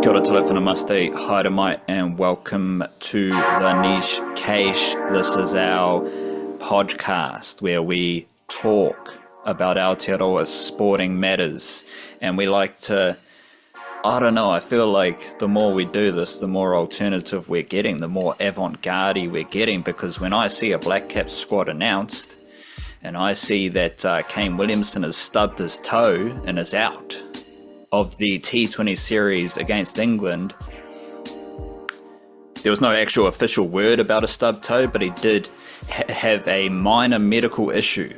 Kia ora talo namaste, haere mai, and welcome to the Niche Cache. This is our podcast where we talk about Aotearoa sporting matters, and we like to, I feel like the more we do this, the more alternative we're getting, the more avant-garde we're getting, because when I see a Blackcaps squad announced, and I see that Kane Williamson has stubbed his toe and is out of the T20 series against England. There was no actual official word about a stubbed toe, but he did have a minor medical issue.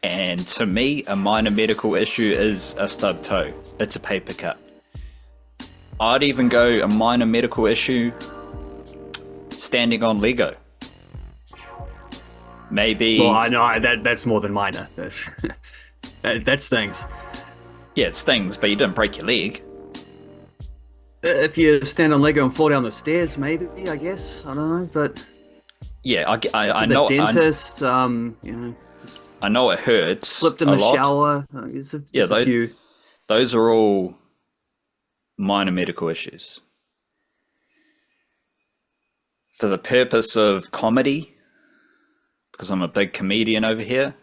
And to me, a minor medical issue is a stubbed toe. It's a paper cut. I'd even go a minor medical issue standing on Lego. Maybe. Well, I know that's more than minor. That stings. Yeah, it stings, but you didn't break your leg. If you stand on Lego and fall down the stairs, maybe, I guess. I don't know, but yeah, I know. The dentist, just I know it hurts. slipped in the shower. A few. Those are all minor medical issues. For the purpose of comedy, because I'm a big comedian over here,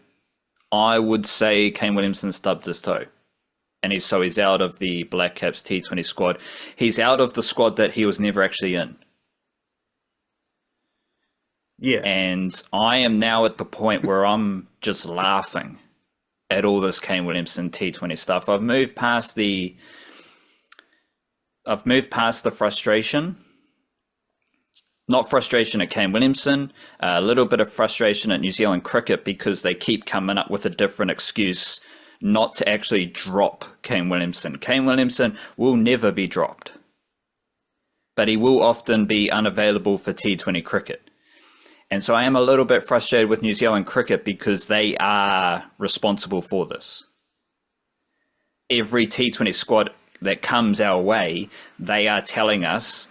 I would say Kane Williamson stubbed his toe. And he's out of the Blackcaps T20 squad. He's out of the squad that he was never actually in. Yeah. And I am now at the point where I'm just laughing at all this Kane Williamson T20 stuff. I've moved past the frustration. Not frustration at Kane Williamson, a little bit of frustration at New Zealand cricket because they keep coming up with a different excuse not to actually drop Kane Williamson. Kane Williamson will never be dropped, but he will often be unavailable for T20 cricket. And so I am a little bit frustrated with New Zealand cricket because they are responsible for this. Every T20 squad that comes our way, they are telling us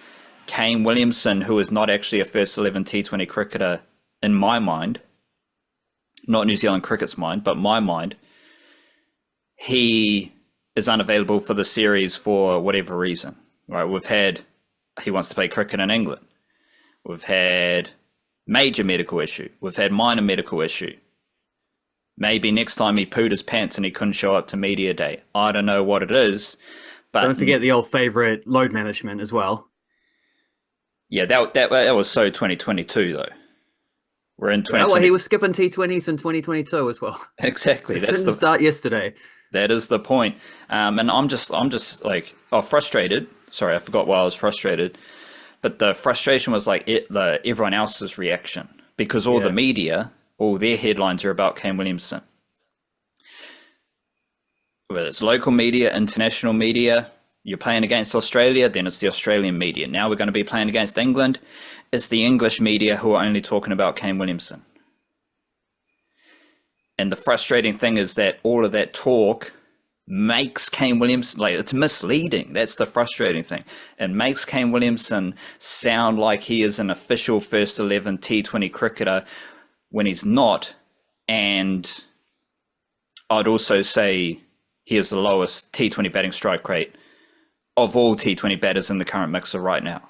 Kane Williamson, who is not actually a first 11 T20 cricketer in my mind, not New Zealand cricket's mind, but my mind, he is unavailable for the series for whatever reason. Right? He wants to play cricket in England. We've had major medical issue. We've had minor medical issue. Maybe next time he pooed his pants and he couldn't show up to media day. I don't know what it is, but don't forget the old favorite, load management as well. Yeah, that was so 2022 though. We're in 2020. Well, he was skipping T20s in 2022 as well. Exactly. This didn't start yesterday. That is the point. And I'm just like, frustrated. Sorry, I forgot why I was frustrated. But the frustration was like everyone else's reaction, because all the media, all their headlines are about Kane Williamson. Whether it's local media, international media, you're playing against Australia, then it's the Australian media. Now we're going to be playing against England. It's the English media who are only talking about Kane Williamson. And the frustrating thing is that all of that talk makes Kane Williamson, it's misleading. That's the frustrating thing. It makes Kane Williamson sound like he is an official first 11 T20 cricketer when he's not. And I'd also say he has the lowest T20 batting strike rate of all T20 batters in the current mixer right now.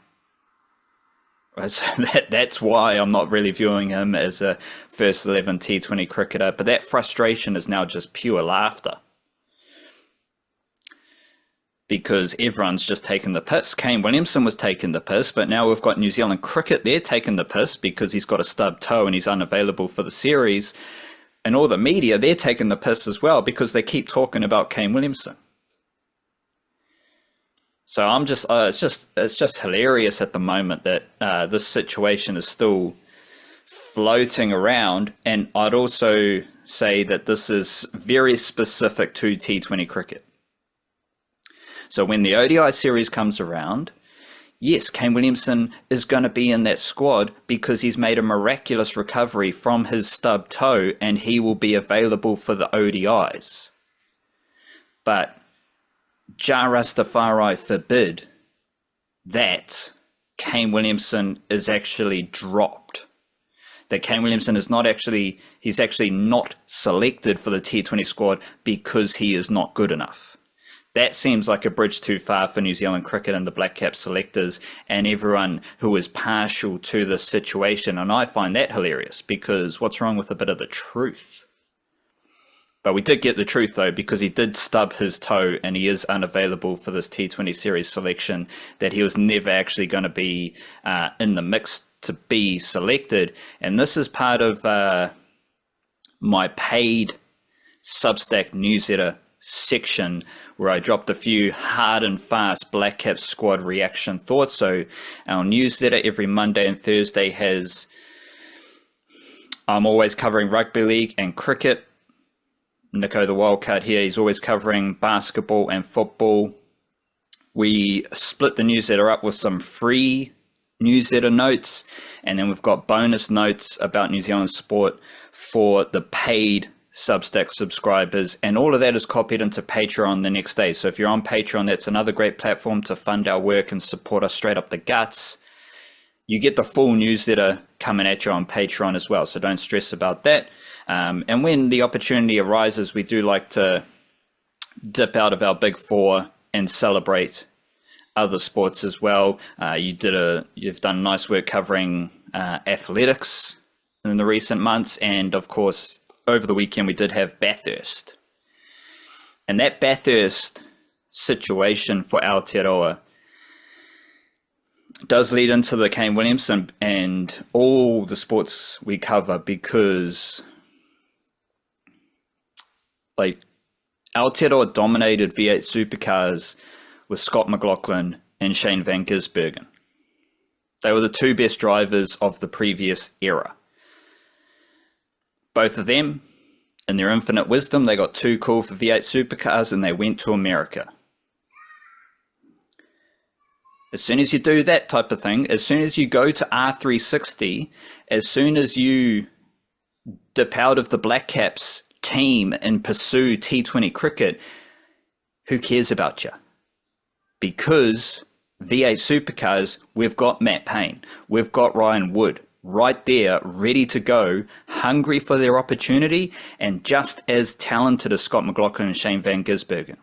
So that's why I'm not really viewing him as a first 11 T20 cricketer. But that frustration is now just pure laughter, because everyone's just taking the piss. Kane Williamson was taking the piss, but now we've got New Zealand cricket. They're taking the piss because he's got a stubbed toe and he's unavailable for the series. And all the media, they're taking the piss as well because they keep talking about Kane Williamson. So I'm just, it's just hilarious at the moment that this situation is still floating around. And I'd also say that this is very specific to T20 cricket. So when the ODI series comes around, yes, Kane Williamson is going to be in that squad because he's made a miraculous recovery from his stubbed toe and he will be available for the ODIs. But Ja Rastafari forbid that Kane Williamson is actually dropped. That Kane Williamson is not actually, he's actually not selected for the T20 squad because he is not good enough. That seems like a bridge too far for New Zealand cricket and the Blackcaps selectors and everyone who is partial to this situation. And I find that hilarious, because what's wrong with a bit of the truth? But we did get the truth, though, because he did stub his toe and he is unavailable for this T20 series selection, that he was never actually going to be in the mix to be selected. And this is part of my paid Substack newsletter section, where I dropped a few hard and fast Blackcaps squad reaction thoughts. So our newsletter every Monday and Thursday has, I'm always covering rugby league and cricket. Nico the Wildcard here, he's always covering basketball and football. We split the newsletter up with some free newsletter notes, and then we've got bonus notes about New Zealand sport for the paid Substack subscribers, and all of that is copied into Patreon the next day. So if you're on Patreon, that's another great platform to fund our work and support us straight up the guts. You get the full newsletter coming at you on Patreon as well, so don't stress about that. And when the opportunity arises, we do like to dip out of our big four and celebrate other sports as well. You've done nice work covering athletics in the recent months, and of course over the weekend we did have Bathurst. And that Bathurst situation for Aotearoa does lead into the Kane Williamson and all the sports we cover, because like Aotearoa dominated V8 supercars with Scott McLaughlin and Shane van Gisbergen. They were the two best drivers of the previous era. Both of them, in their infinite wisdom, they got too cool for V8 supercars and they went to America. As soon as you do that type of thing, as soon as you go to R360, as soon as you dip out of the Blackcaps team and pursue T20 cricket, who cares about you? Because V8 supercars, we've got Matt Payne, we've got Ryan Wood right there, ready to go, hungry for their opportunity, and just as talented as Scott McLaughlin and Shane van Gisbergen.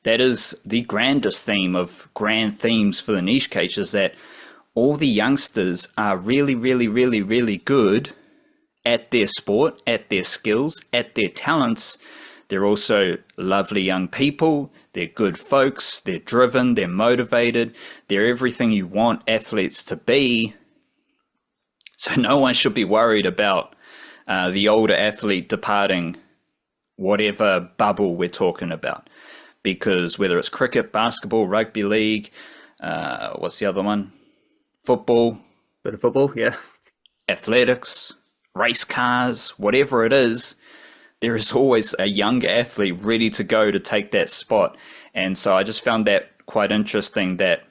That is the grandest theme of grand themes for the niche case, is that all the youngsters are really, really, really, really good at their sport, at their skills, at their talents. They're also lovely young people. They're good folks. They're driven. They're motivated. They're everything you want athletes to be. So no one should be worried about the older athlete departing whatever bubble we're talking about. Because whether it's cricket, basketball, rugby league, what's the other one? Football. Bit of football, yeah. Athletics, race cars, whatever it is, there is always a younger athlete ready to go to take that spot. And so I just found that quite interesting that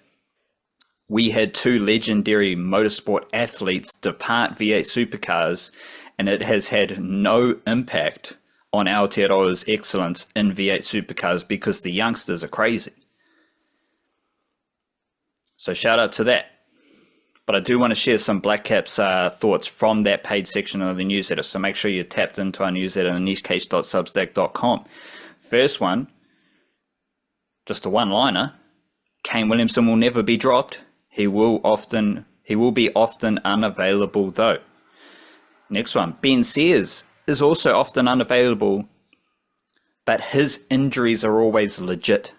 we had two legendary motorsport athletes depart V8 supercars, and it has had no impact on Aotearoa's excellence in V8 supercars because the youngsters are crazy. So shout out to that. But I do want to share some Blackcaps thoughts from that paid section of the newsletter. So make sure you're tapped into our newsletter on nichecase.substack.com. First one, just a one-liner. Kane Williamson will never be dropped. He will be often unavailable though. Next one, Ben Sears is also often unavailable, but his injuries are always legit.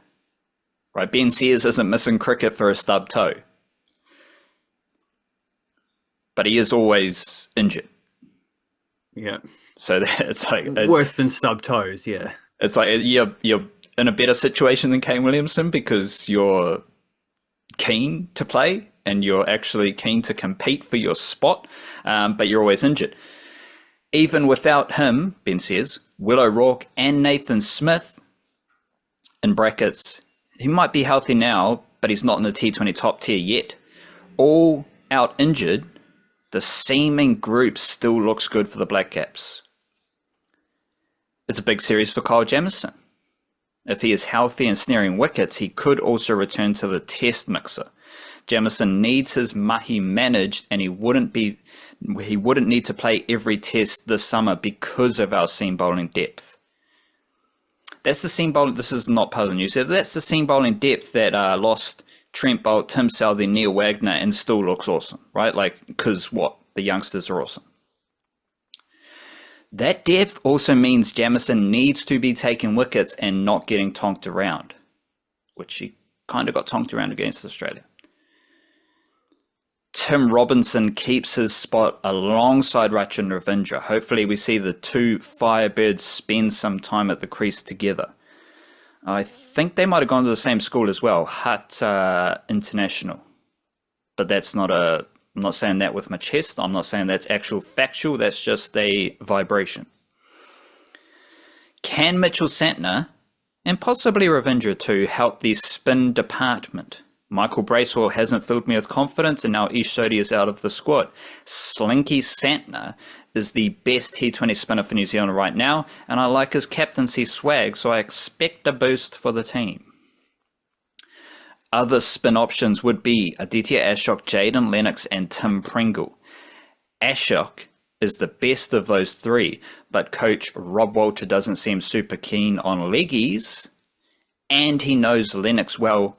Right? Ben Sears isn't missing cricket for a stub toe, but he is always injured. Yeah. So it's like worse than stub toes. Yeah. It's like you're in a better situation than Kane Williamson because you're keen to play and you're actually keen to compete for your spot, but you're always injured. Even without him, Ben says, Will O'Rourke and Nathan Smith, in brackets, he might be healthy now, but he's not in the T20 top tier yet, all out injured, the seeming group still looks good for the Blackcaps. It's a big series for Kyle Jamieson. If he is healthy and snaring wickets, he could also return to the test mixer. Jamieson needs his mahi managed, and he wouldn't need to play every test this summer because of our seam bowling depth. That's the seam bowling. This is not part of the news. That's the seam bowling depth that lost Trent Bolt, Tim Southey, Neil Wagner, and still looks awesome, right? Like, because what? The youngsters are awesome. That depth also means Jamieson needs to be taking wickets and not getting tonked around, which he kind of got tonked around against Australia. Tim Robinson keeps his spot alongside Rachin Ravindra. Hopefully we see the two Firebirds spend some time at the crease together. I think they might have gone to the same school as well, Hutt International. But that's not a... I'm not saying that with my chest. I'm not saying that's actual factual. That's just a vibration. Can Mitchell Santner, and possibly Ravindra too, help the spin department? Michael Bracewell hasn't filled me with confidence, and now Ish Sodhi is out of the squad. Slinky Santner is the best T20 spinner for New Zealand right now, and I like his captaincy swag, so I expect a boost for the team. Other spin options would be Aditya Ashok, Jaden Lennox, and Tim Pringle. Ashok is the best of those three, but coach Rob Walter doesn't seem super keen on leggies, and he knows Lennox well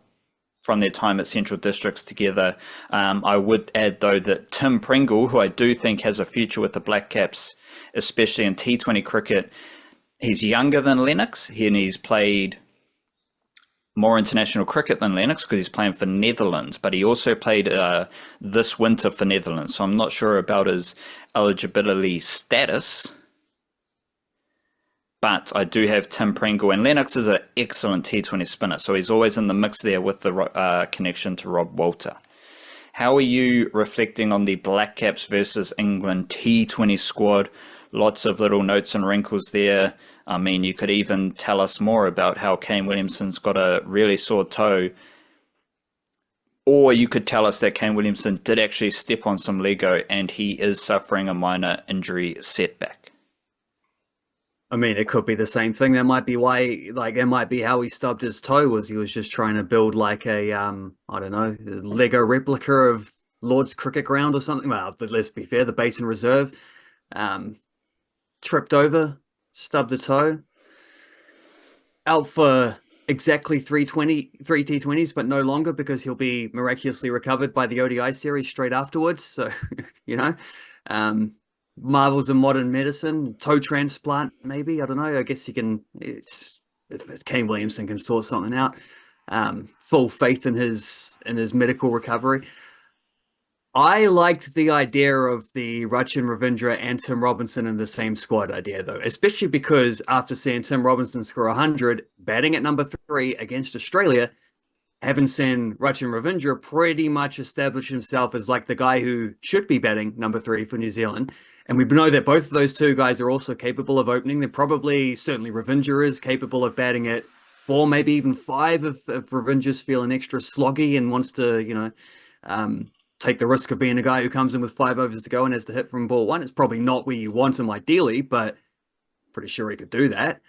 from their time at Central Districts together. I would add, though, that Tim Pringle, who I do think has a future with the Blackcaps, especially in T20 cricket, he's younger than Lennox, and he's played more international cricket than Lennox because he's playing for Netherlands, but he also played this winter for Netherlands, so I'm not sure about his eligibility status. But I do have Tim Pringle, and Lennox is an excellent T20 spinner, so he's always in the mix there with the connection to Rob Walter. How are you reflecting on the Blackcaps versus England T20 squad? Lots of little notes and wrinkles there. I mean, you could even tell us more about how Kane Williamson's got a really sore toe. Or you could tell us that Kane Williamson did actually step on some Lego and he is suffering a minor injury setback. I mean, it could be the same thing. That might be why, like, it might be how he stubbed his toe, was he was just trying to build like a, I don't know, Lego replica of Lord's Cricket Ground or something. Well, but let's be fair, the Basin Reserve, tripped over, stubbed the toe, out for exactly three T20s, but no longer, because he'll be miraculously recovered by the ODI series straight afterwards. So, you know, marvels of modern medicine, toe transplant, maybe. I don't know. I guess you can, if Kane Williamson can sort something out. Full faith in his medical recovery. I liked the idea of the Rachin Ravindra and Tim Robinson in the same squad idea, though, especially because after seeing Tim Robinson score 100, batting at number 3 against Australia, having seen Rachin Ravindra pretty much establish himself as like the guy who should be batting number 3 for New Zealand. And we know that both of those two guys are also capable of opening. They're probably, certainly Ravindra is capable of batting at 4, maybe even 5 if Ravindra's feeling extra sloggy and wants to, you know, take the risk of being a guy who comes in with 5 overs to go and has to hit from ball 1. It's probably not where you want him ideally, but pretty sure he could do that.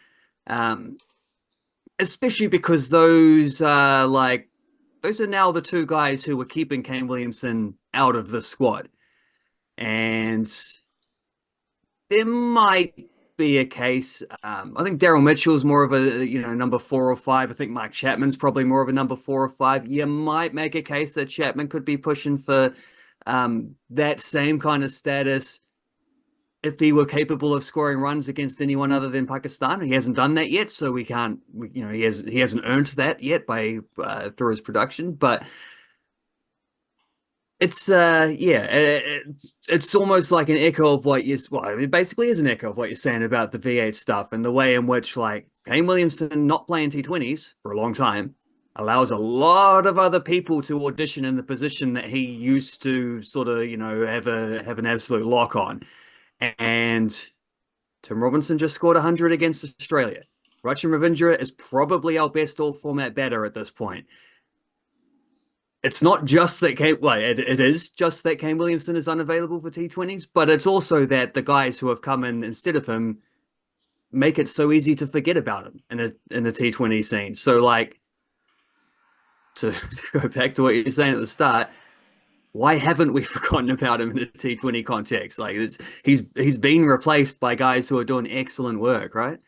Especially because those are now the two guys who were keeping Kane Williamson out of the squad. And there might be a case. I think Daryl Mitchell's more of a, you know, number 4 or 5. I think Mike Chapman's probably more of a number 4 or 5. You might make a case that Chapman could be pushing for that same kind of status if he were capable of scoring runs against anyone other than Pakistan. He hasn't done that yet, so we can't, you know, he hasn't earned that yet by through his production. But it's it's almost like an echo of what it basically is an echo of what you're saying about the V8 stuff, and the way in which, like, Kane Williamson not playing T20s for a long time allows a lot of other people to audition in the position that he used to sort of, you know, have an absolute lock on. And Tim Robinson just scored 100 against Australia. Rachin Ravindra is probably our best all-format batter at this point. It's not just that it is just that Kane Williamson is unavailable for T20s, but it's also that the guys who have come in instead of him make it so easy to forget about him in the T20 scene. So, like, to go back to what you were saying at the start, why haven't we forgotten about him in the T20 context? Like, he's been replaced by guys who are doing excellent work, right?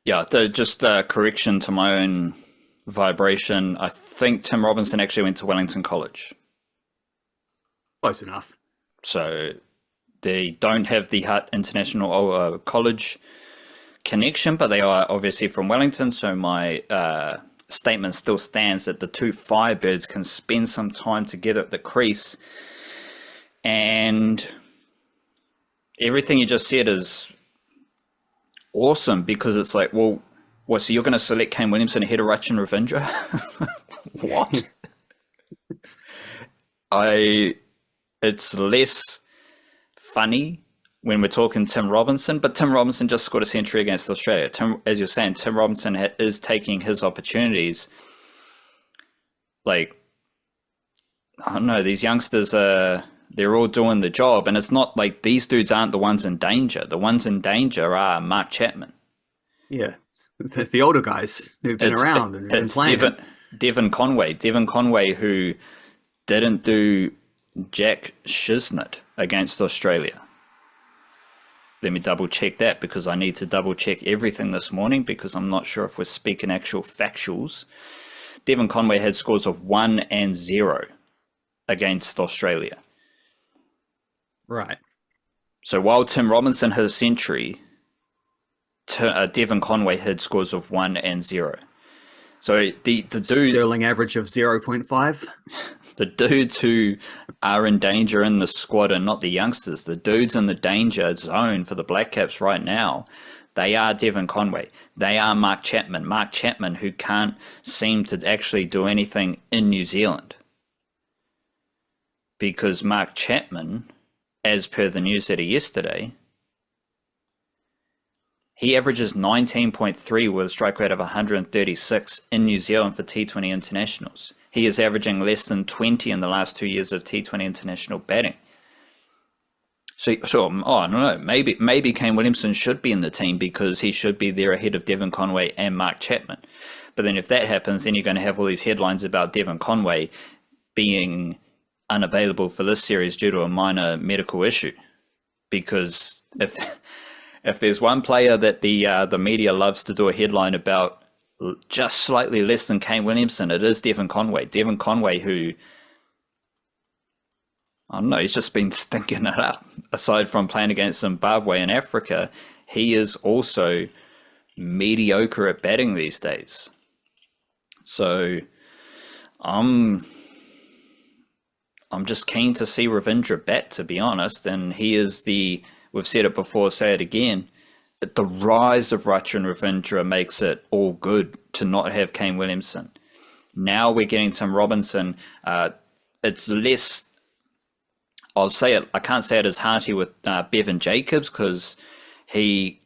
Yeah, just a correction to my own vibration. I think Tim Robinson actually went to Wellington College. Close enough. So they don't have the Hut International College connection, but they are obviously from Wellington. So my statement still stands that the two Firebirds can spend some time together at the crease. And everything you just said is awesome, because it's like, well, so you're going to select Kane Williamson ahead of Rachin Ravindra? What? It's less funny when we're talking Tim Robinson, but Tim Robinson just scored a century against Australia. As you're saying, Tim Robinson is taking his opportunities. Like, I don't know, these youngsters they're all doing the job, and it's not like these dudes aren't the ones in danger. The ones in danger are Mark Chapman. Yeah, the older guys who've been around and been playing. Devon Conway, who didn't do jack shiznit against Australia. Let me double check that, because I need to double check everything this morning, because I'm not sure if we're speaking actual factuals. Devon Conway had scores of 1 and 0 against Australia. Right. So while Tim Robinson had a century, Devon Conway had scores of 1 and 0. So the dudes, Sterling average of 0.5. The dudes who are in danger in the squad are not the youngsters. The dudes in the danger zone for the Blackcaps right now, they are Devon Conway. They are Mark Chapman. Mark Chapman, who can't seem to actually do anything in New Zealand. Because Mark Chapman, as per the news that yesterday, he averages 19.3 with a strike rate of 136 in New Zealand for T20 internationals. He is averaging less than 20 in the last 2 years of T20 international batting. So I don't know. Maybe Kane Williamson should be in the team, because he should be there ahead of Devon Conway and Mark Chapman. But then if that happens, then you're going to have all these headlines about Devon Conway being unavailable for this series due to a minor medical issue. Because if there's one player that the media loves to do a headline about just slightly less than Kane Williamson, it is Devon Conway. Devon Conway, who, I don't know, he's just been stinking it up. Aside from playing against Zimbabwe in Africa, he is also mediocre at batting these days. So I'm just keen to see Ravindra bat, to be honest. And he is we've said it before, say it again, the rise of Rachin Ravindra makes it all good to not have Kane Williamson. Now we're getting Tim Robinson. It's less, I'll say it, I can't say it as hearty with Bevan Jacobs, because he,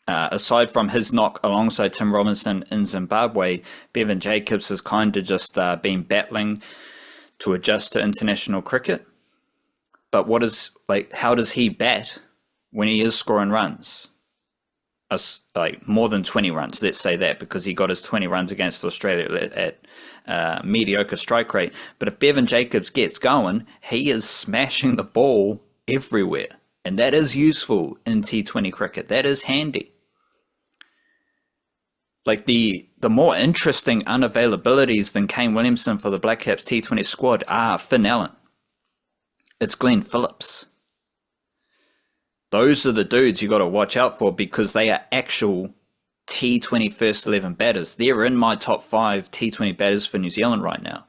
aside from his knock alongside Tim Robinson in Zimbabwe, Bevan Jacobs has kind of just been battling to adjust to international cricket. But how does he bat when he is scoring runs? Like more than 20 runs, let's say that, because he got his 20 runs against Australia at mediocre strike rate. But if Bevan Jacobs gets going, he is smashing the ball everywhere. And that is useful in T20 cricket. That is handy. Like the more interesting unavailabilities than Kane Williamson for the Blackcaps T20 squad are Finn Allen. It's Glenn Phillips. Those are the dudes you got to watch out for, because they are actual T20 first 11 batters. They're in my top 5 T20 batters for New Zealand right now.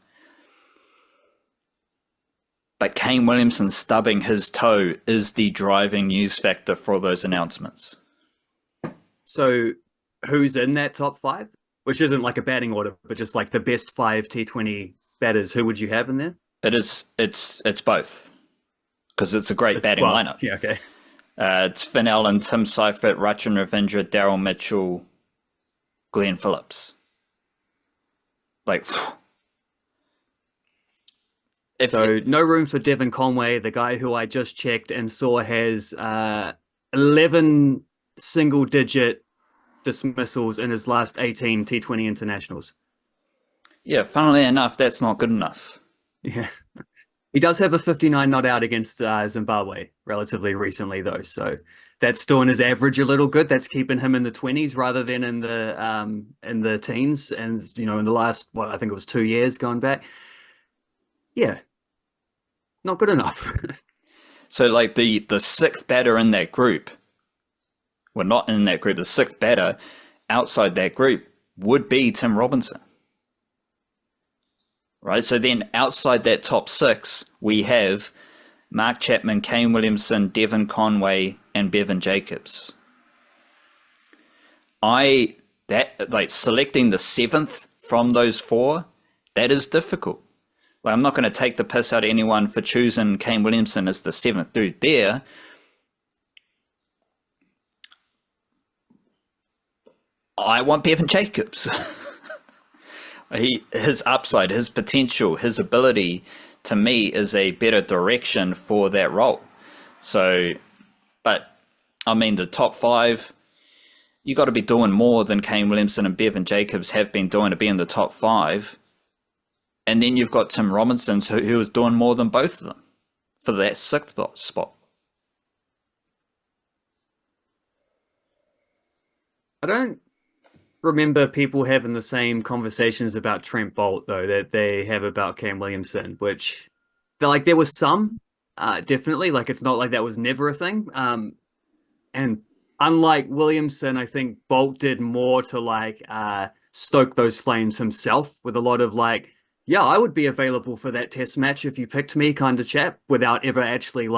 But Kane Williamson stubbing his toe is the driving news factor for those announcements. So who's in that top 5? Which isn't like a batting order, but just like the best 5 T20 batters. Who would you have in there? It's both, because it's a great batting lineup. Yeah, okay. It's Finn Allen, Tim Seifert, Rachin Ravindra, Daryl Mitchell, Glenn Phillips. Like, no room for Devon Conway, the guy who I just checked and saw has 11 single-digit dismissals in his last 18 T20 internationals. Yeah, funnily enough, that's not good enough. Yeah. He does have a 59 not out against Zimbabwe relatively recently, though. So that's doing his average a little good. That's keeping him in the 20s rather than in the teens. And in the last, I think it was 2 years going back. Yeah, not good enough. So like the sixth batter in that group, well, not in that group, the sixth batter outside that group would be Tim Robinson. Right? So then outside that top six, we have Mark Chapman, Kane Williamson, Devon Conway, and Bevan Jacobs. Selecting the seventh from those four, that is difficult. Like, I'm not going to take the piss out of anyone for choosing Kane Williamson as the seventh dude there. I want Bevan Jacobs. His upside, his potential, his ability, to me, is a better direction for that role. So, but I mean, the top five, you got to be doing more than Kane Williamson and Bevan Jacobs have been doing to be in the top five. And then you've got Tim Robinson, who is doing more than both of them for that sixth spot. I don't remember people having the same conversations about Trent Boult, though, that they have about Kane Williamson, which there was some, definitely. Like, it's not like that was never a thing. And unlike Williamson, I think Boult did more to stoke those flames himself with a lot of yeah, I would be available for that test match if you picked me kind of chat, without ever actually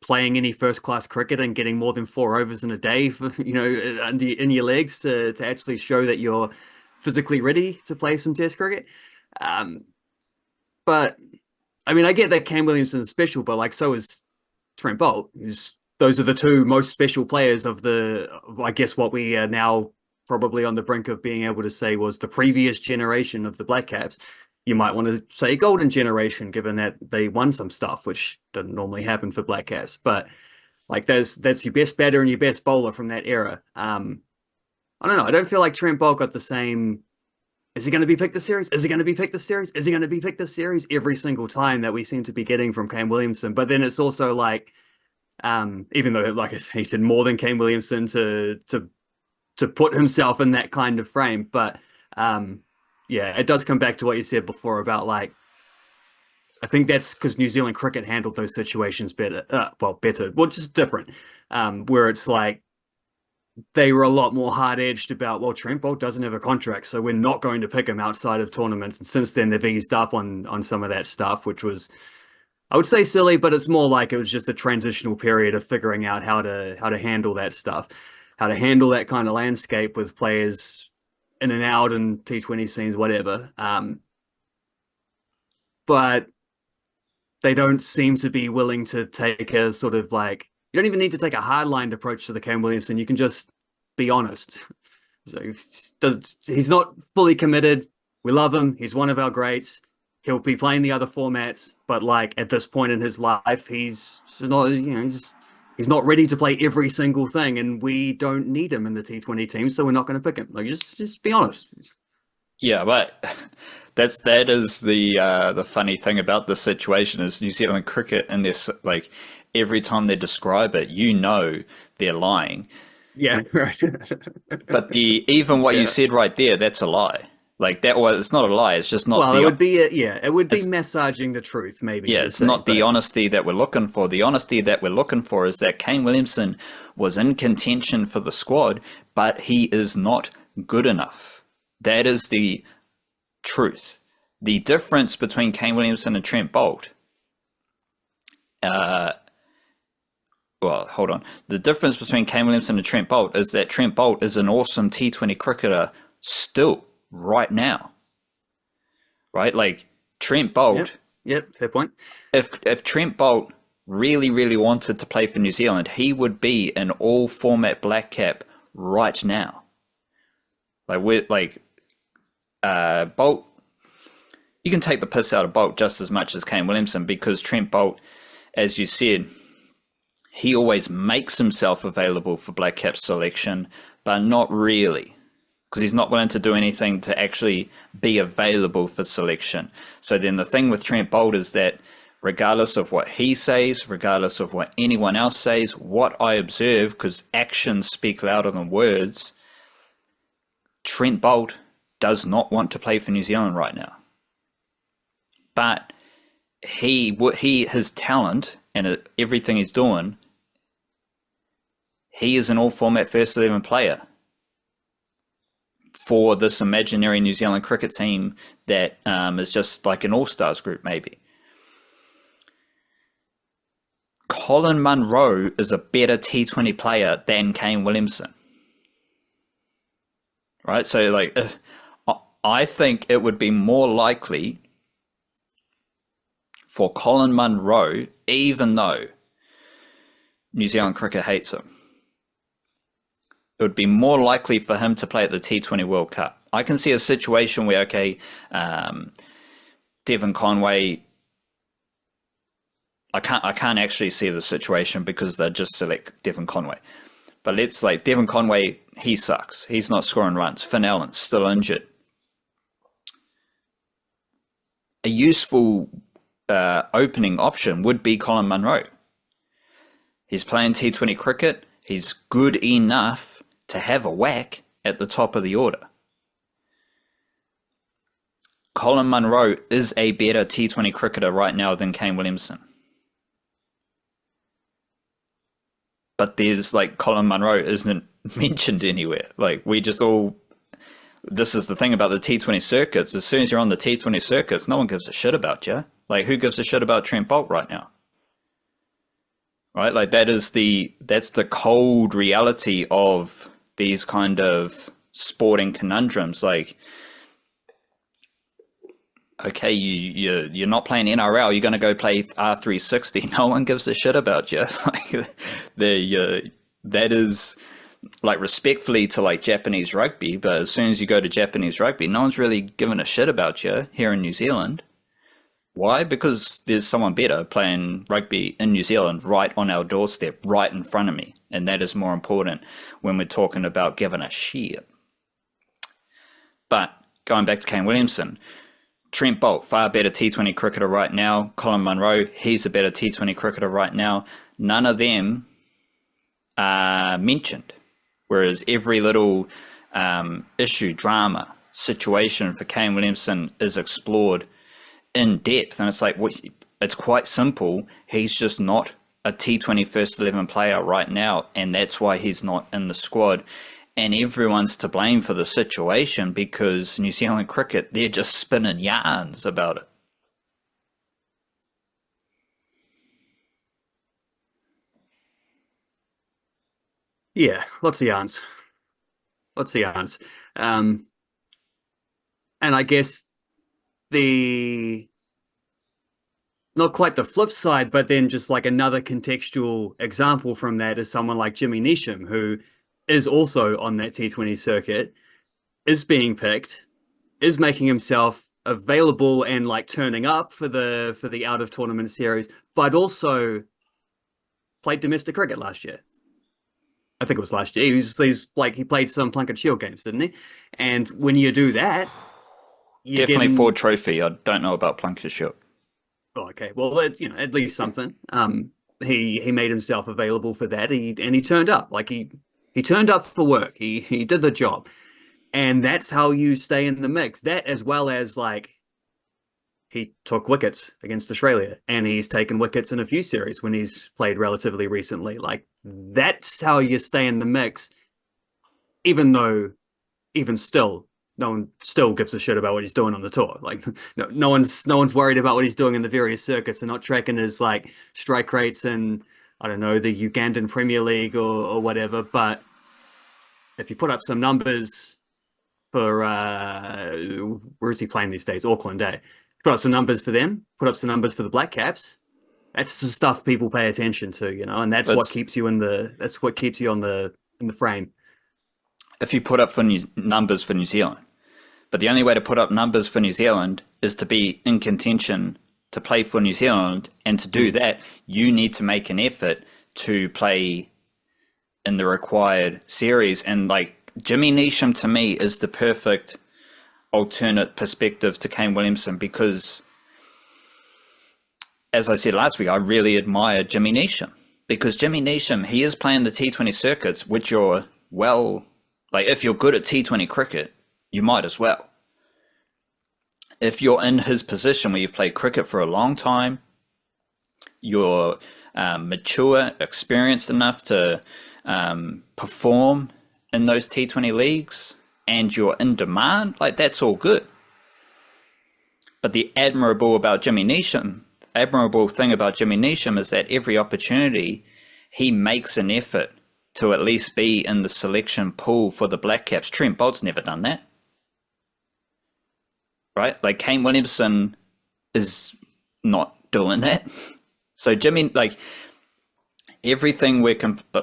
playing any first class cricket and getting more than 4 overs in a day for, in your legs to actually show that you're physically ready to play some test cricket. But I mean, I get that Kane Williamson is special, but so is Trent Boult. Those are the two most special players of I guess what we are now probably on the brink of being able to say was the previous generation of the Blackcaps. You might want to say golden generation, given that they won some stuff, which doesn't normally happen for Blackcaps. But that's your best batter and your best bowler from that era. I don't know. I don't feel like Trent Boult got the same. Is he going to be picked this series? Is he going to be picked this series? Is he going to be picked this series? Every single time that we seem to be getting from Kane Williamson. But then it's also even though, like I say, he did more than Kane Williamson to put himself in that kind of frame. But yeah, it does come back to what you said before about I think that's because New Zealand cricket handled those situations better. Just different. Where it's they were a lot more hard-edged about, well, Trent Boult doesn't have a contract, so we're not going to pick him outside of tournaments. And since then, they've eased up on some of that stuff, which was, I would say, silly, but it's more it was just a transitional period of figuring out how to handle that stuff, how to handle that kind of landscape with players in and out and T20 scenes, whatever. But they don't seem to be willing to take a sort of you don't even need to take a hard-lined approach to the Kane Williamson. You can just be honest. So he's not fully committed. We love him. He's one of our greats. He'll be playing the other formats, but at this point in his life, he's not, he's not ready to play every single thing, and we don't need him in the T20 team, so we're not going to pick him. Just be honest. Yeah, but that is the funny thing about this situation is New Zealand cricket, and this every time they describe it, they're lying. Yeah, right. But even what you said right there, that's a lie. It's not a lie. It's just not. Well, it would be it would be massaging the truth, maybe. Yeah, it's not the honesty that we're looking for. The honesty that we're looking for is that Kane Williamson was in contention for the squad, but he is not good enough. That is the truth. The difference between Kane Williamson and Trent Boult. Well, hold on. The difference between Kane Williamson and Trent Boult is that Trent Boult is an awesome T20 cricketer still. Right now, right? Trent Boult. Yep, fair point. If Trent Boult really, really wanted to play for New Zealand, he would be an all-format Blackcap right now. Boult. You can take the piss out of Boult just as much as Kane Williamson, because Trent Boult, as you said, he always makes himself available for Blackcap selection, but not really. Because he's not willing to do anything to actually be available for selection. So then the thing with Trent Boult is that regardless of what he says, regardless of what anyone else says, what I observe, because actions speak louder than words, Trent Boult does not want to play for New Zealand right now. But his talent and everything he's doing, he is an all-format first 11 player for this imaginary New Zealand cricket team that is just like an all-stars group, maybe. Colin Munro is a better T20 player than Kane Williamson. Right? So, like, I think it would be more likely for Colin Munro, even though New Zealand cricket hates him, it would be more likely for him to play at the T20 World Cup. I can see a situation where, okay, Devon Conway, I can't actually see the situation because they just select Devon Conway. But let's like Devon Conway, he sucks. He's not scoring runs. Finn Allen's still injured. A useful opening option would be Colin Munro. He's playing T20 cricket. He's good enough to have a whack at the top of the order. Colin Munro is a better T20 cricketer right now than Kane Williamson. But there's like Colin Munro isn't mentioned anywhere. Like we just all, this is the thing about the T20 circuits. As soon as you're on the T20 circuits, no one gives a shit about you. Like who gives a shit about Trent Boult right now? Right? Like that's the cold reality of these kind of sporting conundrums. Like, okay, you're not playing NRL. You're going to go play R360. No one gives a shit about you. Like, that is like respectfully to like Japanese rugby. But as soon as you go to Japanese rugby, no one's really giving a shit about you here in New Zealand. Why? Because there's someone better playing rugby in New Zealand right on our doorstep, right in front of me. And that is more important when we're talking about giving a shit. But going back to Kane Williamson, Trent Boult, far better T20 cricketer right now. Colin Munro, he's a better T20 cricketer right now. None of them are mentioned. Whereas every little issue, drama, situation for Kane Williamson is explored in depth. And it's like, it's quite simple. He's just not a T20 first 11 player right now. And that's why he's not in the squad. And everyone's to blame for the situation because New Zealand cricket, they're just spinning yarns about it. Yeah, lots of yarns. Lots of yarns. And I guess not quite the flip side, but then just like another contextual example from that is someone like Jimmy Neesham, who is also on that T20 circuit, is being picked, is making himself available and like turning up for the out of tournament series, but also played domestic cricket last year. I think it was last year. He played some Plunket Shield games, didn't he? And when you do that, definitely Ford Trophy. I don't know about Plunket Shield. Oh, okay. Well, at least something. He made himself available for that. He turned up. Like he turned up for work. He did the job. And that's how you stay in the mix. That as well as like he took wickets against Australia and he's taken wickets in a few series when he's played relatively recently. Like that's how you stay in the mix, even still, no one still gives a shit about what he's doing on the tour. Like no one's worried about what he's doing in the various circuits. They're not tracking his like strike rates in, I don't know, the Ugandan Premier League or whatever. But if you put up some numbers for where is he playing these days? Auckland, eh? Put up some numbers for them. Put up some numbers for the Blackcaps. That's the stuff people pay attention to, and that's what keeps you in the frame. If you put up numbers for New Zealand, but the only way to put up numbers for New Zealand is to be in contention to play for New Zealand, and to do that, you need to make an effort to play in the required series. And like Jimmy Neesham to me is the perfect alternate perspective to Kane Williamson, because as I said last week, I really admire Jimmy Neesham, because Jimmy Neesham, he is playing the T20 circuits, which you're well, like if you're good at T20 cricket, you might as well. If you're in his position where you've played cricket for a long time, you're mature, experienced enough to perform in those T20 leagues, and you're in demand, like that's all good. But the admirable thing about Jimmy Neesham is that every opportunity he makes an effort to at least be in the selection pool for the Blackcaps. Trent Bolt's never done that, right? Like Kane Williamson is not doing that. So Jimmy, like everything we're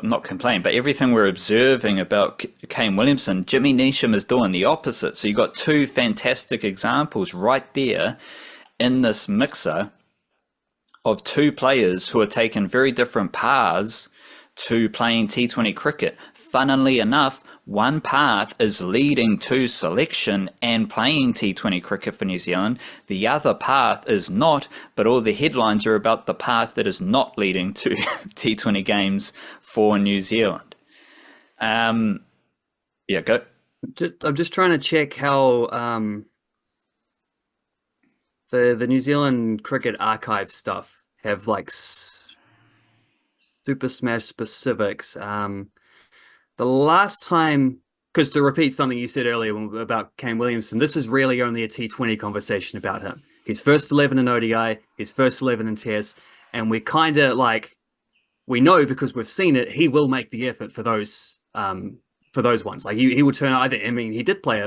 not complaining, but everything we're observing about Kane Williamson, Jimmy Neesham is doing the opposite. So you got two fantastic examples right there in this mixer of two players who are taking very different paths to playing T20 cricket. Funnily enough, one path is leading to selection and playing T20 cricket for New Zealand. The other path is not, but all the headlines are about the path that is not leading to T20 games for New Zealand. Yeah, go. I'm just trying to check how the New Zealand Cricket Archive stuff have like Super Smash specifics. The last time, because to repeat something you said earlier about Kane Williamson, this is really only a T20 conversation about him. His first 11 in ODI, his first 11 in Test, and we kind of like, we know because we've seen it, he will make the effort for those ones. Like he would turn either. I mean, he did play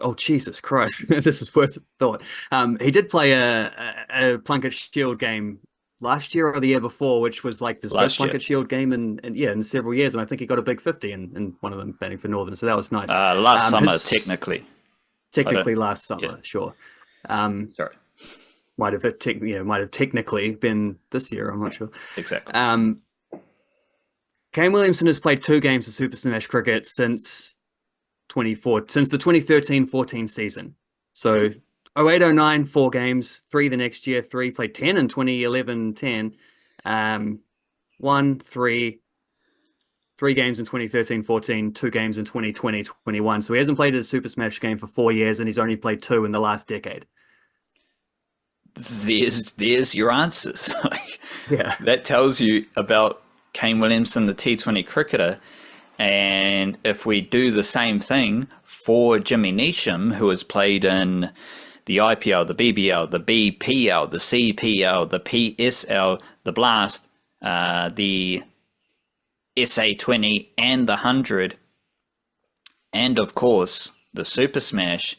oh Jesus Christ, this is worse than I thought. He did play a Plunket Shield game last year or the year before, which was like this first Plunket Shield game in several years, and I think he got a big 50 in one of them batting for Northern, so that was nice. Last summer, technically last summer, yeah. Sure. Sorry, might have technically been this year. I'm not sure exactly. Kane Williamson has played 2 games of Super Smash cricket since the 2013-14 season. So 08-09, 4 games, 3 the next year, 3, played 10 in 2011-10, 1, 3 games in 2013-14, 2 games in 2020-21. So he hasn't played a Super Smash game for 4 years, and he's only played 2 in the last decade. There's your answers. Yeah, that tells you about Kane Williamson, the T20 cricketer. And if we do the same thing for Jimmy Neesham, who has played in the IPL, the BBL, the BPL, the CPL, the PSL, the Blast, the SA20 and the 100, and of course the Super Smash,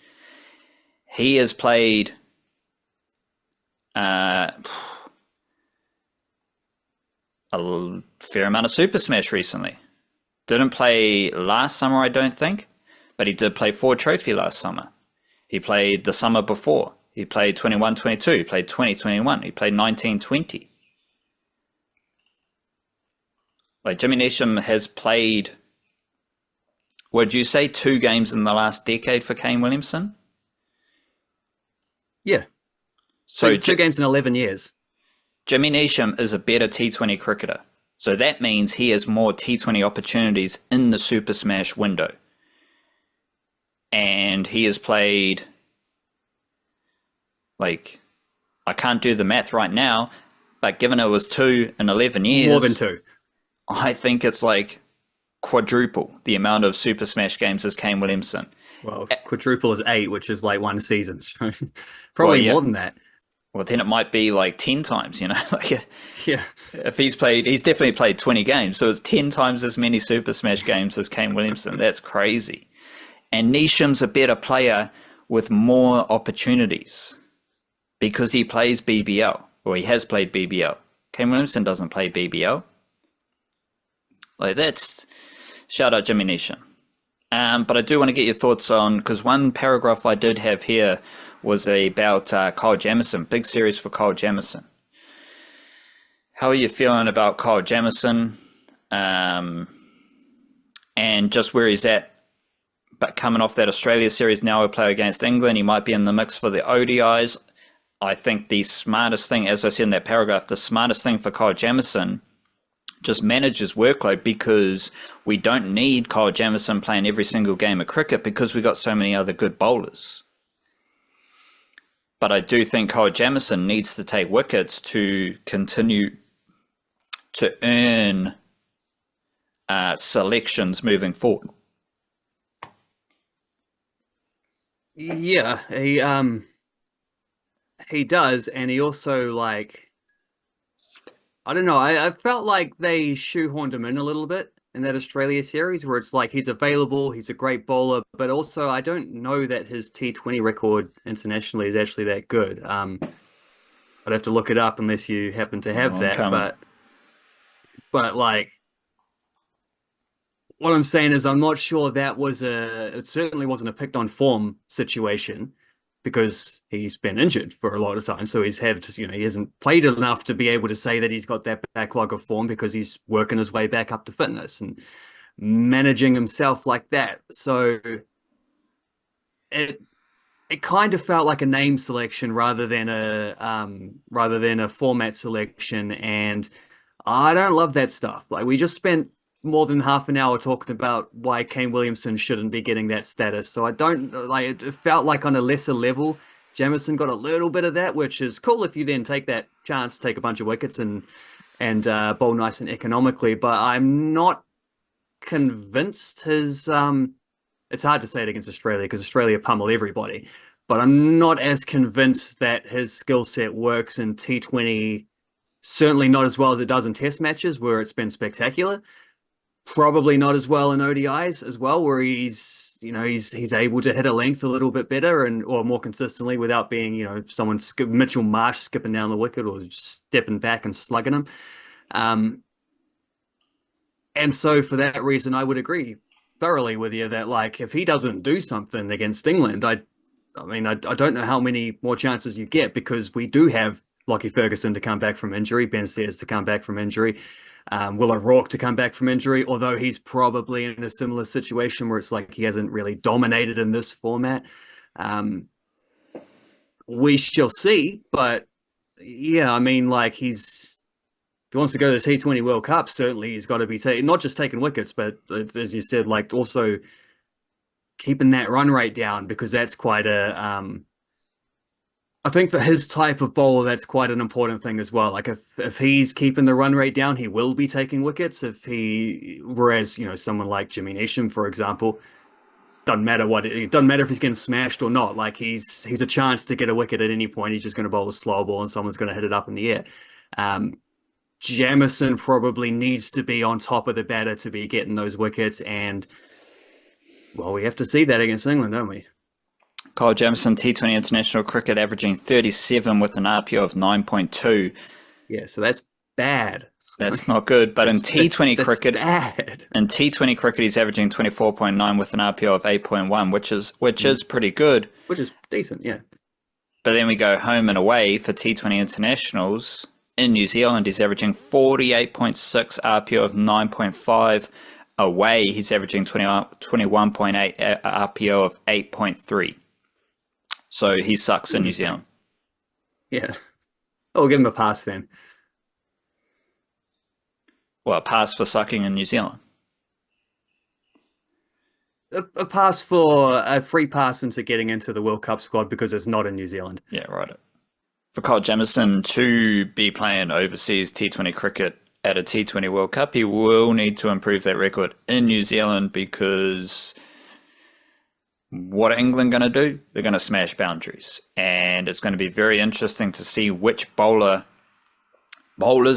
he has played a fair amount of Super Smash recently. Didn't play last summer, I don't think, but he did play Ford Trophy last summer. He played the summer before. He played 21-22. He played 20-21. He played 19-20. Like Jimmy Neesham has played, would you say 2 games in the last decade for Kane Williamson? Yeah. So 2 games in 11 years. Jimmy Neesham is a better T20 cricketer. So that means he has more T20 opportunities in the Super Smash window. And he has played, like, I can't do the math right now, but given it was 2 in 11 years. More than 2. I think it's like quadruple the amount of Super Smash games as Kane Williamson. Well, quadruple is 8, which is like 1 season. So probably more than that. Well, then it might be like 10 times, you know? Yeah. If he's definitely played 20 games, so it's 10 times as many Super Smash games as Kane Williamson. That's crazy. And Neesham's a better player with more opportunities because he plays BBL, or he has played BBL. Kane Williamson doesn't play BBL. Like, that's... Shout out Jimmy Neesham. But I do want to get your thoughts on, because one paragraph I did have here was about Kyle Jamieson, big series for Kyle Jamieson. How are you feeling about Kyle Jamieson and just where he's at? But coming off that Australia series, now he'll play against England. He might be in the mix for the ODIs. I think the smartest thing, as I said in that paragraph, the smartest thing for Kyle Jamieson, just manage his workload, because we don't need Kyle Jamieson playing every single game of cricket because we got so many other good bowlers. But I do think Kyle Jamieson needs to take wickets to continue to earn selections moving forward. Yeah, he does, and he also, like, I don't know, I felt like they shoehorned him in a little bit in that Australia series, where it's like he's available, he's a great bowler, but also I don't know that his T20 record internationally is actually that good. I'd have to look it up unless you happen to have that, but like, what I'm saying is I'm not sure that was it certainly wasn't a picked on form situation, because he's been injured for a lot of time. So he's had, he hasn't played enough to be able to say that he's got that backlog of form, because he's working his way back up to fitness and managing himself like that. So it kind of felt like a name selection rather than a format selection, and I don't love that stuff. Like, we just spent more than half an hour talking about why Kane Williamson shouldn't be getting that status. So I don't like, it felt like on a lesser level, Jamieson got a little bit of that, which is cool if you then take that chance, take a bunch of wickets and bowl nice and economically. But I'm not convinced his it's hard to say it against Australia because Australia pummel everybody, but I'm not as convinced that his skill set works in T20, certainly not as well as it does in test matches where it's been spectacular. Probably not as well in ODIs as well, where he's able to hit a length a little bit better or more consistently without being, someone Mitchell Marsh skipping down the wicket or stepping back and slugging him. And so for that reason, I would agree thoroughly with you that, like, if he doesn't do something against England, I don't know how many more chances you get, because we do have Lockie Ferguson to come back from injury, Ben Sears to come back from injury, Will O'Rourke to come back from injury, although he's probably in a similar situation where it's like he hasn't really dominated in this format. We shall see, but yeah, like, if he wants to go to the T20 World Cup, certainly he's got to be not just taking wickets, but as you said, like, also keeping that run rate down, because that's quite I think for his type of bowler, that's quite an important thing as well. Like, if he's keeping the run rate down, he will be taking wickets. Whereas, someone like Jimmy Neesham, for example, doesn't matter if he's getting smashed or not. Like, he's a chance to get a wicket at any point. He's just going to bowl a slow ball and someone's going to hit it up in the air. Jamieson probably needs to be on top of the batter to be getting those wickets, and well, we have to see that against England, don't we? Kyle Jamieson, T20 international cricket, averaging 37 with an RPO of 9.2. Yeah, so that's bad. That's not good. But in T20 cricket, bad. In T20 cricket, he's averaging 24.9 with an RPO of 8.1, which is pretty good. Which is decent, yeah. But then we go home and away for T20 internationals. In New Zealand, he's averaging 48.6, RPO of 9.5. Away, he's averaging 21.8, RPO of 8.3. So he sucks in New Zealand. Yeah. I'll give him a pass then. Well, a pass for sucking in New Zealand. A pass for a free pass into getting into the World Cup squad because it's not in New Zealand. Yeah, right. For Kyle Jamieson to be playing overseas T20 cricket at a T20 World Cup, he will need to improve that record in New Zealand, because what are England going to do? They're going to smash boundaries. And it's going to be very interesting to see which bowlers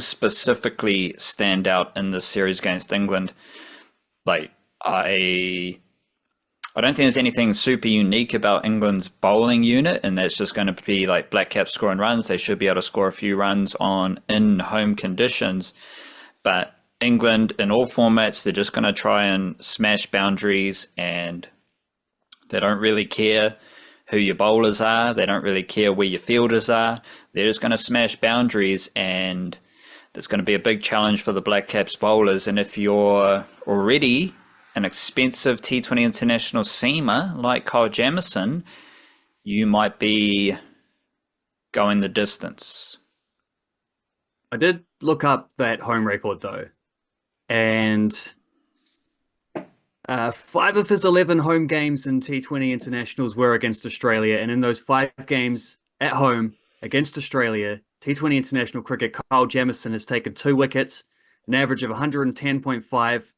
specifically stand out in this series against England. Like, I don't think there's anything super unique about England's bowling unit, and that's just going to be like Blackcaps scoring runs. They should be able to score a few runs in home conditions. But England, in all formats, they're just going to try and smash boundaries, and they don't really care who your bowlers are. They don't really care where your fielders are. They're just going to smash boundaries, and there's going to be a big challenge for the Blackcaps bowlers. And if you're already an expensive T20 international seamer like Kyle Jamieson, you might be going the distance. I did look up that home record though, and 5 of his 11 home games in T20 internationals were against Australia, and in those 5 games at home against Australia, T20 international cricket, Kyle Jamieson has taken 2 wickets, an average of 110.5,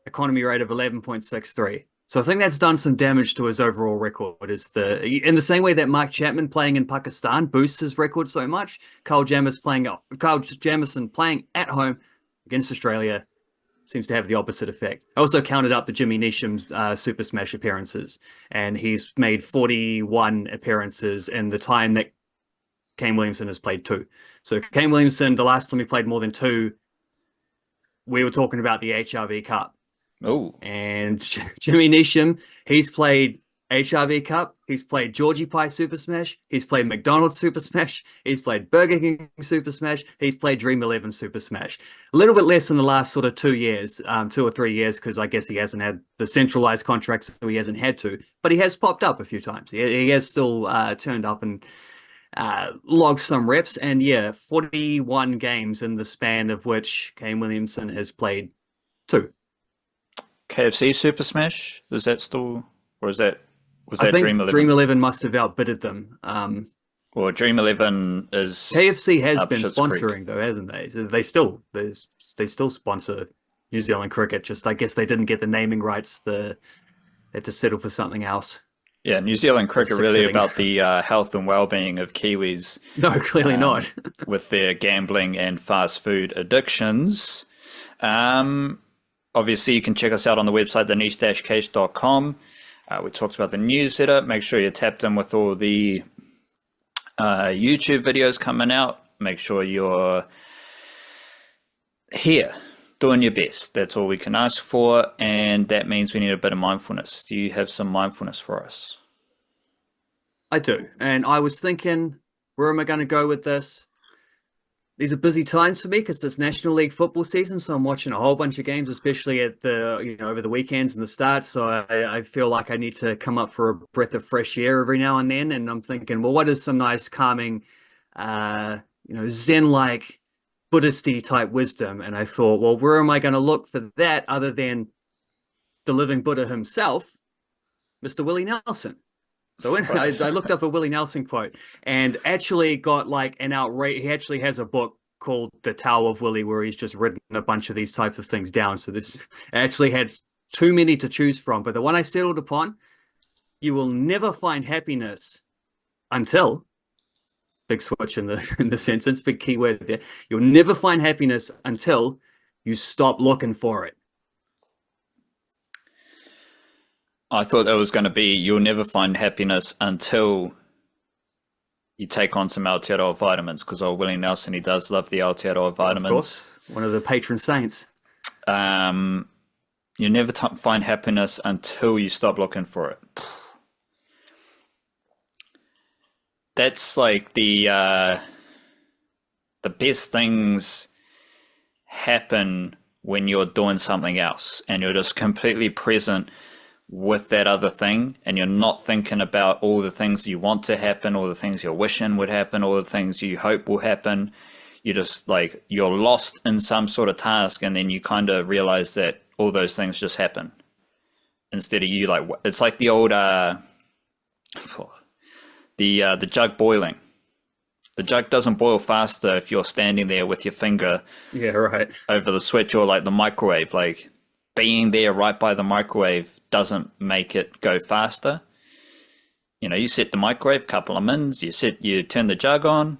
economy rate of 11.63. So I think that's done some damage to his overall record. In the same way that Mark Chapman playing in Pakistan boosts his record so much, Kyle Jamieson playing at home against Australia seems to have the opposite effect. I also counted up the Jimmy Neesham Super Smash appearances, and he's made 41 appearances in the time that Kane Williamson has played 2. So Kane Williamson, the last time he played more than 2, we were talking about the HRV Cup. Oh. And Jimmy Neesham, he's played HRV Cup, he's played Georgie Pie Super Smash, he's played McDonald's Super Smash, he's played Burger King Super Smash, he's played Dream 11 Super Smash. A little bit less in the last sort of 2 years, 2 or 3 years, because I guess he hasn't had the centralized contracts, so he hasn't had to. But he has popped up a few times. He has still turned up and logged some reps. And yeah, 41 games in the span of which Kane Williamson has played 2. KFC Super Smash? Is that still, or was that I think Dream 11? Dream 11 must have outbidded them. Well, Dream 11 is KFC has been Schitt's sponsoring Creek. though, hasn't they? So they still sponsor New Zealand cricket. Just I guess they didn't get the naming rights. They had to settle for something else. Yeah, New Zealand cricket really Sitting. about the health and well-being of Kiwis No, clearly not. with their gambling and fast food addictions. Obviously, you can check us out on the website, theniche-case.com. We talked about the newsletter. Make sure you're tapped in with all the YouTube videos coming out. Make sure you're here doing your best. That's all we can ask for, and that means we need a bit of mindfulness. Do you have some mindfulness for us? I do. And I was thinking, where am I going to go with this? These are busy times for me because it's National League football season, so I'm watching a whole bunch of games, especially at over the weekends and the start. So I feel like I need to come up for a breath of fresh air every now and then. And I'm thinking, well, what is some nice, calming, Zen-like, Buddhist-y type wisdom? And I thought, well, where am I going to look for that other than the living Buddha himself, Mr. Willie Nelson? So when I looked up a Willie Nelson quote and actually got like an outrage. He actually has a book called The Tao of Willie where he's just written a bunch of these types of things down. So this actually had too many to choose from. But the one I settled upon, you will never find happiness until, big switch in the sentence, big key word there. You'll never find happiness until you stop looking for it. I thought that was going to be, you'll never find happiness until you take on some Aotearoa vitamins, because old Willie Nelson, he does love the Aotearoa vitamins. Of course, one of the patron saints. You never find happiness until you stop looking for it. That's like the best things happen when you're doing something else and you're just completely present with that other thing, and you're not thinking about all the things you want to happen, all the things you're wishing would happen, all the things you hope will happen. You're just like, you're lost in some sort of task, and then you kind of realize that all those things just happen instead of you, like, it's like the old the jug boiling. The jug doesn't boil faster if you're standing there with your finger over the switch, or like the microwave. Like, being there right by the microwave doesn't make it go faster. You set the microwave, couple of minutes, you turn the jug on,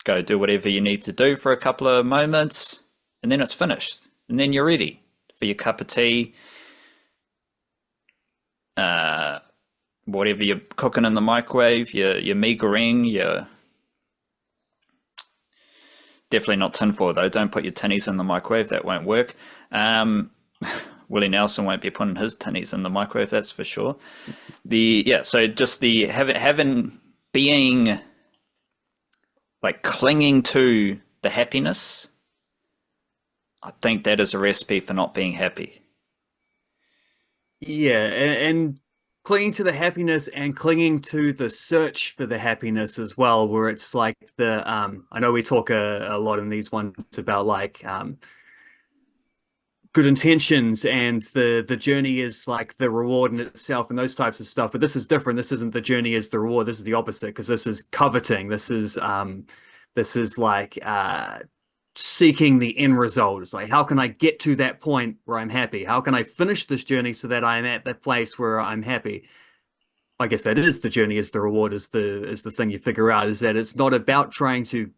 go do whatever you need to do for a couple of moments, and then it's finished. And then you're ready for your cup of tea, whatever you're cooking in the microwave, your mee goreng, your... Definitely not tinfoil though. Don't put your tinnies in the microwave. That won't work. Willie Nelson won't be putting his tinnies in the microwave. That's for sure. So just the being like clinging to the happiness. I think that is a recipe for not being happy. Yeah, and clinging to the happiness and clinging to the search for the happiness as well, where it's like I know we talk a lot in these ones about like good intentions, and the journey is like the reward in itself and those types of stuff. But this is different. This isn't the journey is the reward. This is the opposite, because this is coveting. This is like seeking the end result. It's like, how can I get to that point where I'm happy? How can I finish this journey so that I'm at that place where I'm happy? I guess that is the journey, is the reward, is the thing you figure out, is that it's not about trying to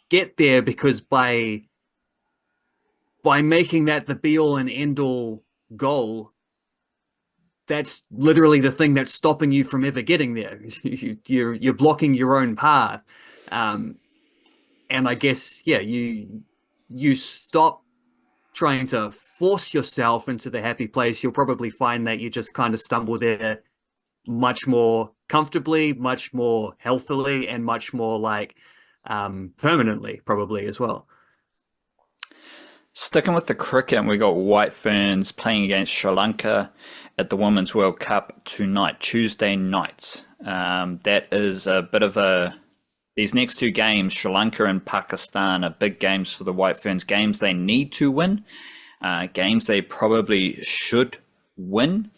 get there, because by making that the be all and end all goal, that's literally the thing that's stopping you from ever getting there. You're blocking your own path. And I guess, yeah, you stop trying to force yourself into the happy place. You'll probably find that you just kind of stumble there much more comfortably, much more healthily, and much more like permanently, probably, as well. Sticking with the cricket, we got White Ferns playing against Sri Lanka at the Women's World Cup tonight, Tuesday night. That is a bit of these next two games, Sri Lanka and Pakistan, are big games for the White Ferns, games they need to win, games they probably should win,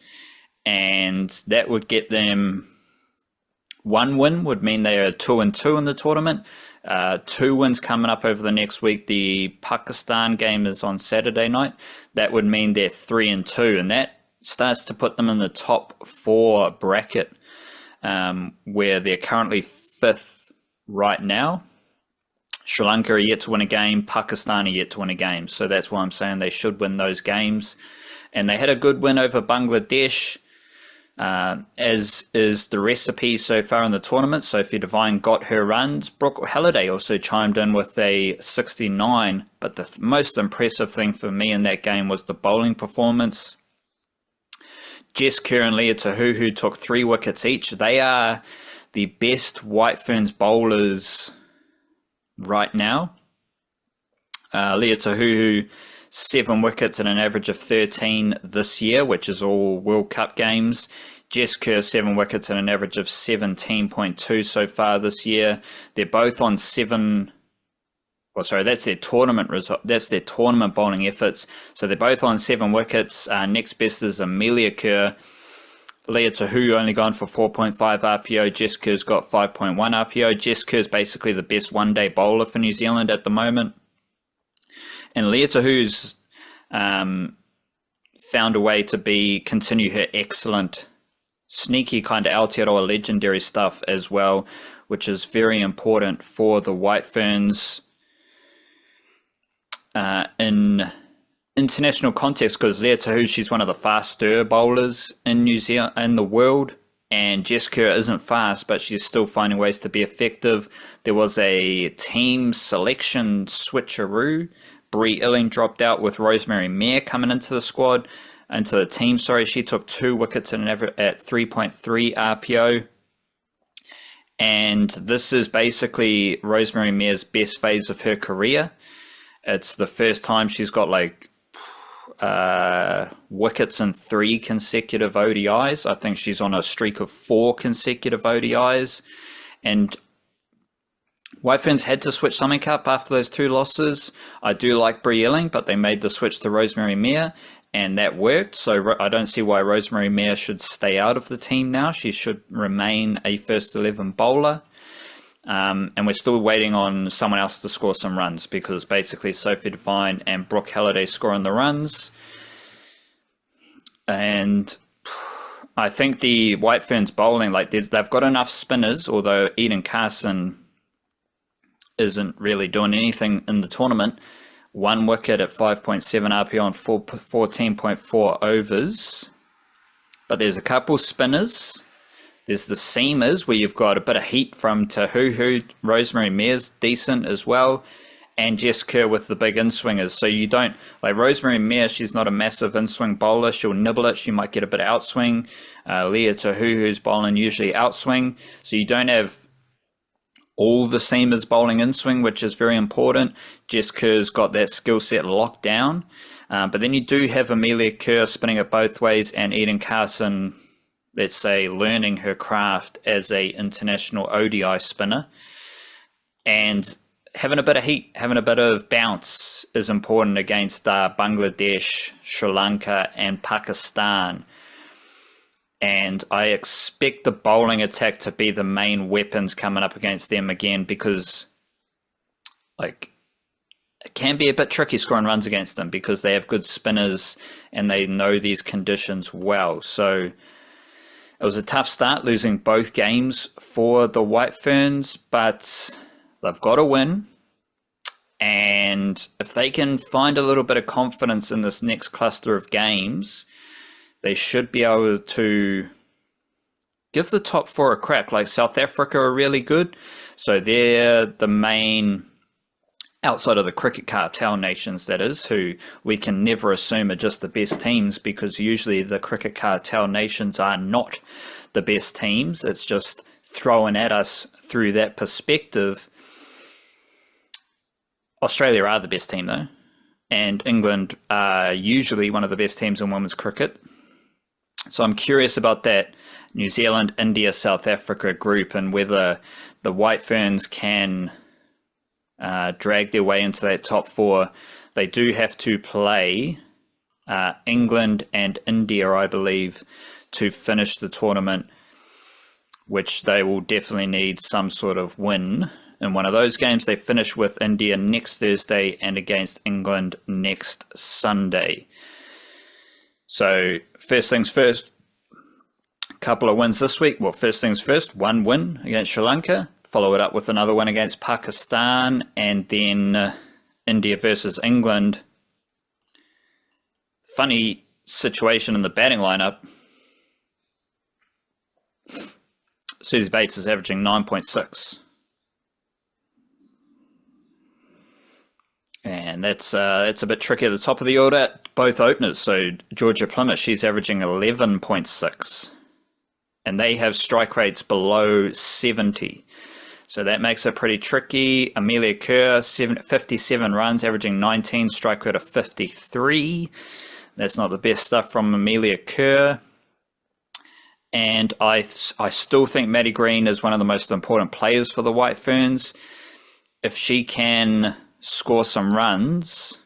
and that would get them, one win would mean they are 2-2 in the tournament. 2 wins coming up over the next week. The Pakistan game is on Saturday night. That would mean they're 3-2, and that starts to put them in the top 4 bracket, where they're currently 5th right now. Sri Lanka are yet to win a game. Pakistan are yet to win a game. So that's why I'm saying they should win those games. And they had a good win over Bangladesh, as is the recipe so far in the tournament. Sophie Devine got her runs. Brooke Halliday also chimed in with a 69. But the most impressive thing for me in that game was the bowling performance. Jess Kerr and Leah Tahuhu took 3 wickets each. They are the best White Ferns bowlers right now. Leah Tahuhu, 7 wickets at an average of 13 this year, which is all World Cup games. Jess Kerr, 7 wickets at an average of 17.2 so far this year. They're both on 7. Well, sorry, that's their tournament result. That's their tournament bowling efforts. So they're both on 7 wickets. Next best is Amelia Kerr. Leah Tahu only gone for 4.5 RPO. Jess Kerr's got 5.1 RPO. Jess Kerr's basically the best one-day bowler for New Zealand at the moment. And Leah Tahu's found a way to continue her excellent, sneaky kind of Aotearoa legendary stuff as well, which is very important for the White Ferns in international context, because Leah Tahu, she's one of the faster bowlers in New Zealand, in the world, and Jess Kerr isn't fast, but she's still finding ways to be effective. There was a team selection switcheroo. Brie Illing dropped out with Rosemary Mayer coming into the squad, into the team, sorry. She took 2 wickets at 3.3 RPO. And this is basically Rosemary Mayer's best phase of her career. It's the first time she's got like wickets in 3 consecutive ODIs. I think she's on a streak of 4 consecutive ODIs. And White Ferns had to switch something up after those 2 losses. I do like Brie Illing, but they made the switch to Rosemary Mayer, and that worked. So I don't see why Rosemary Mayer should stay out of the team now. She should remain a first 11 bowler. And we're still waiting on someone else to score some runs, because basically Sophie Devine and Brooke Halliday scoring the runs. And I think the White Ferns bowling, like they've got enough spinners, although Eden Carson isn't really doing anything in the tournament. 1 wicket at 5.7 RPO on 14.4 overs. But there's a couple spinners. There's the seamers, where you've got a bit of heat from Tahuhu. Rosemary Mayer's decent as well. And Jess Kerr with the big in-swingers. So you don't, like Rosemary Mayer, she's not a massive in-swing bowler. She'll nibble it. She might get a bit of outswing. Leah Tahuhu's bowling usually outswing. So you don't have all the seamers bowling in-swing, which is very important. Jess Kerr's got that skill set locked down. But then you do have Amelia Kerr spinning it both ways, and Eden Carson let's say, learning her craft as a international ODI spinner, and having a bit of heat, having a bit of bounce is important against Bangladesh, Sri Lanka, and Pakistan. And I expect the bowling attack to be the main weapons coming up against them again, because like it can be a bit tricky scoring runs against them because they have good spinners and they know these conditions well. So it was a tough start, losing both games for the White Ferns, but they've got to win. And if they can find a little bit of confidence in this next cluster of games, they should be able to give the top four a crack. Like South Africa are really good. So they're the main, outside of the cricket cartel nations, that is, who we can never assume are just the best teams, because usually the cricket cartel nations are not the best teams. It's just thrown at us through that perspective. Australia are the best team though, and England are usually one of the best teams in women's cricket. So I'm curious about that New Zealand, India, South Africa group, and whether the White Ferns can drag their way into that top four. They do have to play England and India, I believe, to finish the tournament, which they will definitely need some sort of win in one of those games. They finish with India next Thursday and against England next Sunday. So first things first, a couple of wins this week. Well, first things first, one win against Sri Lanka, follow it up with another win against Pakistan, and then India versus England. Funny situation in the batting lineup. Suzie Bates is averaging 9.6. And that's a bit tricky at the top of the order. Both openers, so Georgia Plymouth, she's averaging 11.6. And they have strike rates below 70. So that makes it pretty tricky. Amelia Kerr, 57 runs, averaging 19, strike rate of 53. That's not the best stuff from Amelia Kerr. And I still think Maddie Green is one of the most important players for the White Ferns. If she can score some runs,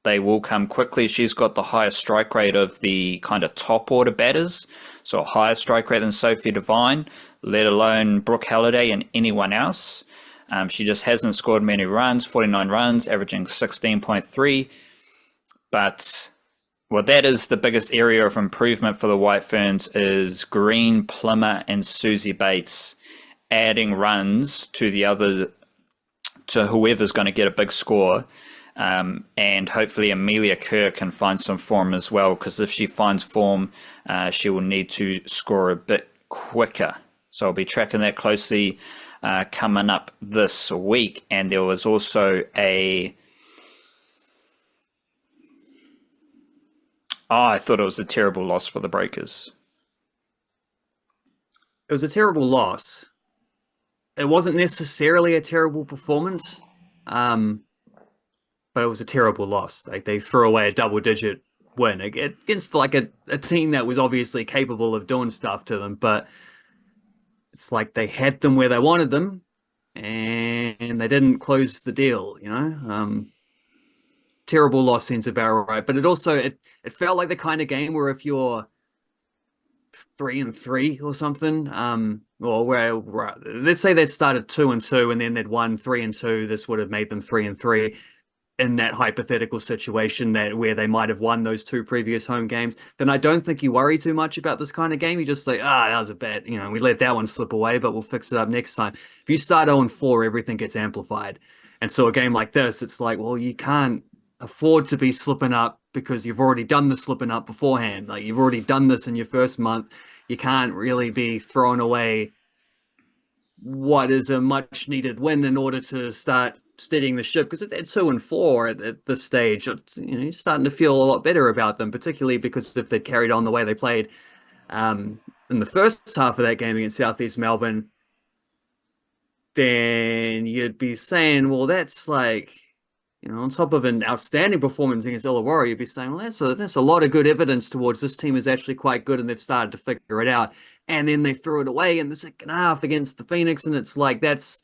they will come quickly. She's got the highest strike rate of the kind of top order batters, so a higher strike rate than Sophie Devine, let alone Brooke Halliday and anyone else. She just hasn't scored many runs, 49 runs, averaging 16.3. But well, that is the biggest area of improvement for the White Ferns, is Green, Plummer, and Suzie Bates adding runs to the other, to whoever's going to get a big score. And hopefully Amelia Kerr can find some form as well, because if she finds form, she will need to score a bit quicker. So I'll be tracking that closely coming up this week. And there was also I thought it was a terrible loss for the Breakers. It was a terrible loss. It wasn't necessarily a terrible performance, but it was a terrible loss. Like, they threw away a double-digit win against like a team that was obviously capable of doing stuff to them, but it's like they had them where they wanted them, and they didn't close the deal, you know? Terrible loss seems about right, but it felt like the kind of game where if you're 3-3 or something, or where let's say they'd started 2-2 and then they'd won 3-2, this would have made them 3-3. In that hypothetical situation where they might have won those two previous home games, then I don't think you worry too much about this kind of game. You just say, that was a bad, we let that one slip away, but we'll fix it up next time. If you start 0-4, everything gets amplified. And so a game like this, it's like, well, you can't afford to be slipping up because you've already done the slipping up beforehand. Like, you've already done this in your first month. You can't really be throwing away what is a much needed win in order to start steadying the ship, because at 2-4 at this stage, you're starting to feel a lot better about them, particularly because if they carried on the way they played in the first half of that game against Southeast Melbourne, then you'd be saying, well, that's like, on top of an outstanding performance against Illawarra, you'd be saying, well, that's a lot of good evidence towards this team is actually quite good and they've started to figure it out. And then they threw it away in the second half against the Phoenix, and it's like that's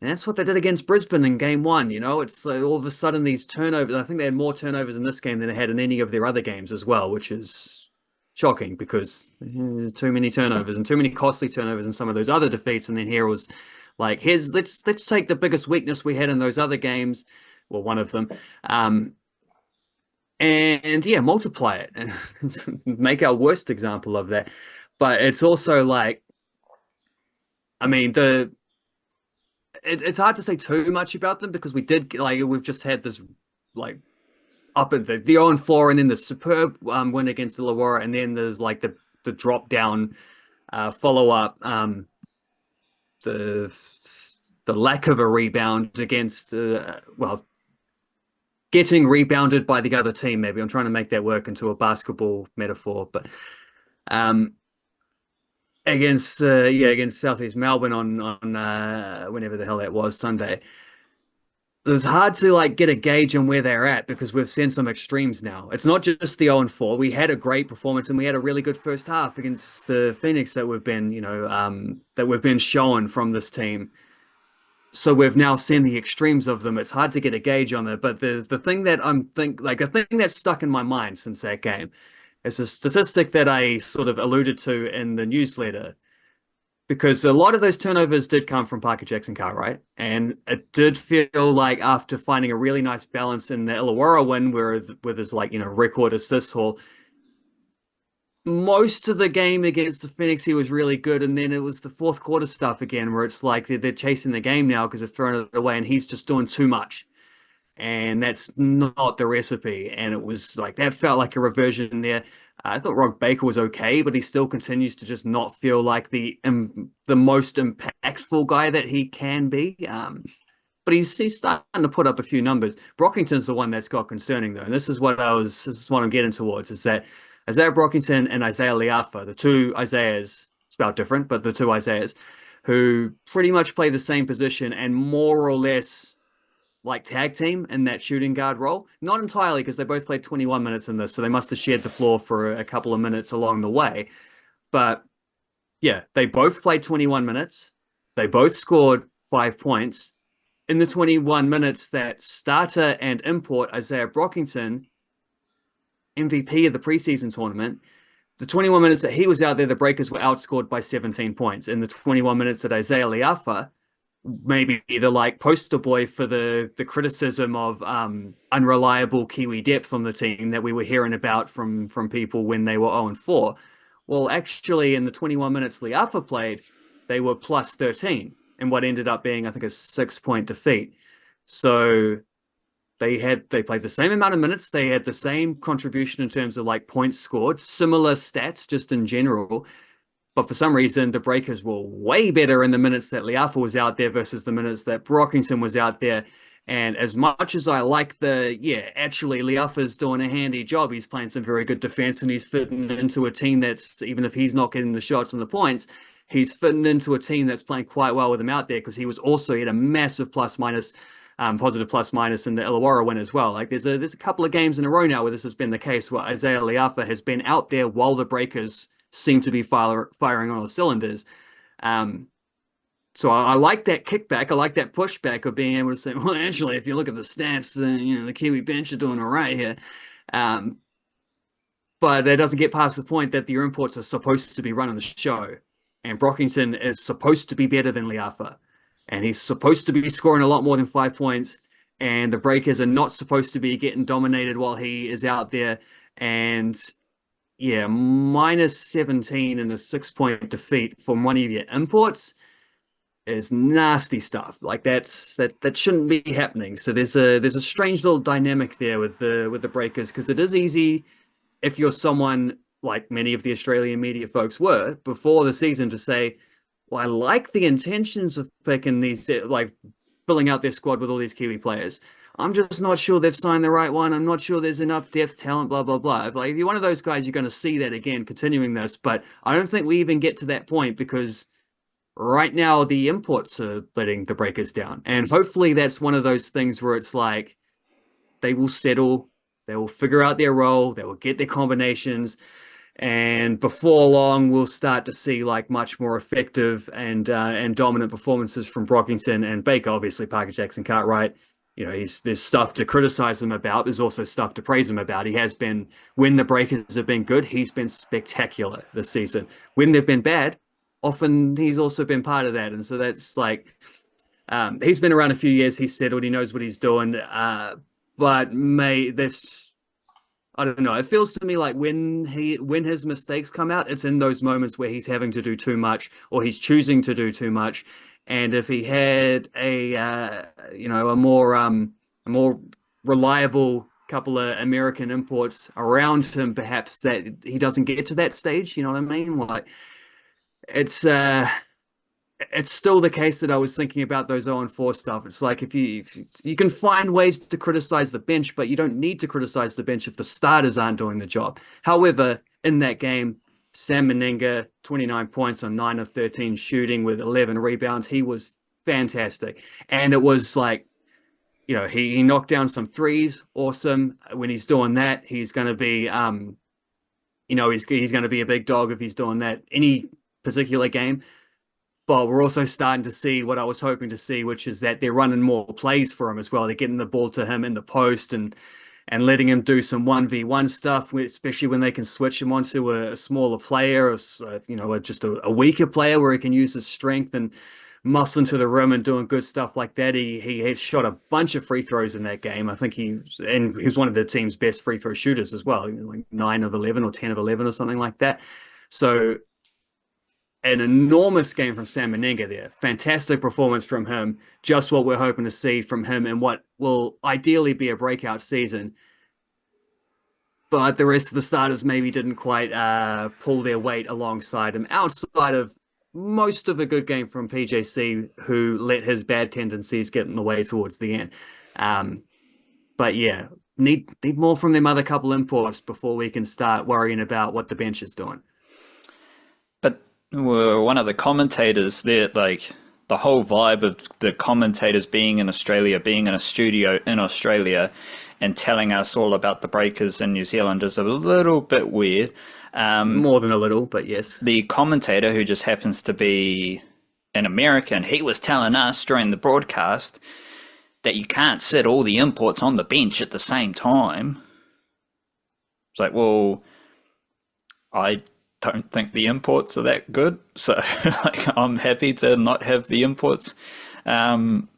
what they did against Brisbane in game one. It's like all of a sudden these turnovers. I think they had more turnovers in this game than they had in any of their other games as well, which is shocking because too many turnovers and too many costly turnovers in some of those other defeats. And then here was like, let's take the biggest weakness we had in those other games, well, one of them, and yeah, multiply it and make our worst example of that. But it's also like, I mean, it's hard to say too much about them because we've just had this like up at the 0-4 and then the superb win against the Illawarra, and then there's like the drop down follow up, the lack of a rebound against getting rebounded by the other team. Maybe I'm trying to make that work into a basketball metaphor, but against Southeast Melbourne on whenever the hell that was, Sunday. It's hard to like get a gauge on where they're at because we've seen some extremes now. It's not just the 0-4. We had a great performance and we had a really good first half against the Phoenix that we've been shown from this team. So we've now seen the extremes of them. It's hard to get a gauge on it, but the thing that the thing that's stuck in my mind since that game is a statistic that I sort of alluded to in the newsletter, because a lot of those turnovers did come from Parker Jackson-Carr, right? And it did feel like after finding a really nice balance in the Illawarra win, with his record assist haul, most of the game against the Phoenix, he was really good. And then it was the fourth quarter stuff again, where it's like they're chasing the game now because they've thrown it away and he's just doing too much. And that's not the recipe. And it was like, that felt like a reversion there. I thought Rod Baker was okay, but he still continues to just not feel like the most impactful guy that he can be. But he's starting to put up a few numbers. Brockington's the one that's got concerning though, and this is what I'm getting towards, is that Isaiah Brockington and Isaiah Le'afa, the two Isaiahs, spelled different, but the two Isaiahs, who pretty much play the same position and more or less like tag team in that shooting guard role. Not entirely, because they both played 21 minutes in this, so they must have shared the floor for a couple of minutes along the way. But yeah, they both played 21 minutes. They both scored 5 points. In the 21 minutes that starter and import Isaiah Brockington, MVP of the preseason tournament, the 21 minutes that he was out there, the Breakers were outscored by 17 points. In the 21 minutes that Isaiah Le'afa, maybe the like poster boy for the criticism of unreliable Kiwi depth on the team that we were hearing about from people when they were 0-4. Well, actually, in the 21 minutes Le'afa played, they were plus 13 in what ended up being, I think, a 6-point defeat. So they played the same amount of minutes. They had the same contribution in terms of like points scored, similar stats just in general. But for some reason, the Breakers were way better in the minutes that Le'afa was out there versus the minutes that Brockington was out there. And as much as I like actually Le'afa's doing a handy job. He's playing some very good defense and he's fitting into a team that's, even if he's not getting the shots and the points, he's fitting into a team that's playing quite well with him out there, because he had a massive positive plus minus in the Illawarra win as well. Like there's a couple of games in a row now where this has been the case, where Isaiah Le'afa has been out there while the Breakers seem to be firing on all cylinders. So I like that kickback. I like that pushback of being able to say, well, actually, if you look at the stats, the Kiwi bench are doing all right here. But it doesn't get past the point that your imports are supposed to be running the show. And Brockington is supposed to be better than Le'afa. And he's supposed to be scoring a lot more than 5 points. And the Breakers are not supposed to be getting dominated while he is out there. And yeah, minus 17 in a 6-point defeat from one of your imports is nasty stuff. Like that shouldn't be happening. So there's a strange little dynamic there with the Breakers, because it is easy if you're someone like many of the Australian media folks were before the season to say, well, I like the intentions of picking these, like filling out their squad with all these Kiwi players. I'm just not sure they've signed the right one. I'm not sure there's enough depth, talent, blah, blah, blah. Like, if you're one of those guys, you're going to see that again, continuing this. But I don't think we even get to that point, because right now the imports are letting the Breakers down. And hopefully that's one of those things where it's like, they will settle, they will figure out their role, they will get their combinations, and before long we'll start to see like much more effective and dominant performances from Brockington and Baker. Obviously Parker Jackson Cartwright, there's stuff to criticize him about, there's also stuff to praise him about. He has been, when the Breakers have been good, he's been spectacular this season. When they've been bad, often he's also been part of that. And so that's like, he's been around a few years, he's settled, he knows what he's doing, but I don't know. It feels to me like when his mistakes come out, it's in those moments where he's having to do too much or he's choosing to do too much. And if he had a more reliable couple of American imports around him, perhaps that he doesn't get to that stage. You know what I mean? Like it's still the case that I was thinking about those 0-4 stuff. It's like if you can find ways to criticize the bench, but you don't need to criticize the bench if the starters aren't doing the job. However, in that game, Sam Meninga, 29 points on 9 of 13 shooting with 11 rebounds. He was fantastic. And it was like, he knocked down some threes. Awesome. When he's doing that, he's going to be, he's going to be a big dog if he's doing that any particular game. But we're also starting to see what I was hoping to see, which is that they're running more plays for him as well. They're getting the ball to him in the post and letting him do some 1v1 stuff, especially when they can switch him onto a smaller player, or just a weaker player where he can use his strength and muscle into the rim and doing good stuff like that. He had shot a bunch of free throws in that game. I think he was one of the team's best free throw shooters as well, like 9 of 11 or 10 of 11 or something like that. So an enormous game from Sam Meninga there. Fantastic performance from him. Just what we're hoping to see from him and what will ideally be a breakout season. But the rest of the starters maybe didn't quite pull their weight alongside him, outside of most of a good game from PJC, who let his bad tendencies get in the way towards the end. But yeah, need more from them other couple imports before we can start worrying about what the bench is doing. But one of the commentators there, like the whole vibe of the commentators being in Australia, being in a studio in Australia and telling us all about the Breakers in New Zealand is a little bit weird. More than a little, but yes. The commentator, who just happens to be an American, he was telling us during the broadcast that you can't sit all the imports on the bench at the same time. It's like, well, I don't think the imports are that good, so like I'm happy to not have the imports. Who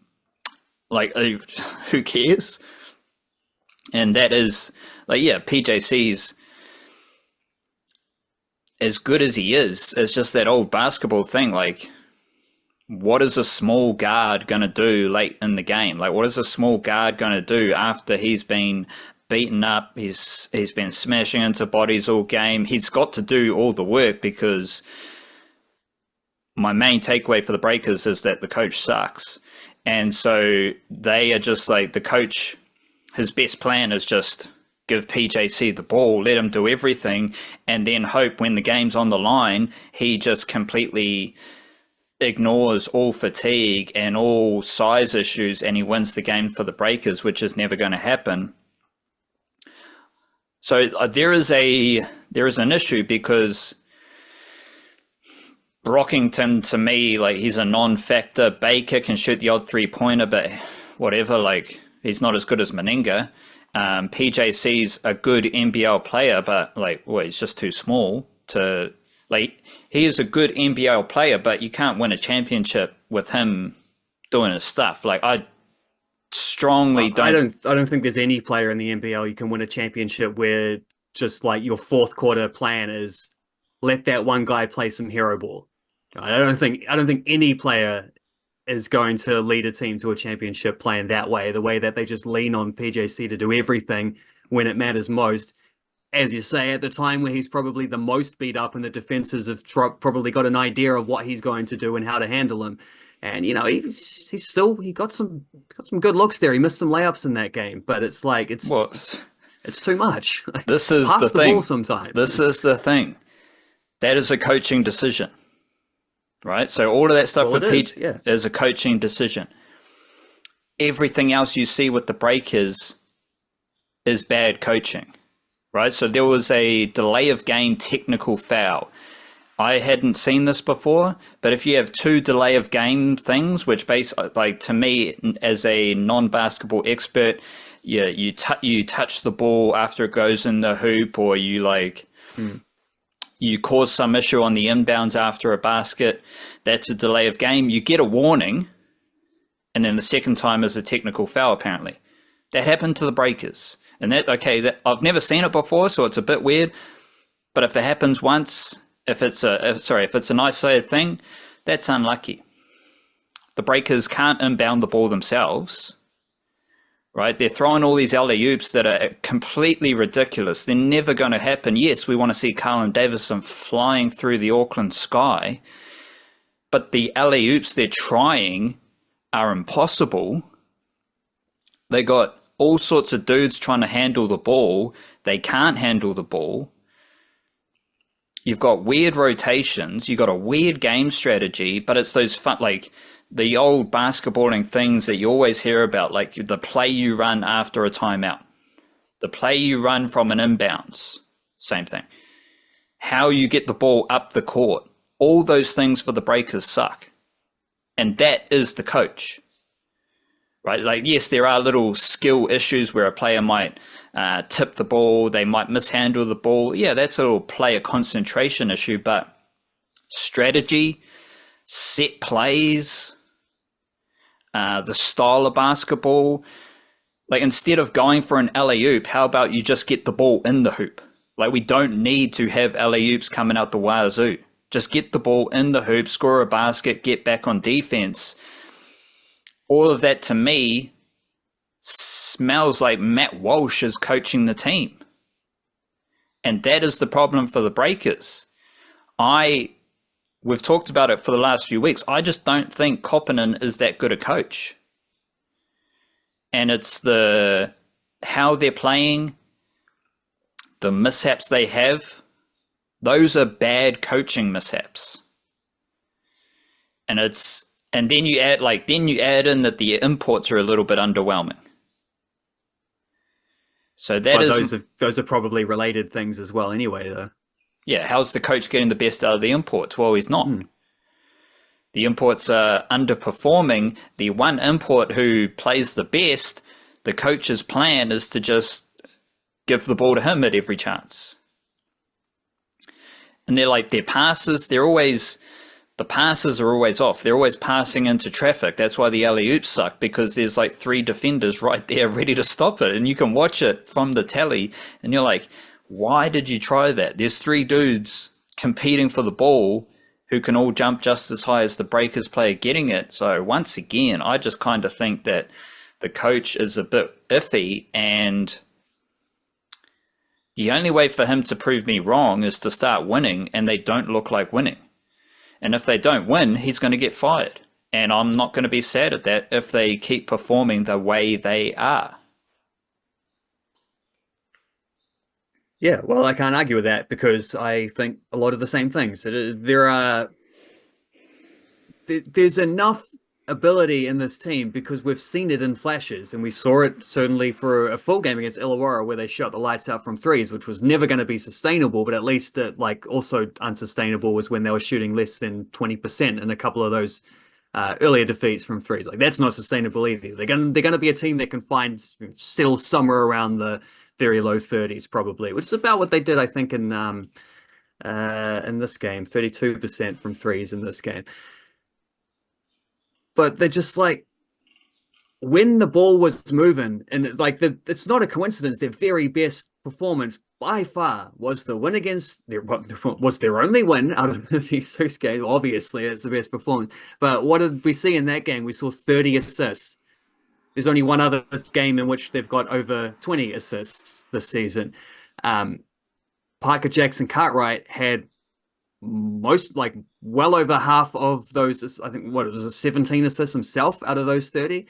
cares? And that is like, yeah, PJC's as good as he is. It's just that old basketball thing. Like, what is a small guard going to do late in the game? Like, what is a small guard going to do after he's been beaten up? He's been smashing into bodies all game. He's got to do all the work, because my main takeaway for the Breakers is that the coach sucks. And so they are just like, the coach, his best plan is just give PJC the ball, let him do everything, and then hope when the game's on the line, he just completely ignores all fatigue and all size issues and he wins the game for the Breakers, which is never going to happen. So there is an issue, because Brockington, to me, like, he's a non-factor. Baker can shoot the odd 3-pointer, but whatever, like, he's not as good as Meninga. PJC's a good NBL player, but like, well, he's just too small to, like, he is a good NBL player, but you can't win a championship with him doing his stuff. Like, I strongly don't. I don't think there's any player in the NBL you can win a championship where just like your fourth quarter plan is let that one guy play some hero ball. I don't think any player is going to lead a team to a championship playing that way, the way that they just lean on PJC to do everything when it matters most. As you say, at the time where he's probably the most beat up and the defenses have probably got an idea of what he's going to do and how to handle him. And, he got some good looks there. He missed some layups in that game, but it's like, it's too much. This is the thing. Ball sometimes. This is the thing. That is a coaching decision. Right, so all of that stuff with Pete is a coaching decision. Everything else you see with the Breakers is bad coaching, right? So there was a delay of game technical foul. I hadn't seen this before, but if you have two delay of game things, which like to me as a non-basketball expert, you touch the ball after it goes in the hoop, or you you cause some issue on the inbounds after a basket, that's a delay of game. You get a warning, and then the second time is a technical foul, apparently. That happened to the Breakers. And that I've never seen it before, so it's a bit weird. But if it happens once, if it's an isolated thing, that's unlucky. The Breakers can't inbound the ball themselves, right? They're throwing all these alley-oops that are completely ridiculous. They're never going to happen. Yes, we want to see Carlin Davison flying through the Auckland sky, but the alley-oops they're trying are impossible. They got all sorts of dudes trying to handle the ball. They can't handle the ball. You've got weird rotations. You've got a weird game strategy, but it's those fun, like the old basketballing things that you always hear about, like the play you run after a timeout, the play you run from an inbounds, same thing. How you get the ball up the court. All those things for the Breakers suck. And that is the coach. Right? Like, yes, there are little skill issues where a player might tip the ball, they might mishandle the ball. Yeah, that's a little player concentration issue, but strategy, set plays, the style of basketball, like instead of going for an alley-oop, how about you just get the ball in the hoop? Like, we don't need to have alley-oops coming out the wazoo. Just get the ball in the hoop, score a basket, get back on defense. All of that to me smells like Matt Walsh is coaching the team. And that is the problem for the Breakers. We've talked about it for the last few weeks. I just don't think Koppinen is that good a coach. And it's how they're playing, the mishaps they have, those are bad coaching mishaps. And then you add in that the imports are a little bit underwhelming. So those are probably related things as well anyway, though. Yeah, how's the coach getting the best out of the imports? Well, he's not. The imports are underperforming. The one import who plays the best, the coach's plan is to just give the ball to him at every chance. And their passes, the passes are always off. They're always passing into traffic. That's why the alley-oops suck, because there's like three defenders right there ready to stop it. And you can watch it from the tally and you're like, why did you try that? There's three dudes competing for the ball who can all jump just as high as the Breakers player getting it. So once again, I just kind of think that the coach is a bit iffy, and the only way for him to prove me wrong is to start winning, and they don't look like winning. And if they don't win, he's going to get fired. And I'm not going to be sad at that if they keep performing the way they are. Yeah, well, I can't argue with that, because I think a lot of the same things. There's enough ability in this team, because we've seen it in flashes, and we saw it certainly for a full game against Illawarra where they shot the lights out from threes, which was never going to be sustainable, but at least also unsustainable was when they were shooting less than 20% in a couple of those earlier defeats from threes. Like, that's not sustainable either. They're going to be a team that can settle somewhere around the very low 30s probably, which is about what they did, I think, in this game, 32% from threes in this game. But they're just like, when the ball was moving, and it's not a coincidence, their very best performance by far was the win was their only win out of these 6 games. Obviously, it's the best performance. But what did we see in that game? We saw 30 assists. There's only one other game in which they've got over 20 assists this season. Parker Jackson Cartwright had well over half of those. I think it was 17 assists himself out of those 30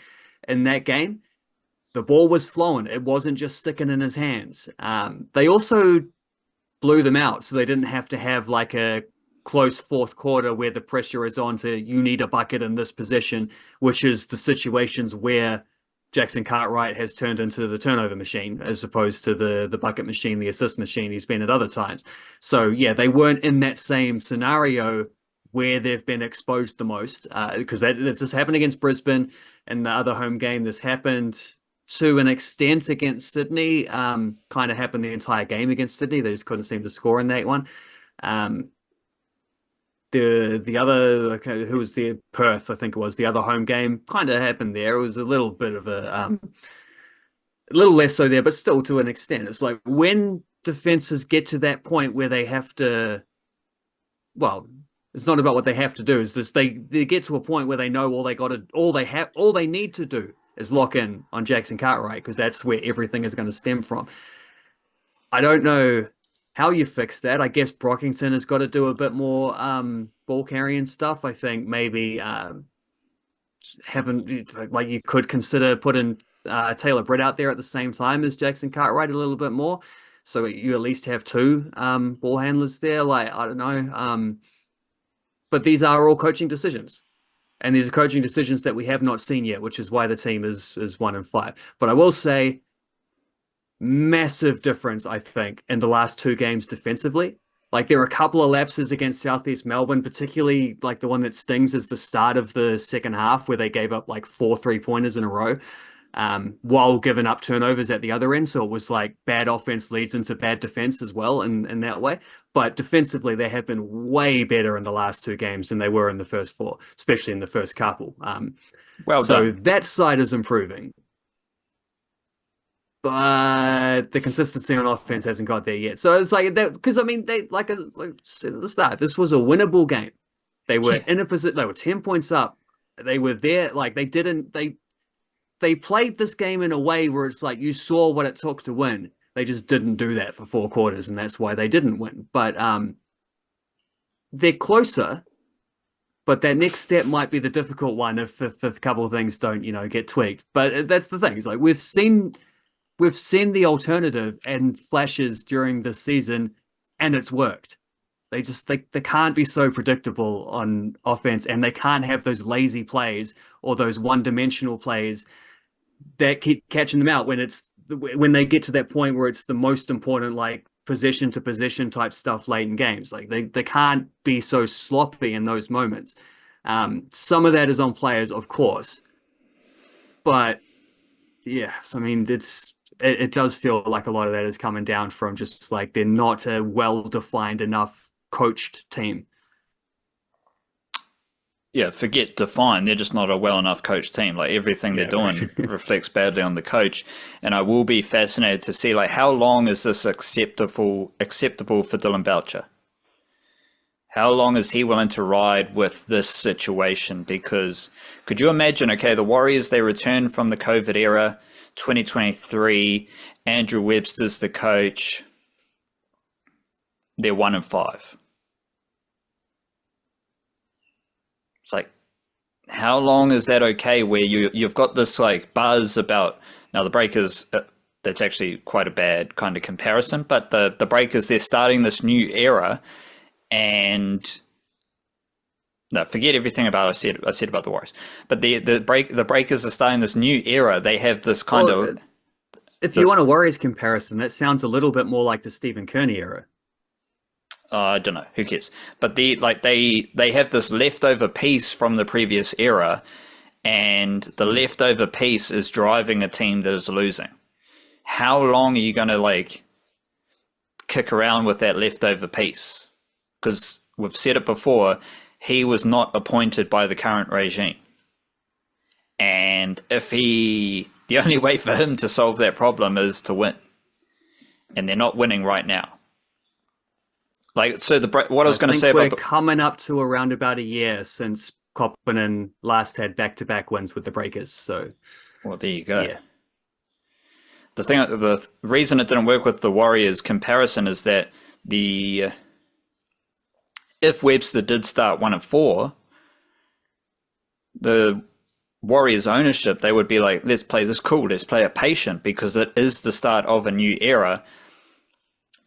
in that game. The ball was flowing. It wasn't just sticking in his hands. They also blew them out, so they didn't have to have like a close fourth quarter where the pressure is on to, you need a bucket in this position, which is the situations where Jackson Cartwright has turned into the turnover machine as opposed to the bucket machine, the assist machine he's been at other times. So yeah, they weren't in that same scenario where they've been exposed the most, because this happened against Brisbane in the other home game. This happened to an extent against Sydney. Kind of happened the entire game against Sydney. They just couldn't seem to score in that one. The other, who was the Perth, I think it was, the other home game, kind of happened there. It was a little bit of a little less so there, but still to an extent. It's like when defenses get to that point where they have to, well, it's not about what they have to do. It's just they get to a point where they know all they need to do is lock in on Jackson Cartwright, because that's where everything is going to stem from. I don't know how you fix that. I guess Brockington has got to do a bit more ball carrying stuff. I think maybe you could consider putting Taylor Britt out there at the same time as Jackson Cartwright a little bit more, so you at least have two ball handlers there. Like, I don't know, but these are all coaching decisions, and these are coaching decisions that we have not seen yet, which is why the team is 1-5. But I will say, massive difference, I think, in the last two games defensively. Like, there are a couple of lapses against Southeast Melbourne, particularly like the one that stings is the start of the second half, where they gave up like 4 3-pointers in a row, while giving up turnovers at the other end. So it was like bad offense leads into bad defense as well in that way. But defensively, they have been way better in the last two games than they were in the first 4, especially in the first couple. So that side is improving. But the consistency on offense hasn't got there yet. So it's like that, because I mean, they like I said at the start, this was a winnable game. They were in a position. They were 10 points up. They were there. Like, they played this game in a way where it's like you saw what it took to win. They just didn't do that for 4 quarters, and that's why they didn't win. But they're closer. But that next step might be the difficult one if a couple of things don't, get tweaked. But that's the thing. It's like we've seen the alternative and flashes during this season, and it's worked. They can't be so predictable on offense, and they can't have those lazy plays or those one-dimensional plays that keep catching them out when they get to that point where it's the most important, like position to position type stuff late in games. Like they can't be so sloppy in those moments. Some of that is on players, of course, but yes, I mean, it does feel like a lot of that is coming down from just like they're not a well-defined enough coached team. Yeah, forget defined. They're just not a well enough coached team. Like, everything they're doing reflects badly on the coach. And I will be fascinated to see, like, how long is this acceptable for Dylan Boucher? How long is he willing to ride with this situation? Because could you imagine, okay, the Warriors, they return from the COVID era, 2023, Andrew Webster's the coach. They're 1-5. It's like, how long is that okay where you've got this like buzz about, now the Breakers, that's actually quite a bad kind of comparison, but the Breakers, they're starting this new era, and no, forget everything about I said about the Warriors, but the Breakers are starting this new era. They have this kind of, if you want a Warriors comparison, that sounds a little bit more like the Stephen Kearney era. I don't know, who cares? But they have this leftover piece from the previous era, and the leftover piece is driving a team that is losing. How long are you going to like kick around with that leftover piece? Because we've said it before, he was not appointed by the current regime. And the only way for him to solve that problem is to win. And they're not winning right now. Like, so what I was going to say about we're coming up to around about a year since Koppinen last had back-to-back wins with the Breakers. So, well, there you go. Yeah. The reason it didn't work with the Warriors comparison is that if Webster did start 1-4, the Warriors ownership, they would be like, let's play this cool, let's play it patient, because it is the start of a new era.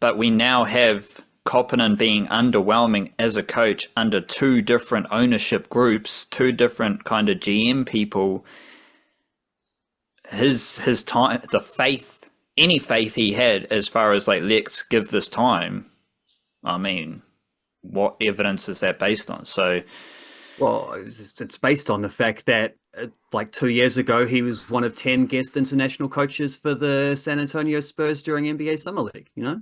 But we now have Koppinen being underwhelming as a coach under 2 different ownership groups, 2 different kind of GM people. his time, the faith, any faith he had as far as like, let's give this time. I mean, what evidence is that based on? So, Well, it's based on the fact that like 2 years ago, he was one of 10 guest international coaches for the San Antonio Spurs during NBA Summer League, yeah,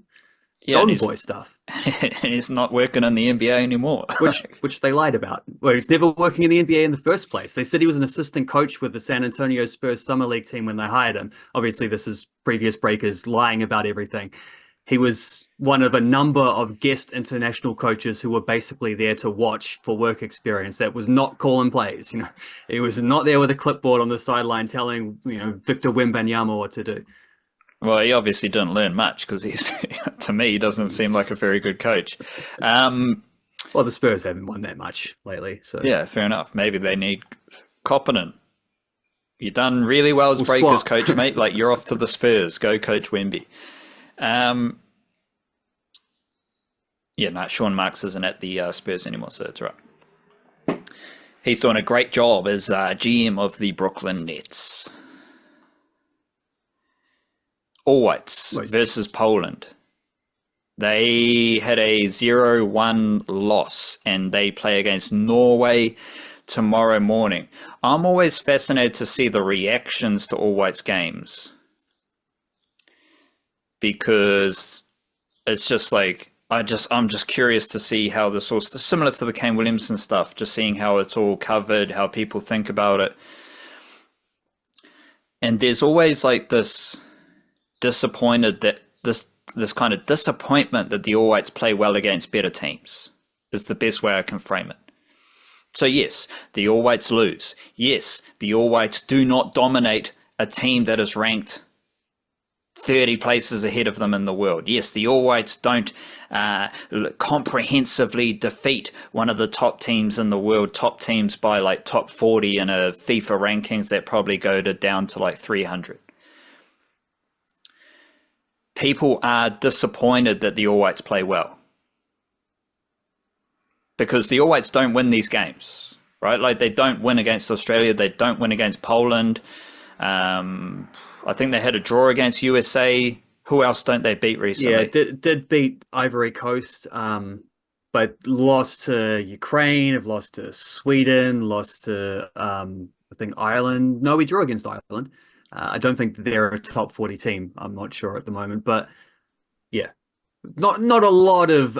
Golden Boy stuff. and he's not working in the NBA anymore. Which they lied about. Well, he's never working in the NBA in the first place. They said he was an assistant coach with the San Antonio Spurs Summer League team when they hired him. Obviously, this is previous breakers lying about everything. He was one of a number of guest international coaches who were basically there to watch for work experience. That was not calling plays. He was not there with a clipboard on the sideline telling Victor Wembanyama what to do. Well, he obviously didn't learn much because he's, to me, he doesn't seem like a very good coach. Well, the Spurs haven't won that much lately, so yeah, fair enough. Maybe they need Coppinen. You done really well as breakers coach, mate. Like, you're off to the Spurs. Go coach Wemby. Sean Marks isn't at the Spurs anymore, so that's right. He's doing a great job as GM of the Brooklyn Nets. All Whites versus Poland. They had a 0-1 loss, and they play against Norway tomorrow morning. I'm always fascinated to see the reactions to All Whites games, because it's just like, I'm just curious to see how this all, similar to the Kane Williamson stuff, just seeing how it's all covered, how people think about it. And there's always like this disappointed that this kind of disappointment that the All Whites play well against better teams is the best way I can frame it. So yes, the All Whites lose. Yes, the All Whites do not dominate a team that is ranked 30 places ahead of them in the world. Yes, the All Whites don't comprehensively defeat one of the top teams in the world, top teams by like top 40 in a FIFA rankings that probably go down to like 300. People are disappointed that the All Whites play well, because the All Whites don't win these games, right? Like, they don't win against Australia. They don't win against Poland. I think they had a draw against USA. Who else don't they beat recently? Yeah, did beat Ivory Coast, but lost to Ukraine, have lost to Sweden, lost to, I think, Ireland. No, we drew against Ireland. I don't think they're a top 40 team. I'm not sure at the moment, but yeah, not a lot of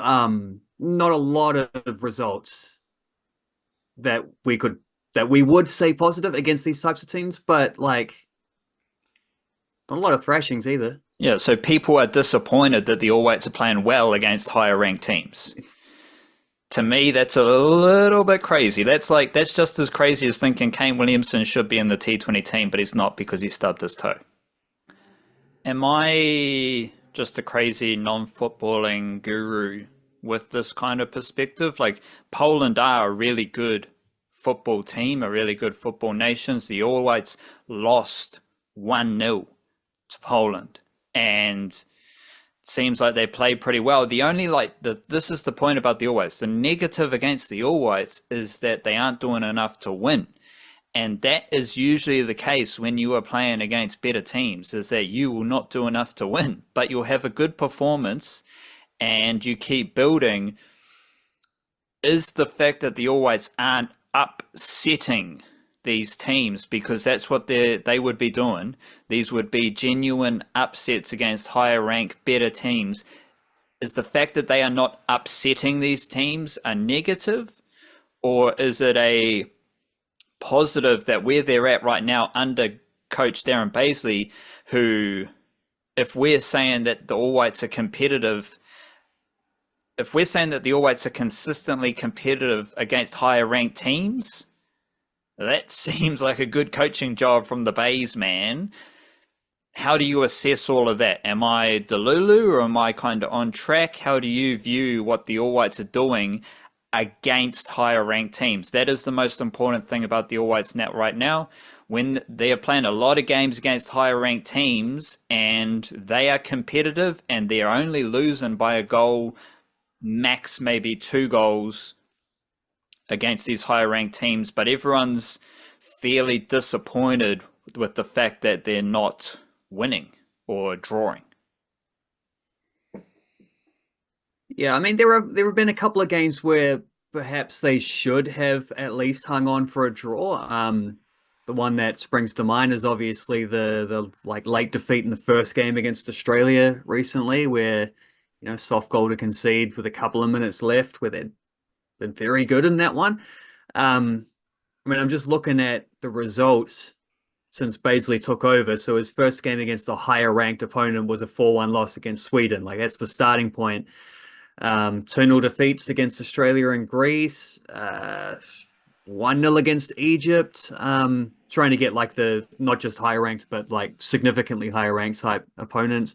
results that we would say positive against these types of teams, but like, not a lot of thrashings either. Yeah, so people are disappointed that the All Whites are playing well against higher ranked teams. To me, that's a little bit crazy. That's just as crazy as thinking Kane Williamson should be in the T20 team, but he's not because he stubbed his toe. Am I just a crazy non-footballing guru with this kind of perspective? Like, Poland are a really good football team, a really good football nation. The All Whites lost 1-0 to Poland, and seems like they play pretty well. The only this is the point about the All Whites. The negative against the All Whites is that they aren't doing enough to win. And that is usually the case when you are playing against better teams, is that you will not do enough to win, but you'll have a good performance and you keep building. Is the fact that the All Whites aren't upsetting these teams, because that's what they would be doing. These would be genuine upsets against higher ranked, better teams. Is the fact that they are not upsetting these teams a negative, or is it a positive that where they're at right now under coach Darren Baisley, who, if we're saying that the All Whites are competitive, if we're saying that the All Whites are consistently competitive against higher ranked teams, that seems like a good coaching job from the Bays, man. How do you assess all of that? Am I delulu, or am I kind of on track? How do you view what the All Whites are doing against higher ranked teams? That is the most important thing about the All Whites net right now. When they are playing a lot of games against higher ranked teams and they are competitive and they're only losing by a goal, max maybe 2 goals against these higher ranked teams, but everyone's fairly disappointed with the fact that they're not winning or drawing. Yeah, I mean there have been a couple of games where perhaps they should have at least hung on for a draw. The one that springs to mind is obviously the like late defeat in the first game against Australia recently, where soft goal to concede with a couple of minutes left, where they'd been very good in that one. I mean, I'm just looking at the results since Baisley took over. So his first game against a higher ranked opponent was a 4-1 loss against Sweden. Like that's the starting point. 2-0 defeats against Australia and Greece, 1-0 against Egypt, trying to get like the not just higher ranked, but like significantly higher ranked type opponents.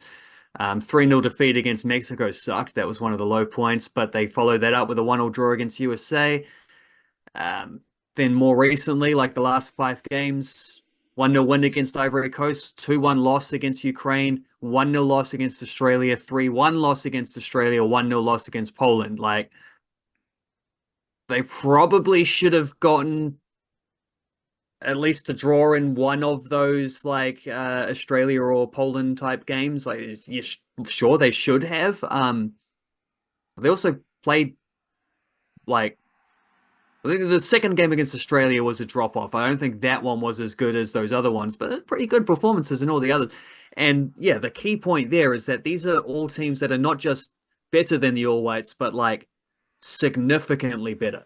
3-0 defeat against Mexico sucked. That was one of the low points, but they followed that up with a 1-0 draw against USA. Then more recently, like the last 5 games, 1-0 win against Ivory Coast, 2-1 loss against Ukraine, 1-0 loss against Australia, 3-1 loss against Australia, 1-0 loss against Poland. Like, they probably should have gotten at least a draw in one of those, like, Australia or Poland type games. Like, yeah, sure, they should have. They also played, like, I think the second game against Australia was a drop-off. I don't think that one was as good as those other ones, but pretty good performances in all the others. And yeah, the key point there is that these are all teams that are not just better than the All Whites, but like significantly better.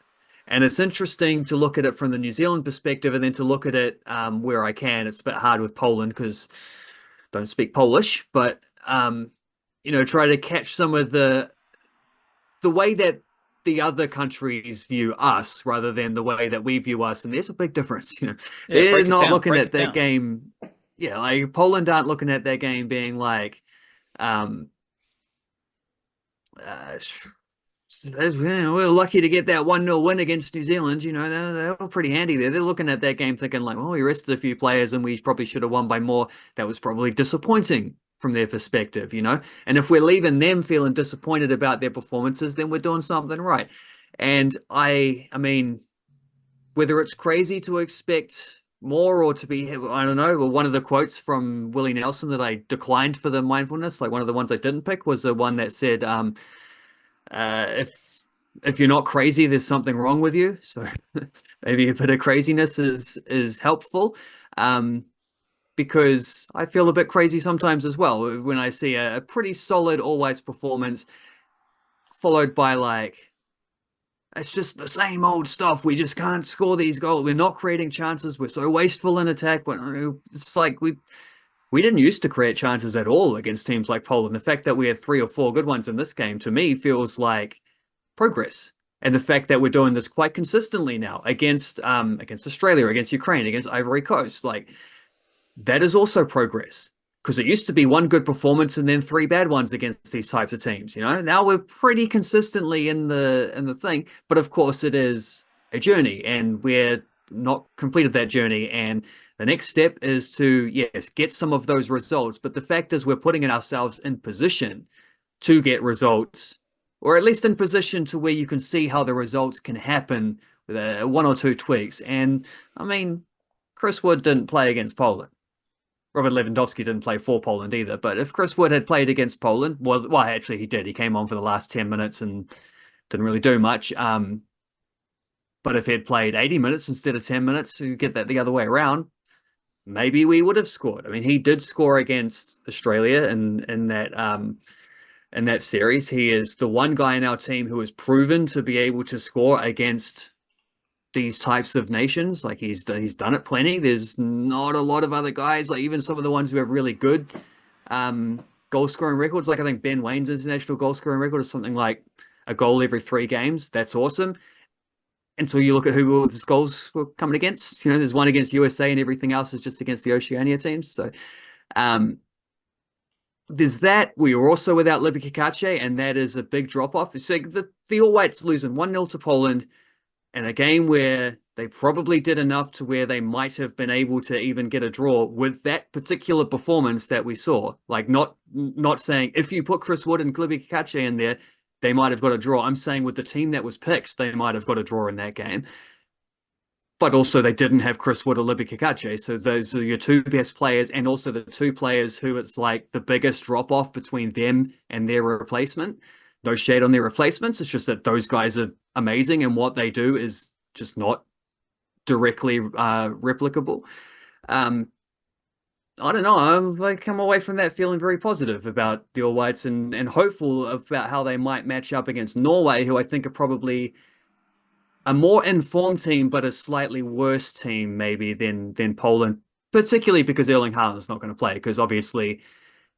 And it's interesting to look at it from the New Zealand perspective and then to look at it where I can. It's a bit hard with Poland because I don't speak Polish, but try to catch some of the way that the other countries view us rather than the way that we view us, and there's a big difference. Yeah, They're not looking break at it that down. game. Yeah, like Poland aren't looking at that game being like, um, we're lucky to get that 1-0 win against New Zealand. They were pretty handy there. They're looking at that game thinking like, well, we rested a few players and we probably should have won by more. That was probably disappointing from their perspective. And if we're leaving them feeling disappointed about their performances, then we're doing something right. And I mean, whether it's crazy to expect more or to be, I don't know. Well, one of the quotes from Willie Nelson that I declined for the mindfulness, like one of the ones I didn't pick, was the one that said, if you're not crazy, there's something wrong with you. So maybe a bit of craziness is helpful. Because I feel a bit crazy sometimes as well when I see a pretty solid All Whites performance followed by like, it's just the same old stuff. We just can't score these goals. We're not creating chances. We're so wasteful in attack. It's like we didn't used to create chances at all against teams like Poland. The fact that we had 3 or 4 good ones in this game, to me, feels like progress. And the fact that we're doing this quite consistently now against Australia, against Ukraine, against Ivory Coast, like that is also progress. Because it used to be 1 good performance and then 3 bad ones against these types of teams. Now we're pretty consistently in the thing, but of course it is a journey, and we're not completed that journey. And the next step is to, yes, get some of those results. But the fact is, we're putting ourselves in position to get results, or at least in position to where you can see how the results can happen with 1 or 2 tweaks. And I mean, Chris Wood didn't play against Poland. Robert Lewandowski didn't play for Poland either. But if Chris Wood had played against Poland, well, actually he did. He came on for the last 10 minutes and didn't really do much. But if he had played 80 minutes instead of 10 minutes, you get that the other way around, maybe we would have scored. I mean, he did score against Australia in that series. He is the one guy in our team who has proven to be able to score against these types of nations. Like he's done it plenty. There's not a lot of other guys, like even some of the ones who have really good goal scoring records. Like I think Ben Wane's international goal scoring record is something like a goal every 3 games. That's awesome. Until you look at who his goals were coming against. There's one against USA and everything else is just against the Oceania teams. So there's that. We were also without Libby Kikache, and that is a big drop-off. So the All Whites losing 1-0 to Poland in a game where they probably did enough to where they might have been able to even get a draw with that particular performance that we saw. Like not saying if you put Chris Wood and Libby Kikache in there, they might have got a draw. I'm saying with the team that was picked, they might have got a draw in that game. But also they didn't have Chris Wood or Libby Kakache. So those are your two best players, and also the two players who it's like the biggest drop off between them and their replacement. No shade on their replacements. It's just that those guys are amazing, and what they do is just not directly replicable. Um, I don't know. I come away from that feeling very positive about the All Whites and hopeful about how they might match up against Norway, who I think are probably a more informed team, but a slightly worse team maybe than Poland, particularly because Erling Haaland's not going to play, because obviously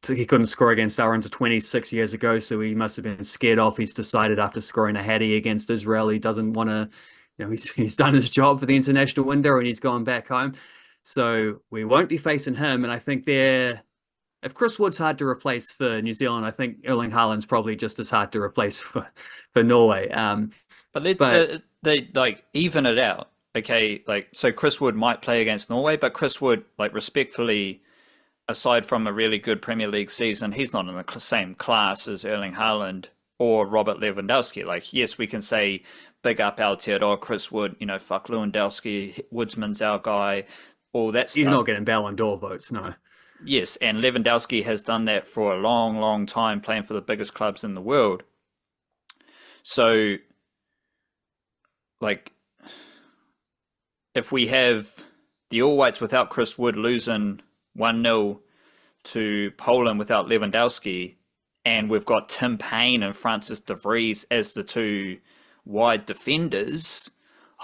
he couldn't score against our under 26 years ago, so he must have been scared off. He's decided after scoring a hattie against Israel, he doesn't want to, he's done his job for the international window and he's gone back home. So we won't be facing him, and I think if Chris Wood's hard to replace for New Zealand, I think Erling Haaland's probably just as hard to replace for Norway. But let's they like even it out. Okay, like so Chris Wood might play against Norway, but Chris Wood, like respectfully, aside from a really good Premier League season, he's not in the same class as Erling Haaland or Robert Lewandowski. Like, yes, we can say big up Aotearoa, Chris Wood, fuck Lewandowski, Woodsman's our guy, all that stuff. He's not getting Ballon d'Or votes, no. Yes, and Lewandowski has done that for a long, long time, playing for the biggest clubs in the world. So, like, if we have the All Whites without Chris Wood losing 1-0 to Poland without Lewandowski, and we've got Tim Payne and Francis de Vries as the two wide defenders,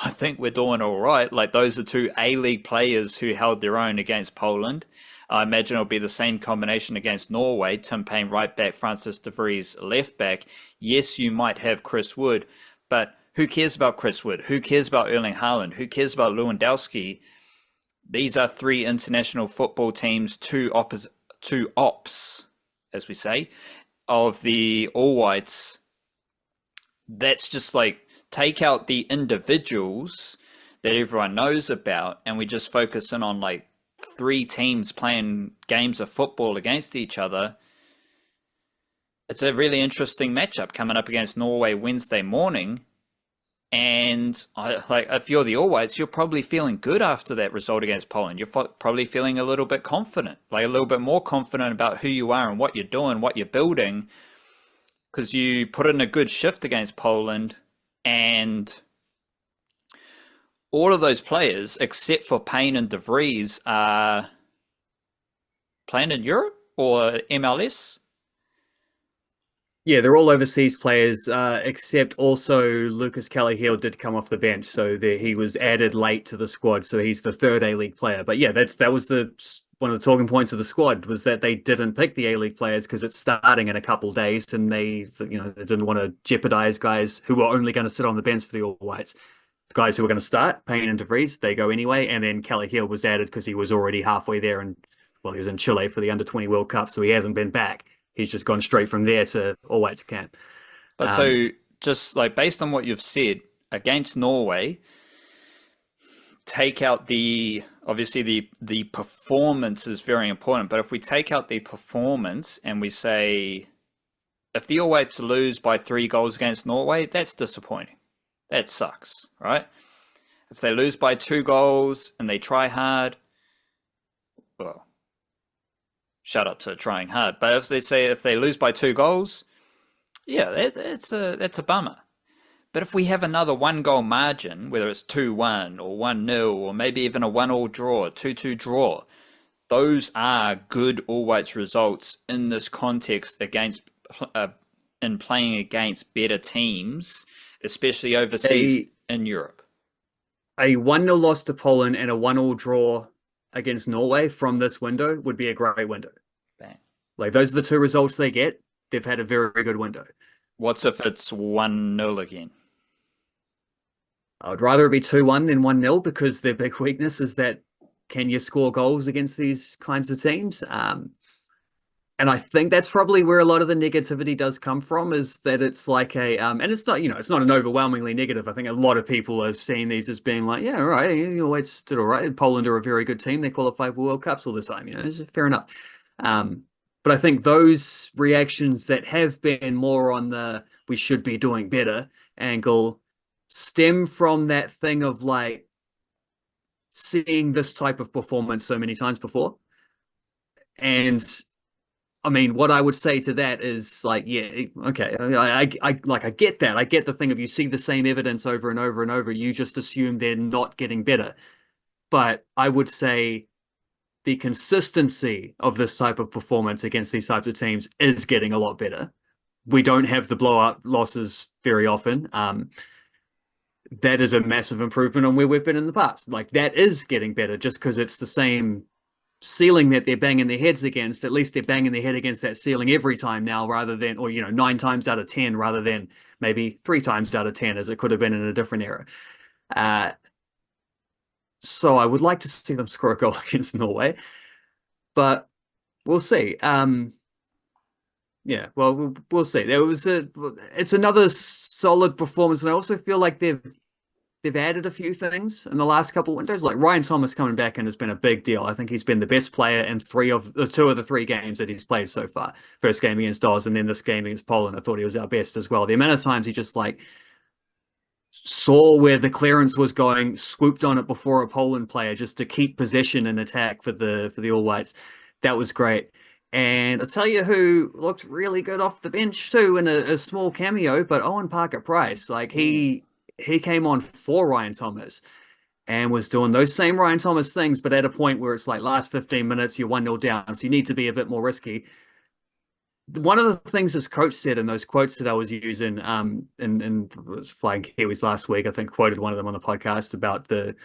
I think we're doing all right. Like, those are two A-League players who held their own against Poland. I imagine it'll be the same combination against Norway. Tim Payne right back, Francis de Vries left back. Yes, you might have Chris Wood, but who cares about Chris Wood? Who cares about Erling Haaland? Who cares about Lewandowski? These are three international football teams, two ops, as we say, of the All Whites. That's just like, take out the individuals that everyone knows about, and we just focus in on like three teams playing games of football against each other. It's a really interesting matchup coming up against Norway Wednesday morning. And if you're the All Whites, you're probably feeling good after that result against Poland. You're probably feeling a little bit confident, like a little bit more confident about who you are and what you're doing, what you're building, because you put in a good shift against Poland, and all of those players, except for Payne and de Vries, are playing in Europe or MLS. Yeah, they're all overseas players, except also Lucas Kelleher did come off the bench, so he was added late to the squad, so he's the third A-League player. But yeah, that was one of the talking points of the squad, was that they didn't pick the A-League players because it's starting in a couple of days, and they didn't want to jeopardize guys who were only going to sit on the bench for the All Whites. The guys who were going to start, Payne and de Vries, they go anyway, and then Kelleher was added because he was already halfway there, and he was in Chile for the Under-20 World Cup, so he hasn't been back. He's just gone straight from there to All Whites camp. But so, just like based on what you've said, against Norway, take out obviously the performance is very important, but if we take out the performance and we say, if the All Whites lose by 3 goals against Norway, that's disappointing. That sucks, right? If they lose by 2 goals and they try hard, well, shout out to trying hard. But if they lose by 2 goals, yeah, that's a bummer. But if we have another 1-goal margin, whether it's 2-1 or 1-0 or maybe even a 1-1 draw, 2-2 draw, those are good All Whites results in this context in playing against better teams, especially overseas in Europe. A 1-0 loss to Poland and a 1-1 draw against Norway from this window would be a great window. Bang. Like, those are the 2 results they get. They've had a very, very good window. What's if it's 1-0 again? I would rather it be 2-1 than 1-0, because their big weakness is that, can you score goals against these kinds of teams? And I think that's probably where a lot of the negativity does come from, is that it's like and it's not, it's not an overwhelmingly negative. I think a lot of people are seeing these as being like, yeah, all right, it's still all right. Poland are a very good team. They qualify for World Cups all the time. It's fair enough. But I think those reactions that have been more on the we should be doing better angle stem from that thing of like, seeing this type of performance so many times before. And I mean, what I would say to that is like, yeah, okay, I get that. I get the thing of you see the same evidence over and over and over, you just assume they're not getting better. But I would say the consistency of this type of performance against these types of teams is getting a lot better. We don't have the blowout losses very often. That is a massive improvement on where we've been in the past. Like that is getting better just because it's the same ceiling that they're banging their heads against. At least they're banging their head against that ceiling every time now, rather than, or 9 times out of 10, rather than maybe 3 times out of 10, as it could have been in a different era. So I would like to see them score a goal against Norway, but we'll see. Yeah, well, we'll see. It's another solid performance, and I also feel like they've added a few things in the last couple of windows. Like Ryan Thomas coming back in has been a big deal. I think he's been the best player in two of the 3 games that he's played so far. First game against Oz, and then this game against Poland. I thought he was our best as well. The amount of times he just like saw where the clearance was going, swooped on it before a Poland player just to keep possession and attack for the All Whites. That was great. And I'll tell you who looked really good off the bench too in a small cameo, but Owen Parker-Price. Like he came on for Ryan Thomas and was doing those same Ryan Thomas things, but at a point where it's like last 15 minutes, you're 1-0 down, so you need to be a bit more risky. One of the things this coach said in those quotes that I was using, and was Flying Kiwis last week, I think quoted one of them on the podcast about the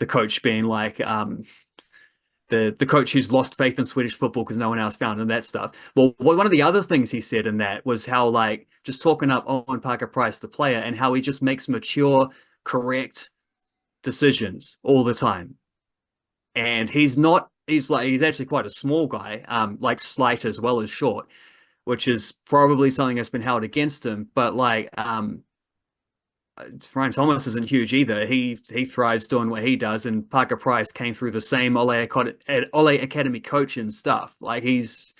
coach being like the coach who's lost faith in Swedish football because no one else found and that stuff. Well, one of the other things he said in that was how like just talking up Owen Parker-Price, the player, and how he just makes mature, correct decisions all the time. And he's actually quite a small guy, like slight as well as short, which is probably something that's been held against him. But like Ryan Thomas isn't huge either. He thrives doing what he does, and Parker-Price came through the same Ole Academy coaching stuff. Like he's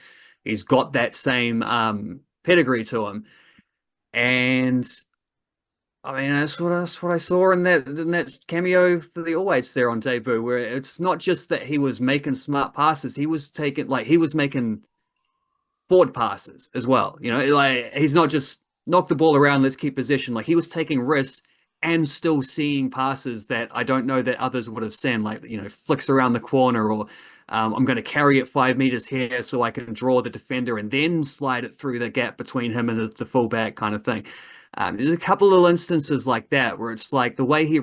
got that same pedigree to him, and I mean that's what I saw in that cameo for the All Whites there on debut, where it's not just that he was making smart passes, he was making forward passes as well. Like he's not just knock the ball around, let's keep possession. Like he was taking risks and still seeing passes that I don't know that others would have seen, like, flicks around the corner, or I'm going to carry it 5 meters here so I can draw the defender and then slide it through the gap between him and the fullback kind of thing. There's a couple of instances like that where it's like the way he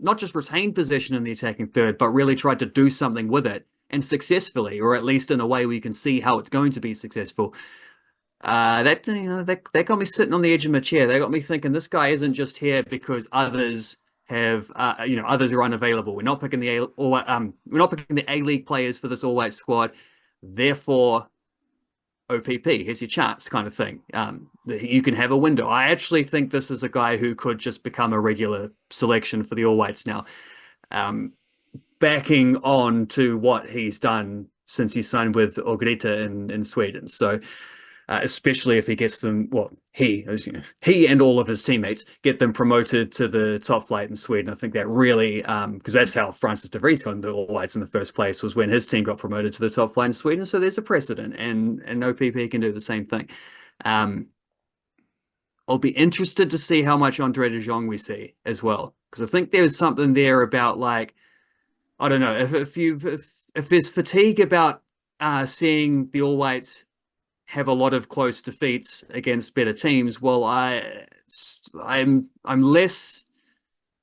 not just retained possession in the attacking third, but really tried to do something with it and successfully, or at least in a way where you can see how it's going to be successful. That got me sitting on the edge of my chair. They got me thinking this guy isn't just here because others have others are unavailable. We're not picking the A-League players for this All White squad. Therefore, OPP, here's your chance, kind of thing. You can have a window. I actually think this is a guy who could just become a regular selection for the All Whites now. Backing on to what he's done since he signed with Örgryte in Sweden. So especially if he gets them, he and all of his teammates get them promoted to the top flight in Sweden. I think that really, because that's how Francis de Vries got into the All Whites in the first place, was when his team got promoted to the top flight in Sweden. So there's a precedent, and OPP can do the same thing. I'll be interested to see how much Andre de Jong we see as well, because I think there's something there about, like, I don't know, if there's fatigue about seeing the All Whites have a lot of close defeats against better teams, well, I'm less,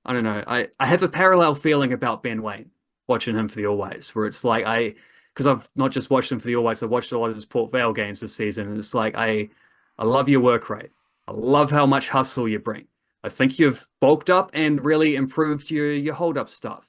I don't know, I have a parallel feeling about Ben Waine watching him for the All Whites, where it's like because I've not just watched him for the All Whites, I've watched a lot of his Port Vale games this season, and it's like I love your work rate. I love how much hustle you bring. I think you've bulked up and really improved your hold-up stuff.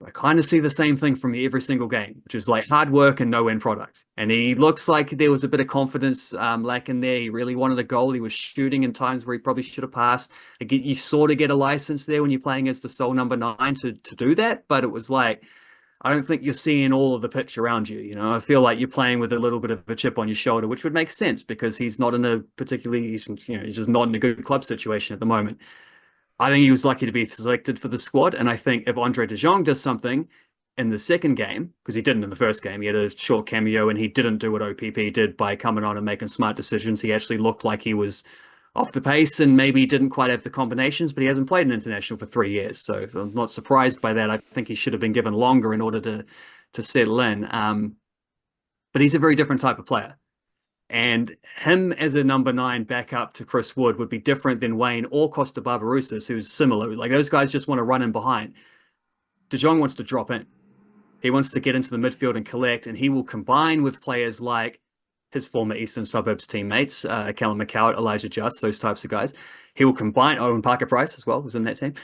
I kind of see the same thing from every single game, which is like hard work and no end product. And he looks like there was a bit of confidence lacking there. He really wanted a goal. He was shooting in times where he probably should have passed. Again, you sort of get a license there when you're playing as the sole number 9 to do that. But it was like, I don't think you're seeing all of the pitch around you. I feel like you're playing with a little bit of a chip on your shoulder, which would make sense because he's not in a particularly, he's just not in a good club situation at the moment. I think he was lucky to be selected for the squad. And I think if Andre De Jong does something in the second game, because he didn't in the first game, he had a short cameo and he didn't do what OPP did by coming on and making smart decisions. He actually looked like he was off the pace and maybe didn't quite have the combinations, but he hasn't played an international for 3 years. So I'm not surprised by that. I think he should have been given longer in order to settle in. But he's a very different type of player. And him as a number 9 backup to Chris Wood would be different than Wayne or Costa Barbarouses, who's similar. Like those guys just want to run in behind. De Jong wants to drop in. He wants to get into the midfield and collect, and he will combine with players like his former Eastern Suburbs teammates, Callum McCourt, Elijah Just, those types of guys. He will combine, and Parker Price as well was in that team.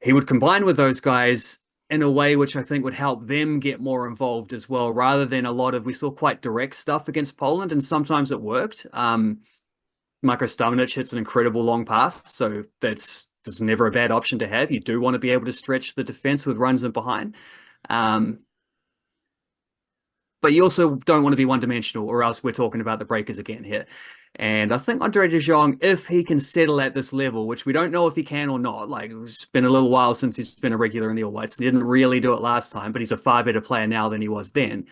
He would combine with those guys in a way which I think would help them get more involved as well, rather than a lot of, we saw quite direct stuff against Poland, and sometimes it worked. Marko Stamenic hits an incredible long pass, so that's never a bad option to have. You do want to be able to stretch the defense with runs in behind. But you also don't want to be one-dimensional, or else we're talking about the breakers again here. And I think Andre De Jong, if he can settle at this level, which we don't know if he can or not, like it's been a little while since he's been a regular in the All Whites, and he didn't really do it last time, but he's a far better player now than he was then.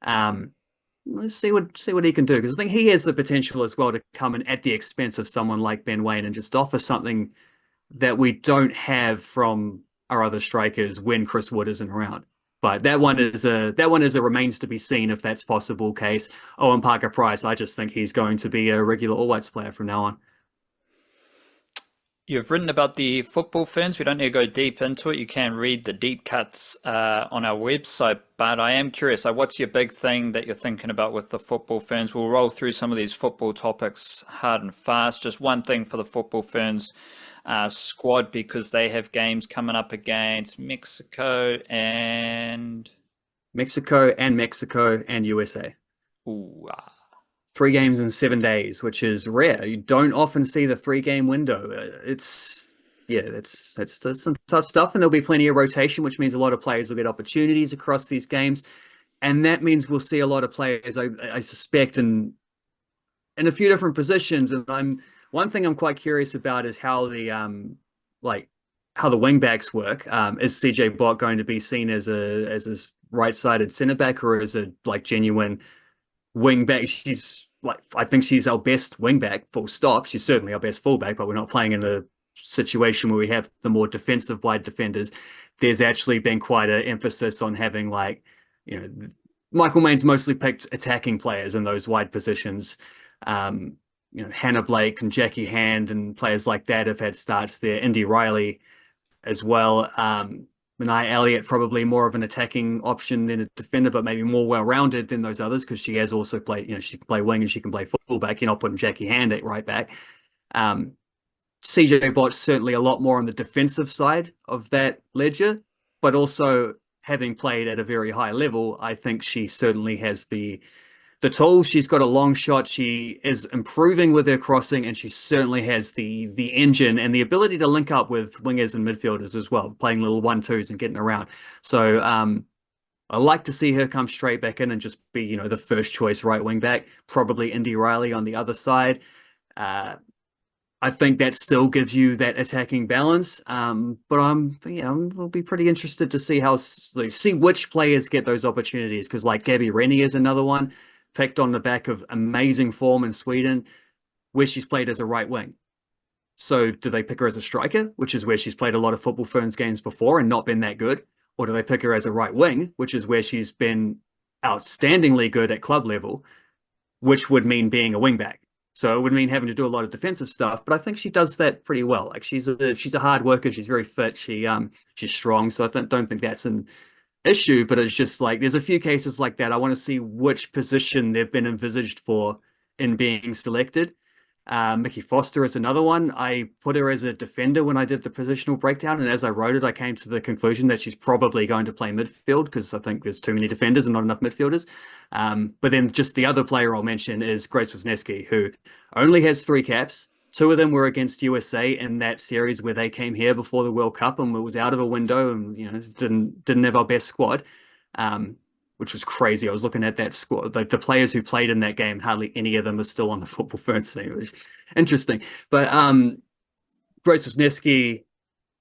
Let's see what he can do, because I think he has the potential as well to come in at the expense of someone like Ben Waine and just offer something that we don't have from our other strikers when Chris Wood isn't around. But that one is a remains to be seen if that's possible case. Oh, and Parker Price, I just think he's going to be a regular All Whites player from now on. You've written about the football ferns. We don't need to go deep into it. You can read the deep cuts on our website. But I am curious, what's your big thing that you're thinking about with the football ferns? We'll roll through some of these football topics hard and fast. Just one thing for the football ferns squad, because they have games coming up against Mexico and USA. Ooh, 3 games in 7 days, which is rare. You don't often see the 3-game window. That's some tough stuff, and there'll be plenty of rotation, which means a lot of players will get opportunities across these games, and that means we'll see a lot of players, I suspect, in a few different positions. And one thing I'm quite curious about is how the how the wing backs work. Is CJ Bott going to be seen as a right-sided centre back, or as a genuine wing back? I think she's our best wing back, full stop. She's certainly our best fullback, but we're not playing in a situation where we have the more defensive wide defenders. There's actually been quite an emphasis on having Michael Main's mostly picked attacking players in those wide positions. Hannah Blake and Jackie Hand and players like that have had starts there. Indy Riley as well. Manai Elliott, probably more of an attacking option than a defender, but maybe more well-rounded than those others, because she has also played, she can play wing and she can play fullback. You're not putting Jackie Hand at right back. CJ Bott's certainly a lot more on the defensive side of that ledger, but also having played at a very high level, I think she certainly has the tools. She's got a long shot. She is improving with her crossing, and she certainly has the engine and the ability to link up with wingers and midfielders as well, playing little 1-2s and getting around. So I like to see her come straight back in and just be, the first choice right wing back, probably Indy Riley on the other side. I think that still gives you that attacking balance. But I'll be pretty interested to see which players get those opportunities, because Gabby Rennie is another one, picked on the back of amazing form in Sweden, where she's played as a right wing. So do they pick her as a striker, which is where she's played a lot of Football Ferns games before and not been that good? Or do they pick her as a right wing, which is where she's been outstandingly good at club level, which would mean being a wing back? So it would mean having to do a lot of defensive stuff, but I think she does that pretty well. She's a hard worker. She's very fit. She's strong. So I don't think that's an issue, but it's just there's a few cases like that. I want to see which position they've been envisaged for in being selected. Mickey Foster is another one. I put her as a defender when I did the positional breakdown, and as I wrote it, I came to the conclusion that she's probably going to play midfield, because I think there's too many defenders and not enough midfielders. But then just the other player I'll mention is Grace Wisniewski, who only has 3 caps. 2 of them were against USA in that series where they came here before the World Cup, and it was out of a window, and didn't have our best squad, which was crazy. I was looking at that squad, the players who played in that game, hardly any of them are still on the Football Ferns team. It was interesting. But Grace Wisniewski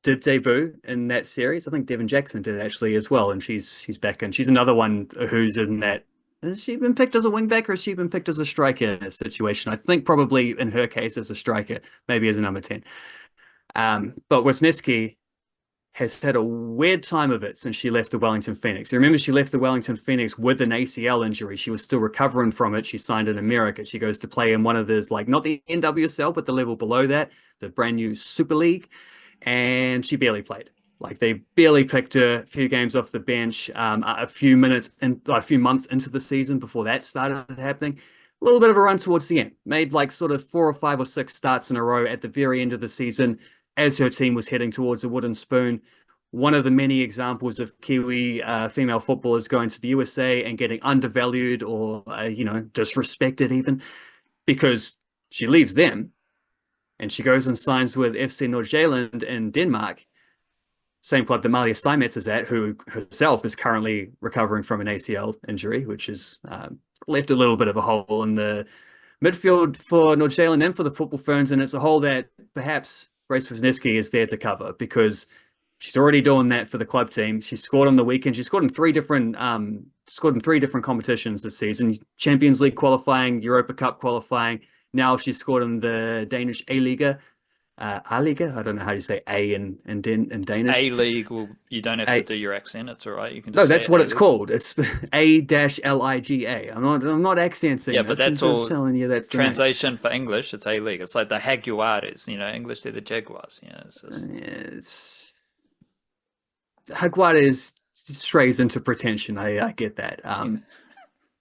did debut in that series. I think Devin Jackson did actually as well, and she's back in. She's another one who's in that. Has she been picked as a wingback or has she been picked as a striker situation? I think probably in her case as a striker, maybe as a number 10. But Wisniewski has had a weird time of it since she left the Wellington Phoenix. You remember she left the Wellington Phoenix with an ACL injury. She was still recovering from it. She signed in America. She goes to play in one of those, like, not the NWSL, but the level below that, the brand new Super League. And she barely played. Like, they barely picked her, a few games off the bench, a few months into the season before that started happening. A little bit of a run towards the end. Made like sort of 4 or 5 or 6 starts in a row at the very end of the season as her team was heading towards a wooden spoon. One of the many examples of Kiwi female footballers going to the USA and getting undervalued or, disrespected even, because she leaves them and she goes and signs with FC Nordsjælland in Denmark, same club that Malia Steinmetz is at, who herself is currently recovering from an ACL injury, which has left a little bit of a hole in the midfield for Nordsjælland and for the Football Ferns, and it's a hole that perhaps Grace Wisniewski is there to cover because she's already doing that for the club team. She scored on the weekend. She scored in three different competitions this season: Champions League qualifying, Europa Cup qualifying. Now she's scored in the Danish A-Liga. A-Liga? I don't know how you say A in Danish. A-League, well, you don't have to do your accent. It's all right. You can just no, that's what it's A-League. called. It's A-Liga. I'm not accenting. Yeah, but that's all telling you that's translation for English. It's A-League. It's like the Jaguares, English they're the Jaguars. Jaguares strays into pretension. I get that.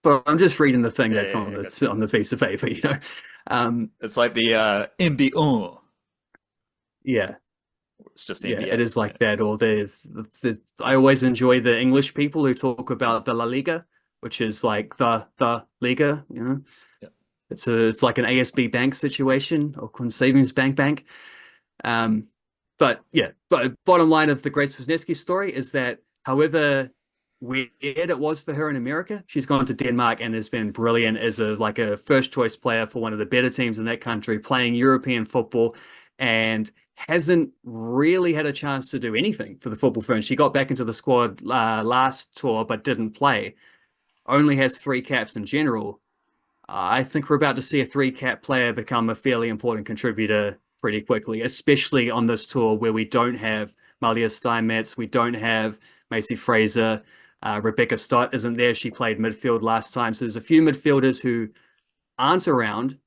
But I'm just reading the thing that's on the piece of paper, It's like the NBA. Yeah. It's just NBA. Yeah, it is like that. Or I always enjoy the English people who talk about the La Liga, which is like the Liga, Yeah. It's like an ASB Bank situation, or Auckland Savings Bank. But bottom line of the Grace Wisniewski story is that however weird it was for her in America, she's gone to Denmark and has been brilliant as a first choice player for one of the better teams in that country, playing European football, and hasn't really had a chance to do anything for the Football Ferns. She got back into the squad last tour but didn't play. Only has 3 caps in general. I think we're about to see a 3-cap player become a fairly important contributor pretty quickly, especially on this tour where we don't have Malia Steinmetz, we don't have Macy Fraser, Rebecca Stott isn't there. She played midfield last time. So there's a few midfielders who aren't around,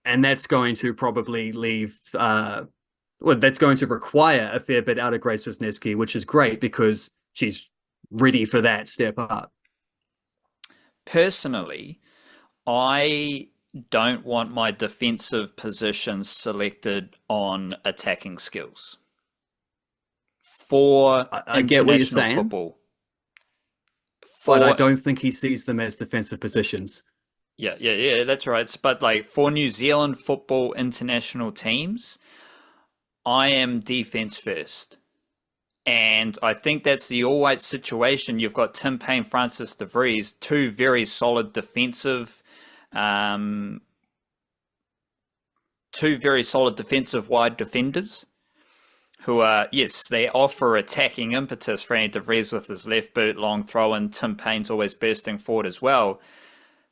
and that's going to probably leave that's going to require a fair bit out of Grace Wisniewski, which is great because she's ready for that step up. Personally, I don't want my defensive positions selected on attacking skills for I get what you're international saying, football. but I don't think he sees them as defensive positions. Yeah, that's right. But like for New Zealand football international teams, I am defense first. And I think that's the all white situation. You've got Tim Payne, Francis de Vries, 2 very solid defensive, 2 very solid defensive wide defenders who are, yes, they offer attacking impetus. Franny de Vries with his left boot, long throw, and Tim Payne's always bursting forward as well.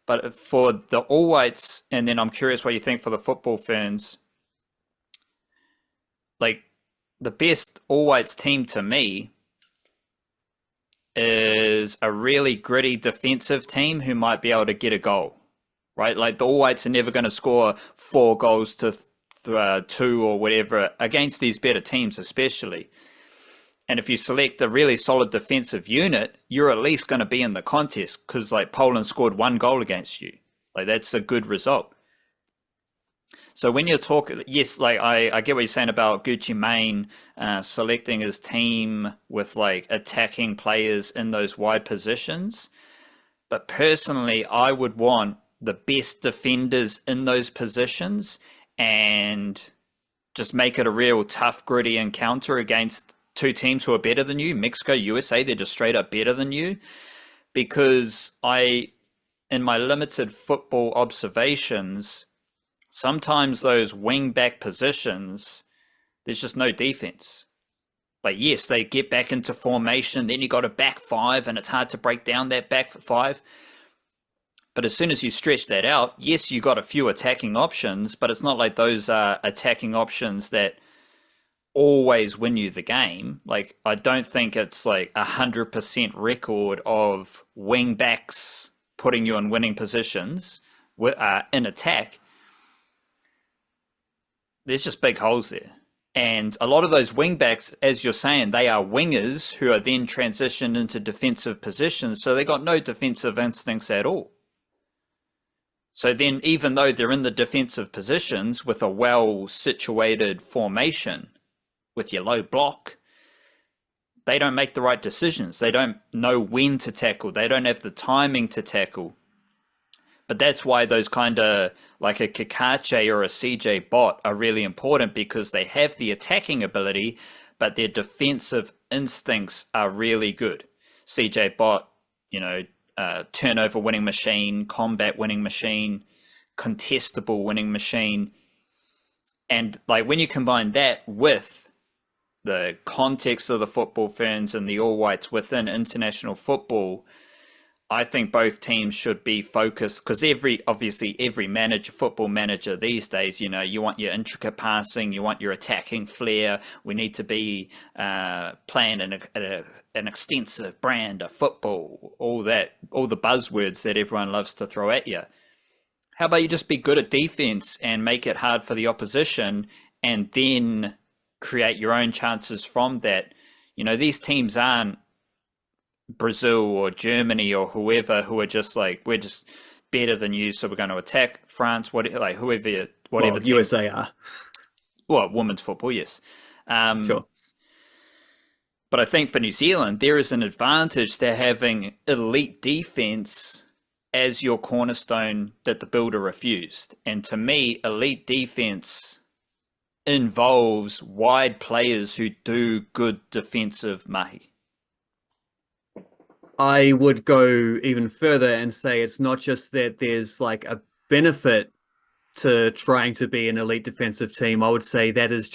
But for the All Whites, and then I'm curious what you think for the Football Ferns, like the best All Whites team to me is a really gritty defensive team who might be able to get a goal, right? Like the All Whites are never going to score 4 goals to 2 or whatever against these better teams, especially. And if you select a really solid defensive unit, you're at least going to be in the contest because like Poland scored 1 goal against you. Like that's a good result. So when you're talking, yes, like I get what you're saying about Gucci Mane selecting his team with like attacking players in those wide positions. But personally, I would want the best defenders in those positions and just make it a real tough, gritty encounter against 2 teams who are better than you. Mexico, USA, they're just straight up better than you. Because in my limited football observations, sometimes those wing back positions, There's just no defense. Like, yes, they get back into formation, then you got a back five, and it's hard to break down that back five. But as soon as you stretch that out, yes, you got a few attacking options, but it's not like those are attacking options that always win you the game. Like, I don't think it's like 100% record of wing backs putting you in winning positions in attack. There's just big holes there. And a lot of those wing backs, as you're saying, they are wingers who are then transitioned into defensive positions. So they got no defensive instincts at all. So then, even though they're in the defensive positions with a well-situated formation, with your low block, they don't make the right decisions. They don't know when to tackle. They don't have the timing to tackle. But that's why those kind of, like a Kakache or a CJ Bot are really important, because they have the attacking ability, but their defensive instincts are really good. CJ Bot, turnover winning machine, combat winning machine, contestable winning machine. And like when you combine that with the context of the Football Ferns and the All Whites within international football, I think both teams should be focused, because obviously every football manager these days, you want your intricate passing, you want your attacking flair. We need to be playing an extensive brand of football, all the buzzwords that everyone loves to throw at you. How about you just be good at defense and make it hard for the opposition, and then create your own chances from that? These teams aren't Brazil or Germany or whoever, who are just like, we're just better than you, so we're going to attack France, whatever Well, team. USA are. Well, women's football, yes. Sure. But I think for New Zealand, there is an advantage to having elite defense as your cornerstone that the builder refused. And to me, elite defense involves wide players who do good defensive mahi. I would go even further and say it's not just that there's like a benefit to trying to be an elite defensive team. I would say that is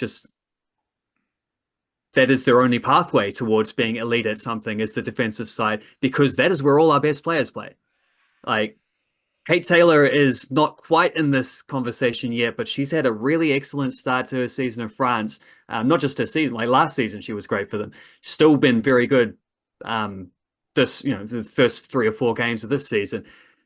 their only pathway towards being elite at something, is the defensive side, because that is where all our best players play. Like, Kate Taylor is not quite in this conversation yet, but she's had a really excellent start to her season in France. Not just her season, like last season, she was great for them. She's still been very good. The first 3 or 4 games of this season.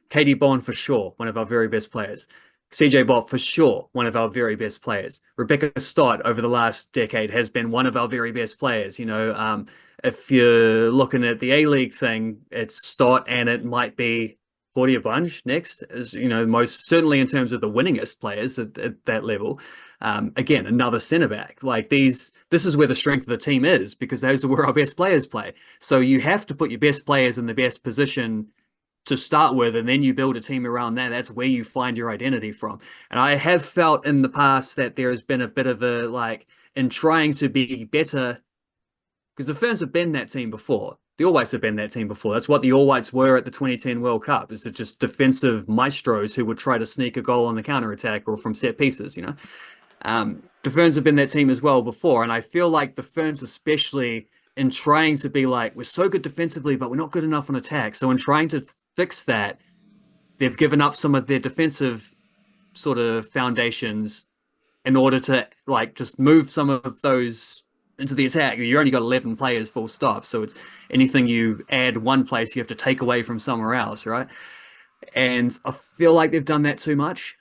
Katie Bond, for sure, one of our very best players. CJ Bott, for sure, one of our very best players. Rebecca Stott, over the last decade, has been one of our very best players. If you're looking at the A-League thing, it's Stott, and it might be Claudia Bunge next, as most certainly in terms of the winningest players at that level. Again, another centre back. Like, this is where the strength of the team is, because those are where our best players play. So you have to put your best players in the best position to start with, and then you build a team around that. That's where you find your identity from. And I have felt in the past that there has been a bit of a, in trying to be better, because the Ferns have been that team before. The All Whites have been that team before. That's what the All Whites were at the 2010 World Cup, is just defensive maestros who would try to sneak a goal on the counter-attack or from set pieces, The Ferns have been that team as well before, and I feel like the Ferns, especially in trying to be like, we're so good defensively, but we're not good enough on attack. So in trying to fix that, they've given up some of their defensive sort of foundations in order to just move some of those into the attack. You only got 11 players full stop, so it's anything you add one place, you have to take away from somewhere else, right? And I feel like they've done that too much.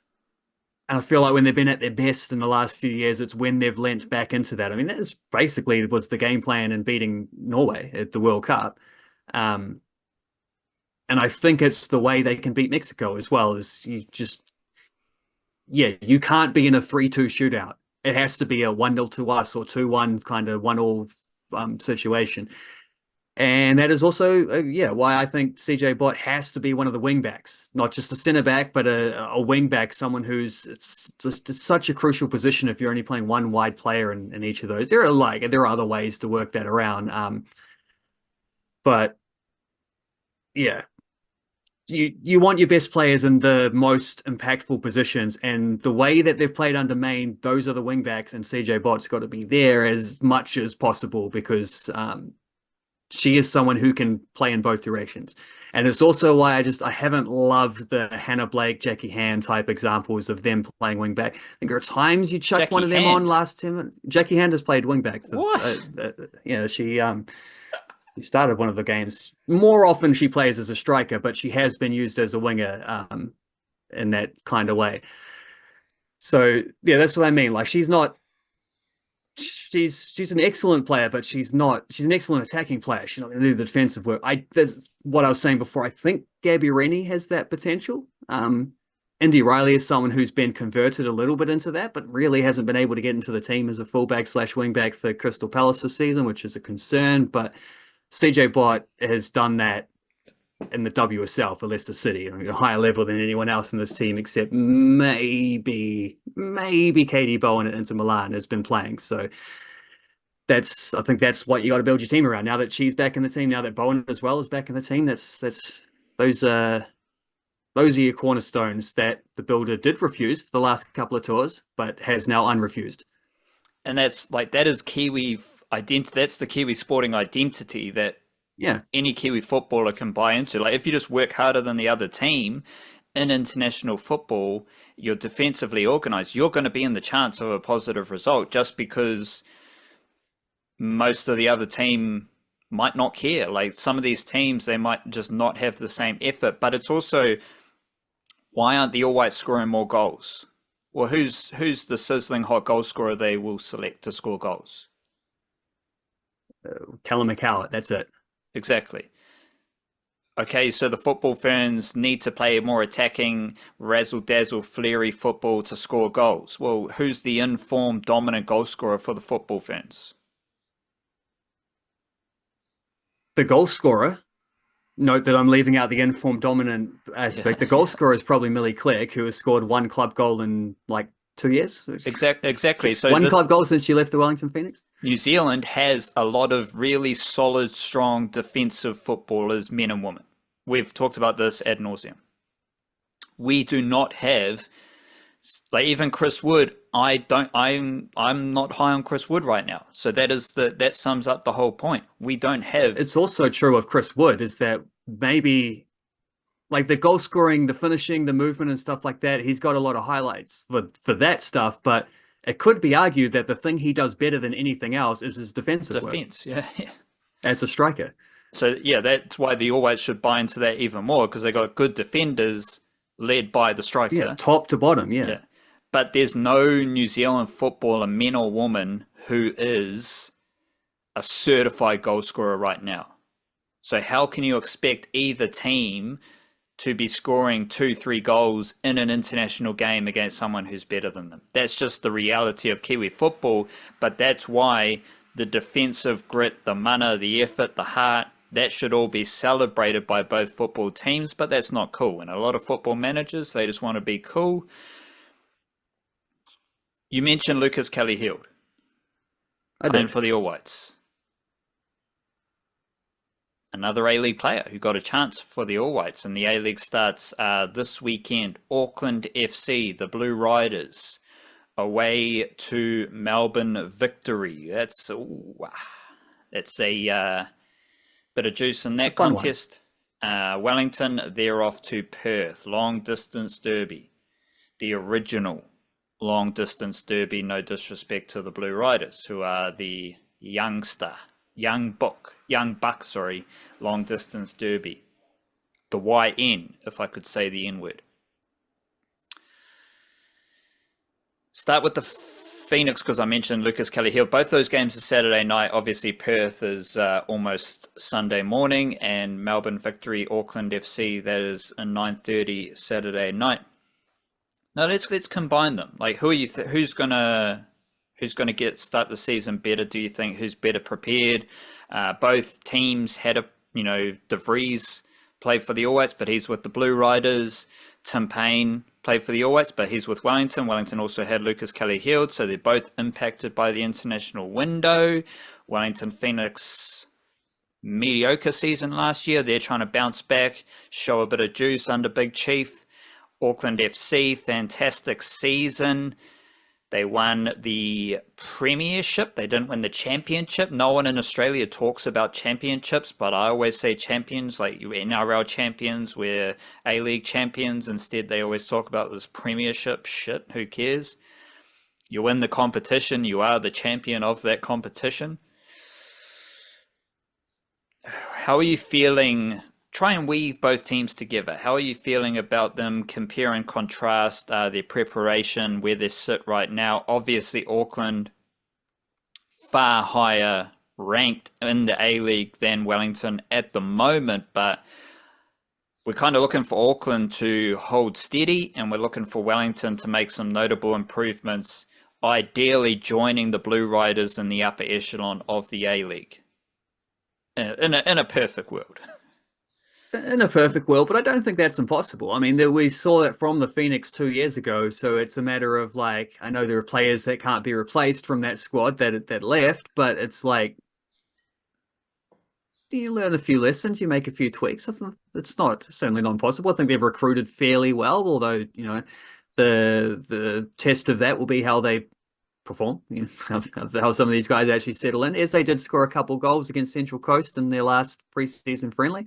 And I feel like when they've been at their best in the last few years, it's when they've lent back into that. I mean, that basically was the game plan in beating Norway at the World Cup. And I think it's the way they can beat Mexico as well, is you can't be in a 3-2 shootout. It has to be a 1-0 to us or 2-1 kind of 1-all situation. And that is also, why I think CJ Bott has to be one of the wing backs, not just a centre back, but a wing back, someone it's such a crucial position if you're only playing one wide player in each of those. There are other ways to work that around. But yeah, you want your best players in the most impactful positions, and the way that they've played under Main, those are the wing backs, and CJ Bott's got to be there as much as possible because she is someone who can play in both directions. And it's also why I haven't loved the Hannah Blake, Jackie Hand type examples of them playing wing back. I think there are times you chuck one of them on last 10 minutes. Jackie Hand has played wing back. What? She started one of the games. More often she plays as a striker, but she has been used as a winger in that kind of way. So yeah, that's what I mean. Like she's an excellent player, but she's an excellent attacking player. She's not going to do the defensive work. That's what I was saying before. I think Gabby Rennie has that potential. Indy Riley is someone who's been converted a little bit into that, but really hasn't been able to get into the team as a fullback / wingback for Crystal Palace this season, which is a concern. But CJ Bott has done that in the WSL for Leicester City, at a higher level than anyone else in this team, except maybe Katie Bowen at Inter Milan has been playing. So I think that's what you got to build your team around. Now that she's back in the team, now that Bowen as well is back in the team, those are your cornerstones that the builder did refuse for the last couple of tours, but has now unrefused. And that is Kiwi identity. That's the Kiwi sporting identity that any Kiwi footballer can buy into. Like if you just work harder than the other team in international football, you're defensively organized, you're going to be in the chance of a positive result just because most of the other team might not care. Like some of these teams, they might just not have the same effort, but it's also, why aren't the All Whites scoring more goals? Well, who's the sizzling hot goal scorer they will select to score goals? Callum McCallum, that's it. Exactly. Okay, so the Football Ferns need to play more attacking, razzle-dazzle, flary football to score goals. Well, who's the informed, dominant goal scorer for the Football Ferns? The goal scorer, note that I'm leaving out the informed, dominant aspect. The goal scorer is probably Millie Clegg, who has scored one club goal in like 2 years. Exactly. So one club goal since she left the Wellington Phoenix. New Zealand has a lot of really solid, strong defensive footballers, men and women. We've talked about this ad nauseum. We do not have, like even Chris Wood. I'm not high on Chris Wood right now. So that sums up the whole point. We don't have. It's also true of Chris Wood is that maybe, like the goal scoring, the finishing, the movement and stuff like that, he's got a lot of highlights for that stuff. But it could be argued that the thing he does better than anything else is his defensive work. Yeah. As a striker. So yeah, that's why the All Whites should buy into that even more, because they got good defenders led by the striker. Yeah, top to bottom, yeah. But there's no New Zealand footballer, man or woman, who is a certified goal scorer right now. So how can you expect either team to be scoring 2-3 goals in an international game against someone who's better than them? That's just the reality of Kiwi football, but that's why the defensive grit, the mana, the effort, the heart, that should all be celebrated by both football teams, but that's not cool. And a lot of football managers, they just want to be cool. You mentioned Lucas Kelly-Hield playing for the All Whites. Another A-League player who got a chance for the All Whites, and the A-League starts this weekend. Auckland FC, the Blue Riders, away to Melbourne Victory. That's a bit of juice in that contest. Wellington, they're off to Perth. Long distance derby. The original long distance derby, no disrespect to the Blue Riders, who are the young buck, long distance derby. The YN, if I could say the N word. Start with the Phoenix, because I mentioned Lucas Kelly-Hield. Both those games are Saturday night. Obviously, Perth is almost Sunday morning, and Melbourne Victory, Auckland FC, that is a 9:30 Saturday night. No, let's combine them. Like, who's gonna start the season better? Do you think who's better prepared? Both teams had De Vries played for the All Whites, but he's with the Blue Riders. Tim Payne played for the All Whites, but he's with Wellington. Wellington also had Lucas Kelly-Hield, so they're both impacted by the international window. Wellington Phoenix mediocre season last year. They're trying to bounce back, show a bit of juice under Big Chief. Auckland FC, fantastic season. They won the premiership. They didn't win the championship. No one in Australia talks about championships, but I always say champions, like NRL champions, we're A-League champions. Instead, they always talk about this premiership shit. Who cares? You win the competition, you are the champion of that competition. How are you feeling? Try and weave both teams together. How are you feeling about them? Compare and contrast their preparation, where they sit right now. Obviously, Auckland far higher ranked in the A-League than Wellington at the moment, but we're kind of looking for Auckland to hold steady, and we're looking for Wellington to make some notable improvements, ideally joining the Blue Riders in the upper echelon of the A-League. In a perfect world. In a perfect world, but I don't think that's impossible. I mean, we saw that from the Phoenix 2 years ago, so it's a matter of like, I know there are players that can't be replaced from that squad that left, but it's like, you learn a few lessons, you make a few tweaks. It's not certainly not impossible. I think they've recruited fairly well, although, you know, the test of that will be how they perform, you know, how some of these guys actually settle in, as they did score a couple goals against Central Coast in their last preseason friendly.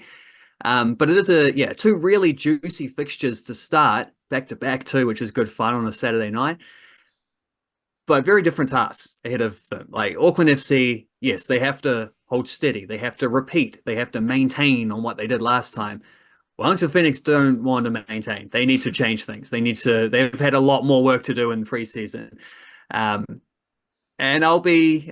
But it is two really juicy fixtures to start back to back too, which is good fun on a Saturday night. But very different tasks ahead of them. Like Auckland FC, yes, they have to hold steady, they have to repeat, they have to maintain on what they did last time. Wellington Phoenix don't want to maintain. They need to change things. They've had a lot more work to do in preseason. And I'll be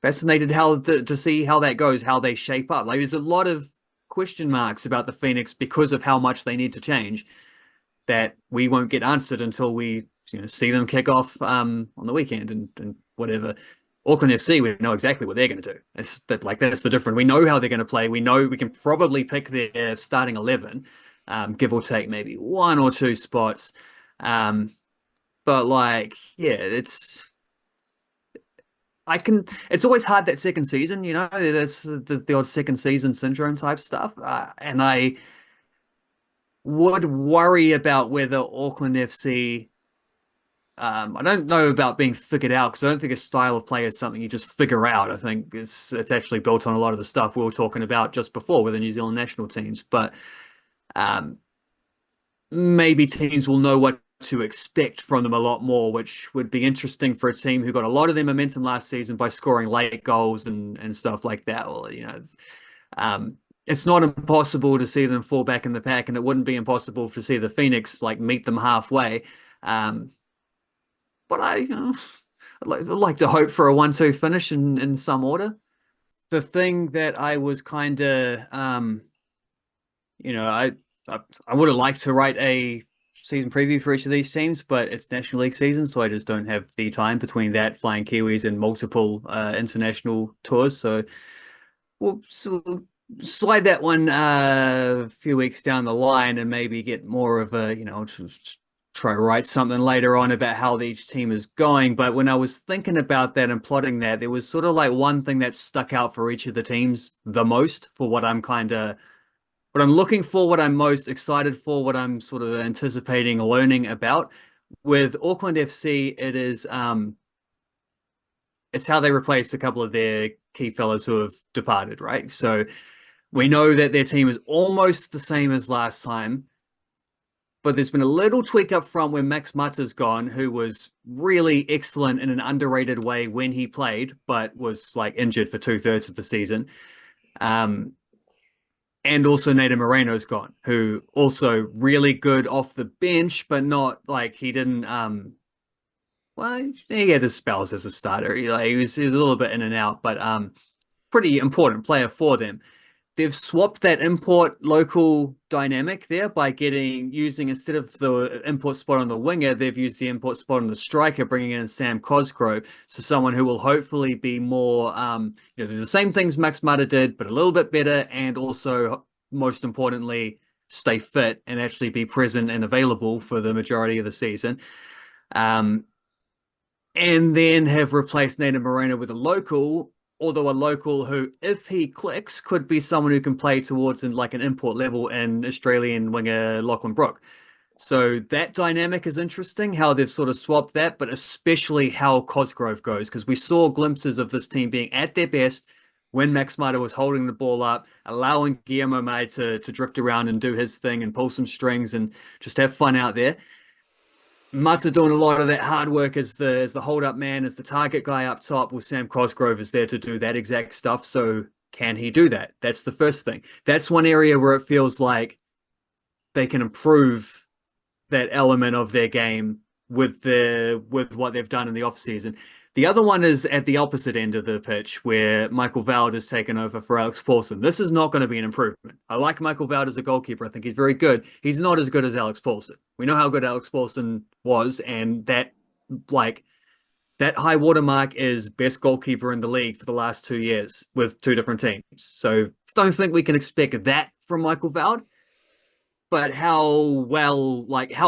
fascinated to see how that goes, how they shape up. Like there's a lot of question marks about the Phoenix because of how much they need to change that we won't get answered until we see them kick off on the weekend and whatever. Auckland FC, we know exactly what they're going to do. That's the difference. We know how they're going to play. We know we can probably pick their starting 11, give or take maybe one or two spots. But like, yeah, it's always hard that second season, there's the odd second season syndrome type stuff. And I would worry about whether Auckland FC, I don't know about being figured out, because I don't think a style of play is something you just figure out. I think it's actually built on a lot of the stuff we were talking about just before with the New Zealand national teams. But maybe teams will know what to expect from them a lot more, which would be interesting for a team who got a lot of their momentum last season by scoring late goals and stuff like that. Well, it's not impossible to see them fall back in the pack, and it wouldn't be impossible to see the Phoenix meet them halfway. But I'd like to hope for a 1-2 finish in some order. The thing that I was kind of, I would have liked to write a season preview for each of these teams, but it's National League season, so I just don't have the time between that, Flying Kiwis, and multiple international tours. So we'll slide that one a few weeks down the line and maybe get more of a, try to write something later on about how each team is going. But when I was thinking about that and plotting that, there was sort of like one thing that stuck out for each of the teams the most for what I'm looking for, what I'm most excited for, what I'm sort of anticipating learning about. With Auckland FC, it is it's how they replace a couple of their key fellas who have departed, right? So we know that their team is almost the same as last time, but there's been a little tweak up front where Max Mata's gone, who was really excellent in an underrated way when he played, but was injured for 2/3 of the season. And also Nader Moreno's gone, who also really good off the bench, but not he didn't. He had his spells as a starter. He was a little bit in and out, but pretty important player for them. They've swapped that import local dynamic there by using instead of the import spot on the winger, they've used the import spot on the striker, bringing in Sam Cosgrove. So someone who will hopefully be more, the same things Max Mata did, but a little bit better, and also most importantly, stay fit and actually be present and available for the majority of the season. And then have replaced Nader Moreno with a local although a local who, if he clicks, could be someone who can play towards like an import level in Australian winger Lachlan Brook. So that dynamic is interesting, how they've sort of swapped that, but especially how Cosgrove goes, because we saw glimpses of this team being at their best when Max Mata was holding the ball up, allowing Guillermo May to drift around and do his thing and pull some strings and just have fun out there. Mata doing a lot of that hard work as the hold up man, as the target guy up top. Well, Sam Cosgrove is there to do that exact stuff. So can he do that? That's the first thing. That's one area where it feels like they can improve that element of their game with what they've done in the offseason. The other one is at the opposite end of the pitch where Michael Veld has taken over for Alex Paulson. This is not going to be an improvement. I like Michael Veld as a goalkeeper. I think he's very good. He's not as good as Alex Paulson. We know how good Alex Paulson was, and that high watermark is best goalkeeper in the league for the last 2 years with two different teams. So don't think we can expect that from Michael Veld. But how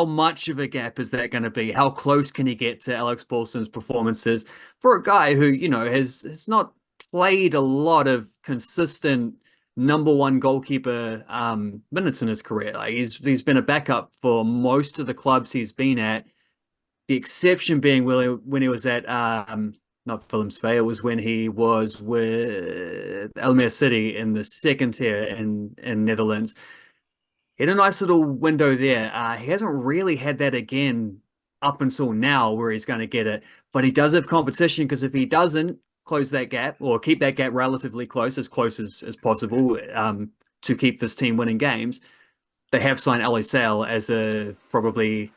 much of a gap is that going to be? How close can he get to Alex Paulson's performances for a guy who, has not played a lot of consistent number one goalkeeper minutes in his career? Like he's been a backup for most of the clubs he's been at. The exception being when he was at not Willem Svea, it was when he was with Almere City in the second tier in Netherlands. He had a nice little window there. He hasn't really had that again up until now where he's going to get it. But he does have competition because if he doesn't close that gap or keep that gap relatively close as possible to keep this team winning games, they have signed Ali Sale as a probably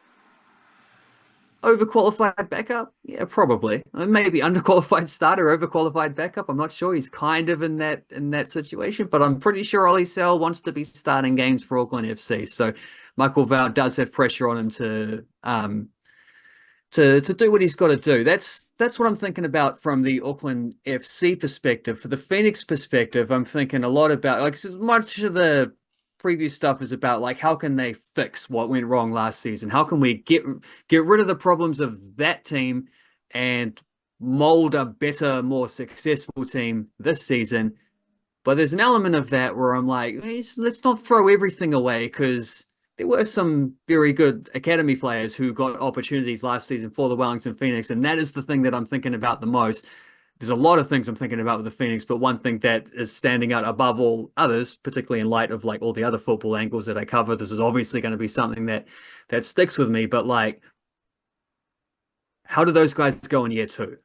overqualified backup. Yeah, probably. Maybe underqualified starter, overqualified backup. I'm not sure. He's kind of in that situation, but I'm pretty sure Ollie Sell wants to be starting games for Auckland FC. So Michael Veld does have pressure on him to do what he's got to do. That's what I'm thinking about from the Auckland FC perspective. For the Phoenix perspective, I'm thinking a lot about like much of the previous stuff is about like how can they fix what went wrong last season? How can we get rid of the problems of that team and mold a better, more successful team this season? But there's an element of that where I'm like, let's not throw everything away because there were some very good academy players who got opportunities last season for the Wellington Phoenix, and that is the thing that I'm thinking about the most. There's a lot of things I'm thinking about with the Phoenix, but one thing that is standing out above all others, particularly in light of like all the other football angles that I cover, this is obviously going to be something that sticks with me. But like, how do those guys go in year two?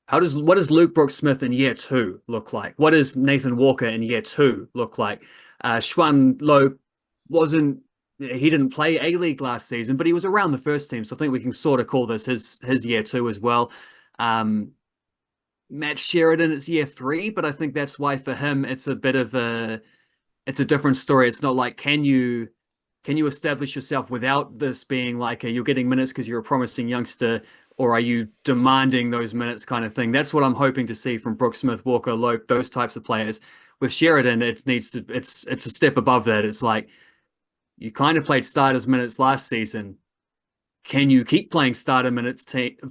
What does Luke Brooks-Smith in year two look like? What does Nathan Walker in year two look like? Xuan Lo he didn't play A-League last season, but he was around the first team, so I think we can sort of call this his year two as well. Matt Sheridan, it's year three, but I think that's why for him it's a different story. It's not like can you establish yourself without this being like you're getting minutes because you're a promising youngster, or are you demanding those minutes kind of thing? That's what I'm hoping to see from Brooks Smith, Walker, Lope, those types of players. With Sheridan, it's a step above that. It's like you kind of played starters minutes last season. Can you keep playing starter minutes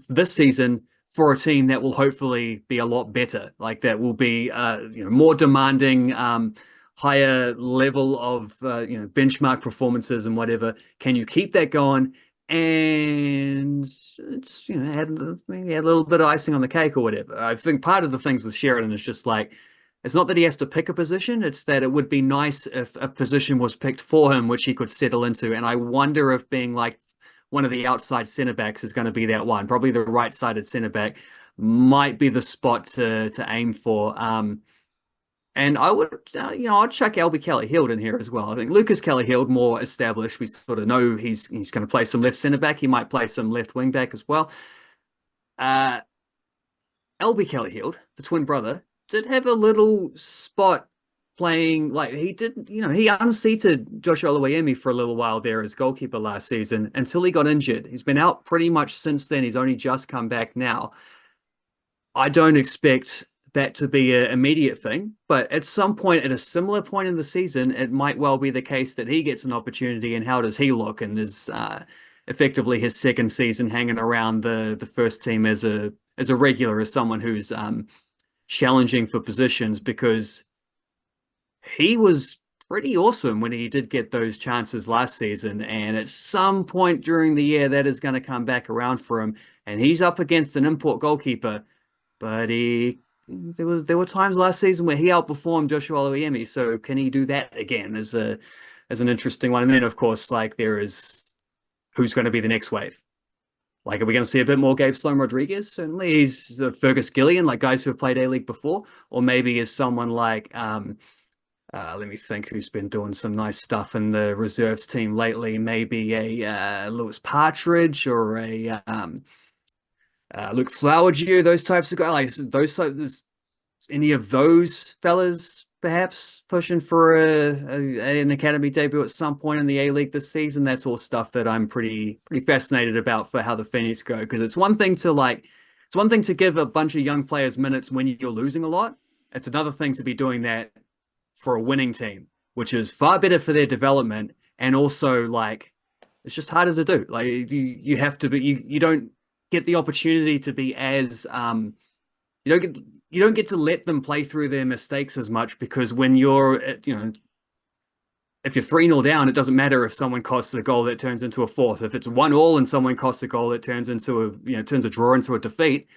this season for a team that will hopefully be a lot better, like that will be more demanding, higher level of benchmark performances and whatever? Can you keep that going? And it's maybe a little bit of icing on the cake or whatever. I think part of the things with Sheridan is just like it's not that he has to pick a position, it's that it would be nice if a position was picked for him which he could settle into. And I wonder if being like one of the outside centre backs is going to be that one. Probably the right-sided centre back might be the spot to aim for. And I would, I'd chuck Albie Kelly-Hield in here as well. I think Lucas Kelly-Hield more established. We sort of know he's going to play some left centre back. He might play some left wing back as well. Albie Kelly-Hield, the twin brother, did have a little spot playing like he did, he unseated Josh Oluwayemi for a little while there as goalkeeper last season until he got injured. He's been out pretty much since then. He's only just come back now. I don't expect that to be an immediate thing, but at some point, at a similar point in the season, it might well be the case that he gets an opportunity. And how does he look? And is effectively his second season hanging around the first team as a regular, as someone who's challenging for positions, because he was pretty awesome when he did get those chances last season. And at some point during the year, that is going to come back around for him. And he's up against an import goalkeeper, but there were times last season where he outperformed Joshua Alofiana. So can he do that again? As an interesting one. And then of course, like, there is who's going to be the next wave. Like, are we going to see a bit more Gabe Sloan Rodriguez? Certainly, he's Fergus Gillian, like guys who have played A-League before, or maybe is someone like let me think who's been doing some nice stuff in the reserves team lately. Maybe a Lewis Partridge, or a Luke Flowerdew, those types of guys. Like those types, any of those fellas perhaps pushing for an academy debut at some point in the A-League this season. That's all stuff that I'm pretty fascinated about for how the Phoenix go, because it's one thing to give a bunch of young players minutes when you're losing a lot. It's another thing to be doing that for a winning team, which is far better for their development, and also, like, it's just harder to do. Like, you have to be, you don't get the opportunity to be as you don't get to let them play through their mistakes as much, because when you're, if you're 3-0 down, it doesn't matter if someone costs a goal that turns into a fourth. If it's 1-1 and someone costs a goal that turns a draw into a defeat,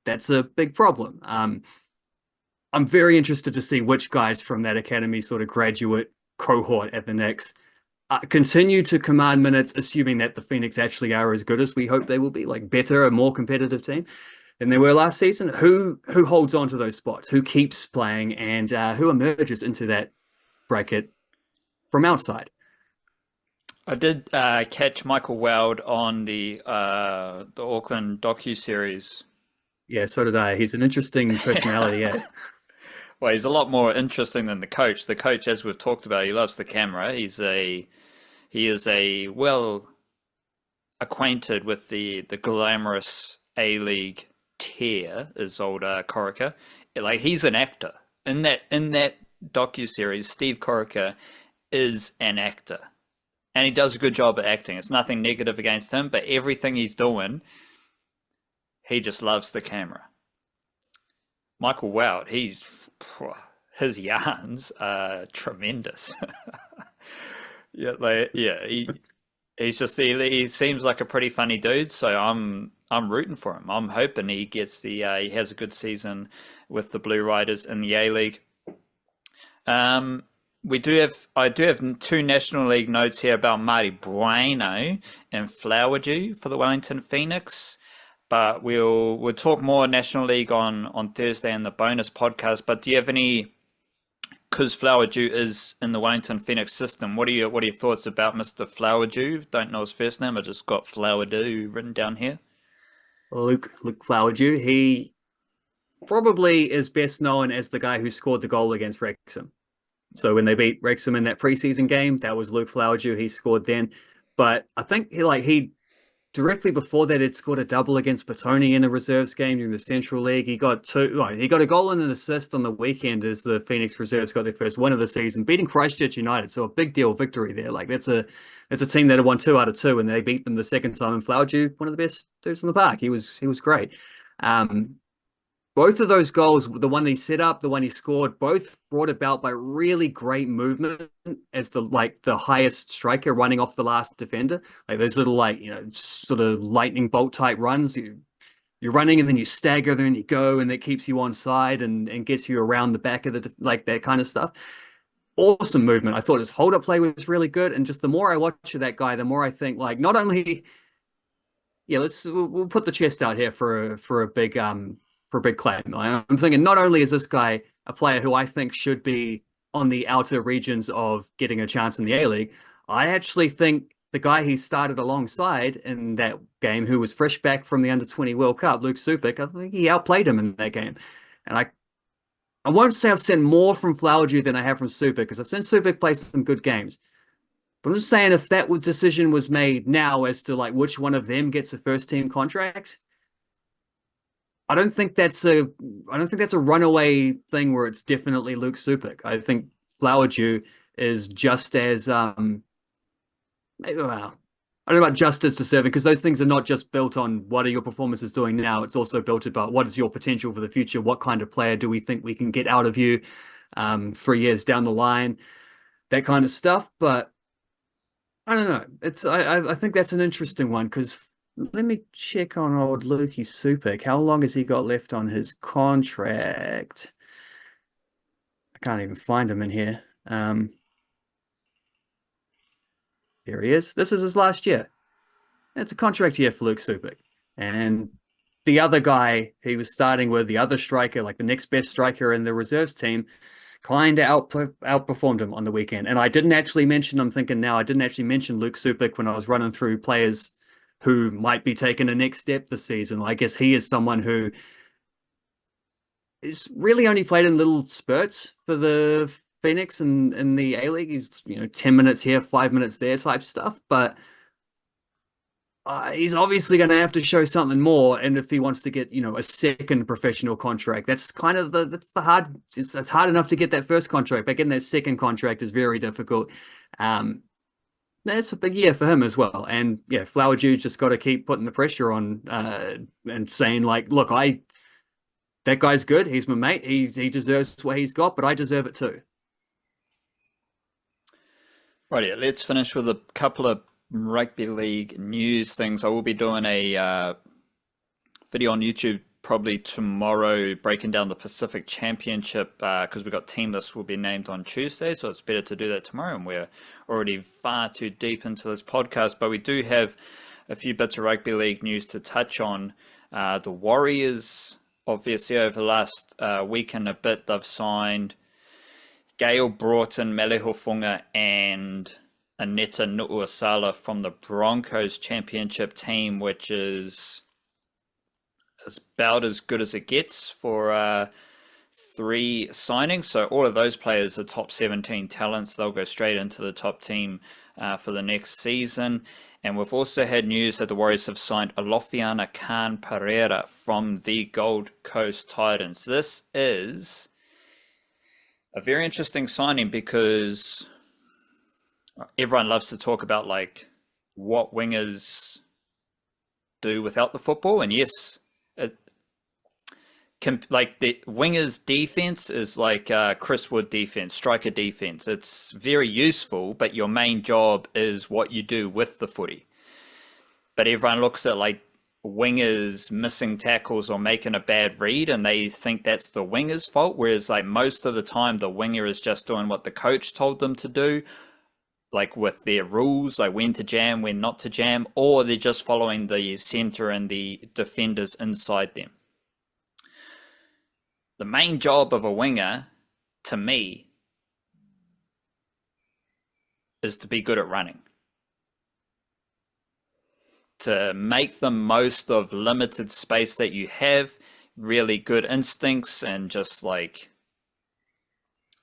that's a big problem. I'm very interested to see which guys from that academy sort of graduate cohort at the Knicks continue to command minutes, assuming that the Phoenix actually are as good as we hope they will be, like better, a more competitive team than they were last season. Who holds on to those spots, who keeps playing, and who emerges into that bracket from outside. I did catch Michael Weld on the Auckland docu-series. Yeah, so did I. He's an interesting personality, yeah. Well, he's a lot more interesting than the coach. The coach, as we've talked about, he loves the camera. He is a well acquainted with the glamorous A-League tier, is old Corica. Like, he's an actor. In that docu-series, Steve Corica is an actor. And he does a good job at acting. It's nothing negative against him, but everything he's doing, he just loves the camera. Michael Weld, his yarns are tremendous. He seems like a pretty funny dude. So I'm rooting for him. I'm hoping he gets he has a good season with the Blue Riders in the A-League. I do have two National League notes here about Marty Bueno and Flowerdew for the Wellington Phoenix. But we'll talk more National League on Thursday in the bonus podcast. But do you have any, because Flowerdew is in the Wellington Phoenix system, what are your thoughts about Mr. Flowerdew? Don't know his first name. I just got Flowerdew written down here. Luke Flowerdew. He probably is best known as the guy who scored the goal against Wrexham. So when they beat Wrexham in that preseason game, that was Luke Flowerdew. He scored then. But I think he directly before that, had scored a double against Batoni in a reserves game during the Central League. He got he got a goal and an assist on the weekend as the Phoenix reserves got their first win of the season, beating Christchurch United. So a big deal victory there. Like, that's a team that had won 2 out of 2, and they beat them the second time. And Flowerdew, one of the best dudes in the park. He was great. Both of those goals, the one he set up, the one he scored, both brought about by really great movement as the highest striker running off the last defender. Like those little, sort of lightning bolt type runs. You're running and then you stagger, then you go, and that keeps you on side and gets you around the back of that kind of stuff. Awesome movement. I thought his hold up play was really good. And just the more I watch that guy, the more I think, like, not only, we'll put the chest out here for a big claim. I'm thinking not only is this guy a player who I think should be on the outer regions of getting a chance in the A-League, I actually think the guy he started alongside in that game, who was fresh back from the Under-20 World Cup, Luke Supik, I think he outplayed him in that game. And I won't say I've seen more from Flowerdew than I have from Supik, because I've seen Supik play some good games. But I'm just saying, if that decision was made now as to which one of them gets a first team contract, I don't think that's a runaway thing where it's definitely Luke Supik. I think Flowerdew is just as I don't know about just as deserving, because those things are not just built on what are your performances doing now. It's also built about what is your potential for the future. What kind of player do we think we can get out of you 3 years down the line? That kind of stuff. But I don't know. I think that's an interesting one because let me check on old Lukey Supik. How long has he got left on his contract? I can't even find him in here. Here he is. This is his last year. It's a contract year for Luke Supik. And the other guy he was starting with, the other striker, like the next best striker in the reserves team, kind of outperformed him on the weekend. And I didn't actually mention, I'm thinking now, I didn't actually mention Luke Supik when I was running through players who might be taking a next step this season. I guess he is someone who is really only played in little spurts for the Phoenix and in the A-League. He's, 10 minutes here, 5 minutes there type stuff. But he's obviously going to have to show something more, and if he wants to get a second professional contract, that's kind of that's the hard. It's hard enough to get that first contract, but getting that second contract is very difficult. That's a big year for him as well, and yeah, Flowerdew just got to keep putting the pressure on and saying like, look, that guy's good. He's my mate. He deserves what he's got, but I deserve it too. Right, yeah, let's finish with a couple of rugby league news things. I will be doing a video on YouTube probably tomorrow breaking down the Pacific Championship because we got team lists will be named on Tuesday, so it's better to do that tomorrow, and we're already far too deep into this podcast, but we do have a few bits of rugby league news to touch on. The Warriors, obviously over the last week and a bit, they've signed Gale Broughton, Melehofunga and Aneta Nu'uasala from the Broncos championship team, which is about as good as it gets for 3 signings. So all of those players are top 17 talents. They'll go straight into the top team for the next season. And we've also had news that the Warriors have signed Alofiana Khan-Pereira from the Gold Coast Titans. This is a very interesting signing because everyone loves to talk about like what wingers do without the football, and yes, like the wingers defense is like Chris Wood defense, striker defense. It's very useful, but your main job is what you do with the footy. But everyone looks at like wingers missing tackles or making a bad read and they think that's the winger's fault, whereas like most of the time the winger is just doing what the coach told them to do, like with their rules, like when to jam, when not to jam, or they're just following the center and the defenders inside them. The main job of a winger, to me, is to be good at running. To make the most of limited space that you have, really good instincts and just like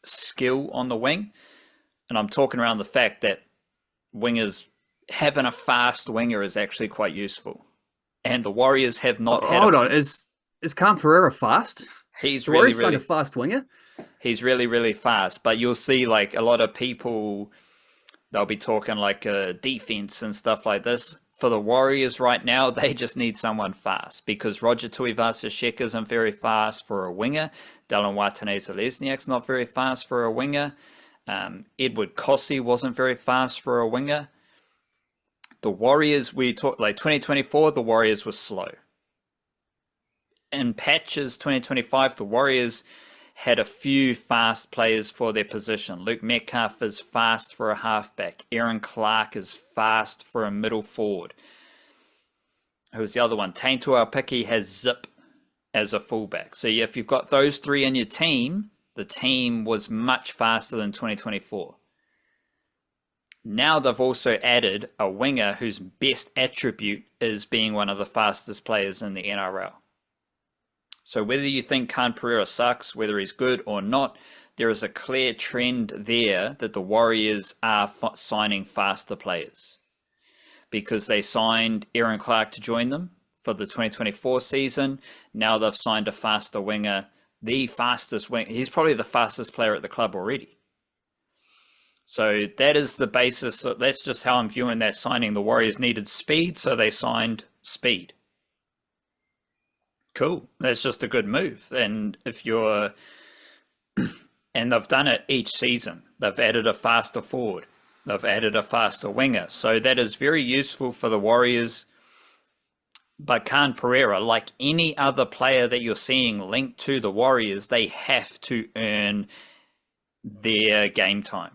skill on the wing. And I'm talking around the fact that wingers, having a fast winger is actually quite useful. And the Warriors have not had. Hold on, is Khan-Pereira fast? He's the really, Warriors really signed a fast winger. He's really, really fast. But you'll see like a lot of people, they'll be talking like defense and stuff like this. For the Warriors right now, they just need someone fast because Roger Tuivasa-Sheck isn't very fast for a winger. Dallin Watene-Zelezniak's not very fast for a winger. Edward Kossi wasn't very fast for a winger. The Warriors, we talked like 2024, the Warriors were slow. In patches 2025, the Warriors had a few fast players for their position. Luke Metcalf is fast for a halfback. Aaron Clark is fast for a middle forward. Who's the other one? Taintu Aupiki has zip as a fullback. So if you've got those 3 in your team, the team was much faster than 2024. Now they've also added a winger whose best attribute is being one of the fastest players in the NRL. So whether you think Khan-Pereira sucks, whether he's good or not, there is a clear trend there that the Warriors are signing faster players. Because they signed Aaron Clark to join them for the 2024 season. Now they've signed a faster winger, the fastest winger. He's probably the fastest player at the club already. So that is the basis. That's just how I'm viewing that signing. The Warriors needed speed, so they signed speed. Cool. That's just a good move. And if you're, and they've done it each season. They've added a faster forward. They've added a faster winger. So that is very useful for the Warriors. But Khan-Pereira, like any other player that you're seeing linked to the Warriors, they have to earn their game time.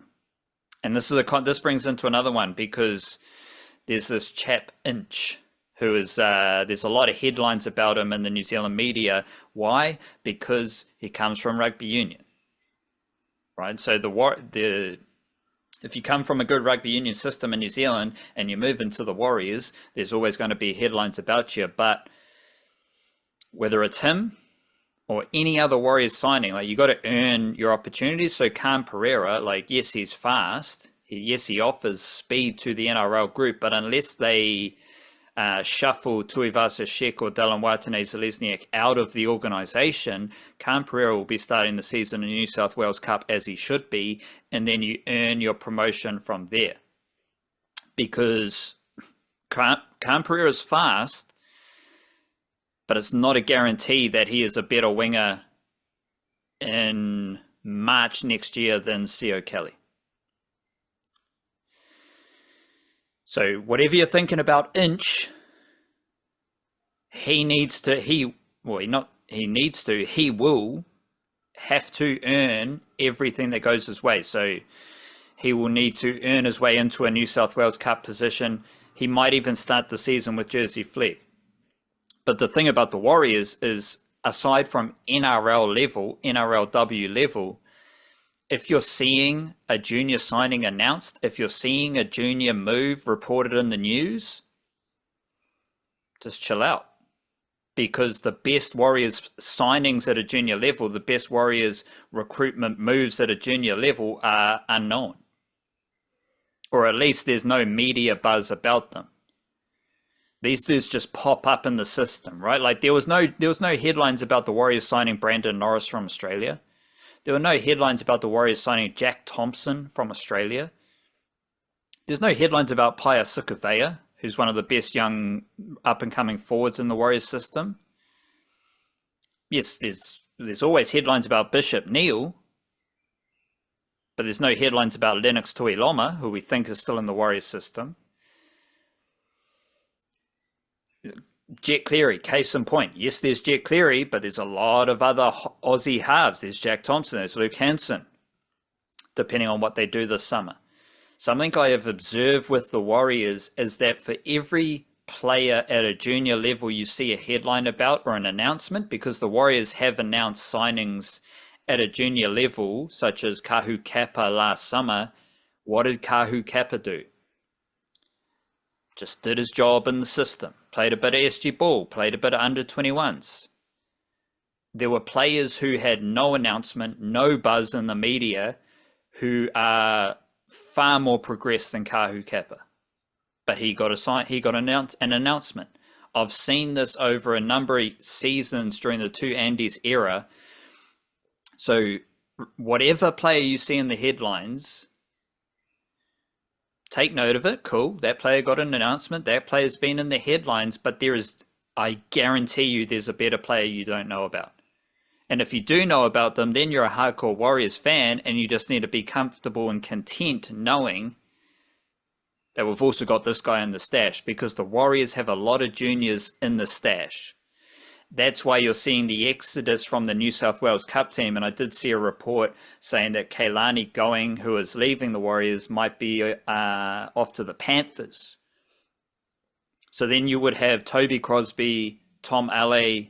And this brings into another one, because there's this chap Inch who is there's a lot of headlines about him in the New Zealand media. Why? Because he comes from rugby union, right? So if you come from a good rugby union system in New Zealand and you move into the Warriors, there's always going to be headlines about you. But whether it's him or any other Warriors signing, like, you got to earn your opportunities. So Khan-Pereira, like, yes, he's fast. Yes, he offers speed to the NRL group, but unless they shuffle Tuivasa Sheck or Dylan Watene-Zelezniak out of the organisation, Khan-Pereira will be starting the season in the New South Wales Cup as he should be, and then you earn your promotion from there. Because Khan-Pereira is fast, but it's not a guarantee that he is a better winger in March next year than Sio Kelly. So whatever you're thinking about Inch, he will have to earn everything that goes his way. So he will need to earn his way into a New South Wales Cup position. He might even start the season with jersey flag. But the thing about the Warriors is, aside from NRLW level, if you're seeing a junior signing announced, if you're seeing a junior move reported in the news, just chill out. Because the best Warriors signings at a junior level, the best Warriors recruitment moves at a junior level are unknown. Or at least there's no media buzz about them. These dudes just pop up in the system, right? Like, there was no headlines about the Warriors signing Brandon Norris from Australia. There were no headlines about the Warriors signing Jack Thompson from Australia. There's no headlines about Paya Sukavea, who's one of the best young up-and-coming forwards in the Warriors system. Yes, there's always headlines about Bishop Neal, but there's no headlines about Lennox Tuiloma, who we think is still in the Warriors system. Jet Cleary, case in point. Yes, there's Jet Cleary, but there's a lot of other Aussie halves. There's Jack Thompson, there's Luke Hansen, depending on what they do this summer. Something I have observed with the Warriors is that for every player at a junior level you see a headline about or an announcement, because the Warriors have announced signings at a junior level, such as Kahu Kappa last summer. What did Kahu Kappa do? Just did his job in the system. Played a bit of SG ball, played a bit of under-21s. There were players who had no announcement, no buzz in the media, who are far more progressed than Kahu Kappa. But he got an announcement. I've seen this over a number of seasons during the two Andes era. So whatever player you see in the headlines, take note of it. Cool. That player got an announcement. That player's been in the headlines, but I guarantee you there's a better player you don't know about. And if you do know about them, then you're a hardcore Warriors fan, and you just need to be comfortable and content knowing that we've also got this guy in the stash, because the Warriors have a lot of juniors in the stash. That's why you're seeing the exodus from the New South Wales Cup team. And I did see a report saying that Kailani Going, who is leaving the Warriors, might be off to the Panthers. So then you would have Toby Crosby, Tom Ale,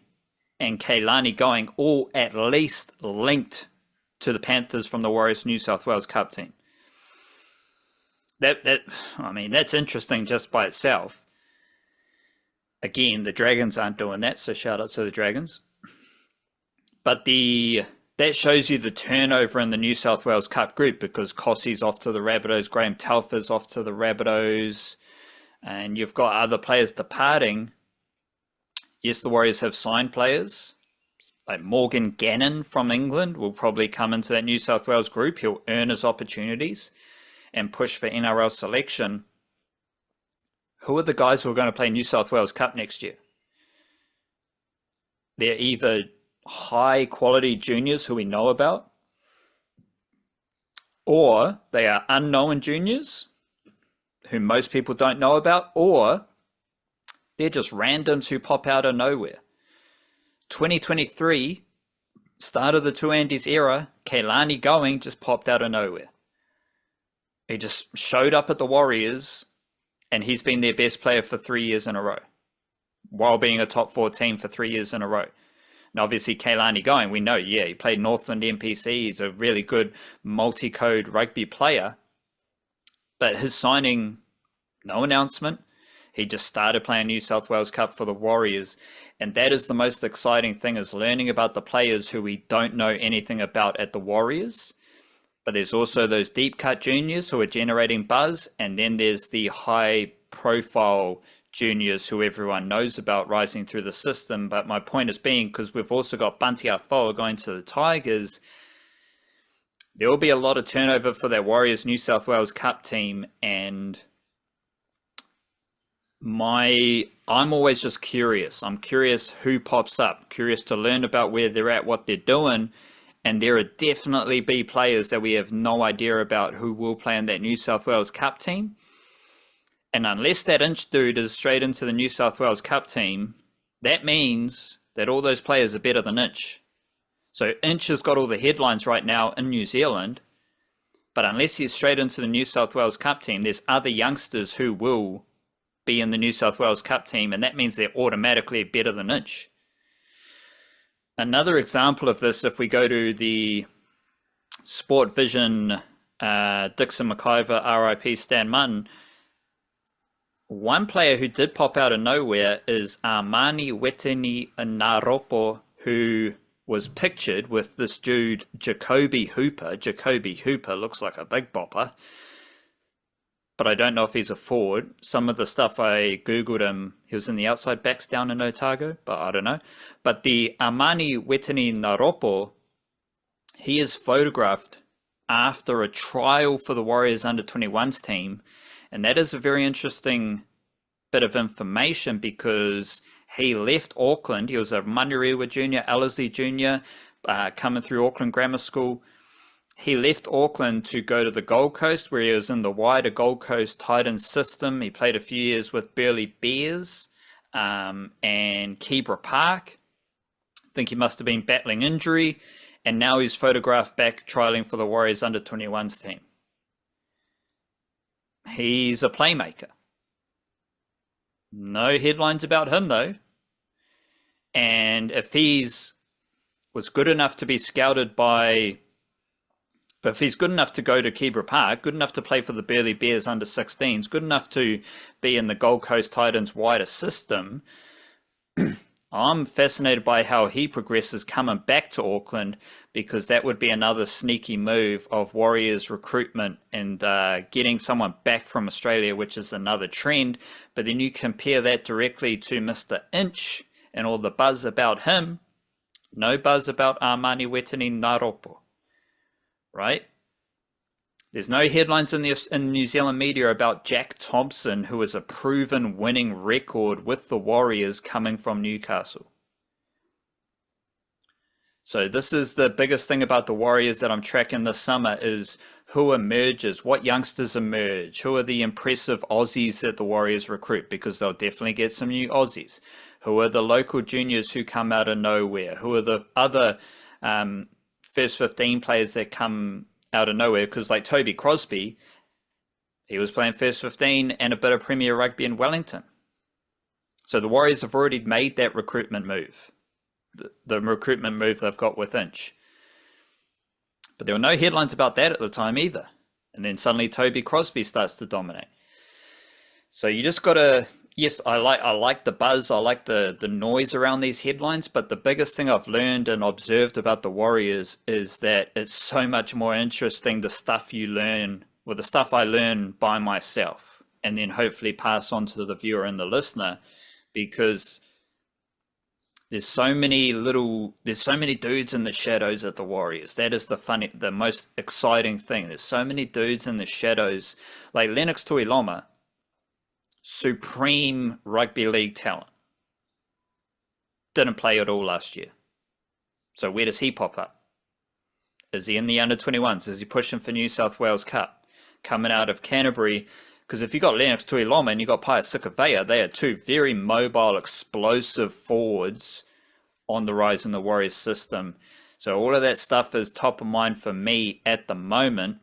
and Kailani Going all at least linked to the Panthers from the Warriors New South Wales Cup team. That's interesting just by itself. Again, the Dragons aren't doing that, so shout out to the Dragons. But that shows you the turnover in the New South Wales Cup group, because Kossi's off to the Rabbitohs, Graham Telfer's off to the Rabbitohs, and you've got other players departing. Yes, the Warriors have signed players. Like Morgan Gannon from England will probably come into that New South Wales group. He'll earn his opportunities. and push for NRL selection, who are the guys who are going to play New South Wales Cup next year? They're either high quality juniors who we know about, or they are unknown juniors who most people don't know about, or they're just randoms who pop out of nowhere. 2023, start of the Two Andes era, Keilani Going just popped out of nowhere. He just showed up at the Warriors, and he's been their best player for 3 years in a row, while being a top 4 team for 3 years in a row. And obviously, Keilani Going, we know, he played Northland NPC. He's a really good multi-code rugby player. But his signing, no announcement. He just started playing New South Wales Cup for the Warriors. And that is the most exciting thing, is learning about the players who we don't know anything about at the Warriors. But there's also those deep cut juniors who are generating buzz. And then there's the high profile juniors who everyone knows about rising through the system. But my point is being, because we've also got Bunty Afoa going to the Tigers, there will be a lot of turnover for that Warriors New South Wales Cup team. And I'm always just curious. I'm curious who pops up, curious to learn about where they're at, what they're doing. And there are definitely be players that we have no idea about who will play in that New South Wales Cup team. And unless that Inch dude is straight into the New South Wales Cup team, that means that all those players are better than Inch. So Inch has got all the headlines right now in New Zealand, but unless he's straight into the New South Wales Cup team, there's other youngsters who will be in the New South Wales Cup team, and that means they're automatically better than Inch. Another example of this, if we go to the Sport Vision, Dixon McIver, RIP Stan Martin, one player who did pop out of nowhere is Armani Wetini Naropo, who was pictured with this dude, Jacoby Hooper. Jacoby Hooper looks like a big bopper, but I don't know if he's a forward. Some of the stuff I Googled him, he was in the outside backs down in Otago, but I don't know. But the Armani Wetini Naropo, he is photographed after a trial for the Warriors under-21s team. And that is a very interesting bit of information, because he left Auckland. He was a Manurewa junior, Ellerslie junior, coming through Auckland Grammar School. He left Auckland to go to the Gold Coast, where he was in the wider Gold Coast Titans system. He played a few years with Burleigh Bears and Kebra Park. I think he must have been battling injury. And now he's photographed back trialing for the Warriors under-21s team. He's a playmaker. No headlines about him, though. And if was good enough to be scouted by, if he's good enough to go to Kebra Park, good enough to play for the Burleigh Bears under-16s, good enough to be in the Gold Coast Titans wider system, I'm fascinated by how he progresses coming back to Auckland, because that would be another sneaky move of Warriors recruitment and getting someone back from Australia, which is another trend. But then you compare that directly to Mr. Inch and all the buzz about him. No buzz about Armani Wetini Naropo, right? There's no headlines in the New Zealand media about Jack Thompson, who is a proven winning record with the Warriors coming from Newcastle. So this is the biggest thing about the Warriors that I'm tracking this summer, is who emerges, what youngsters emerge, who are the impressive Aussies that the Warriors recruit, because they'll definitely get some new Aussies. Who are the local juniors who come out of nowhere? Who are the other first 15 players that come out of nowhere? Because like Toby Crosby, he was playing first 15 and a bit of Premier Rugby in Wellington. So the Warriors have already made that recruitment move, the recruitment move they've got with Inch. But there were no headlines about that at the time either. And then suddenly Toby Crosby starts to dominate. So you just got to, yes, I like the buzz, I like the noise around these headlines, but the biggest thing I've learned and observed about the Warriors is that it's so much more interesting, the stuff you learn, or the stuff I learn by myself, and then hopefully pass on to the viewer and the listener, because There's so many dudes in the shadows at the Warriors. That is the most exciting thing. There's so many dudes in the shadows. Like Lennox Tuiloma, supreme rugby league talent. Didn't play at all last year. So where does he pop up? Is he in the under-21s? Is he pushing for New South Wales Cup? Coming out of Canterbury? Because if you got Lennox Tuiloma and you got Paya Sikavea, they are two very mobile, explosive forwards on the rise in the Warriors system. So all of that stuff is top of mind for me at the moment.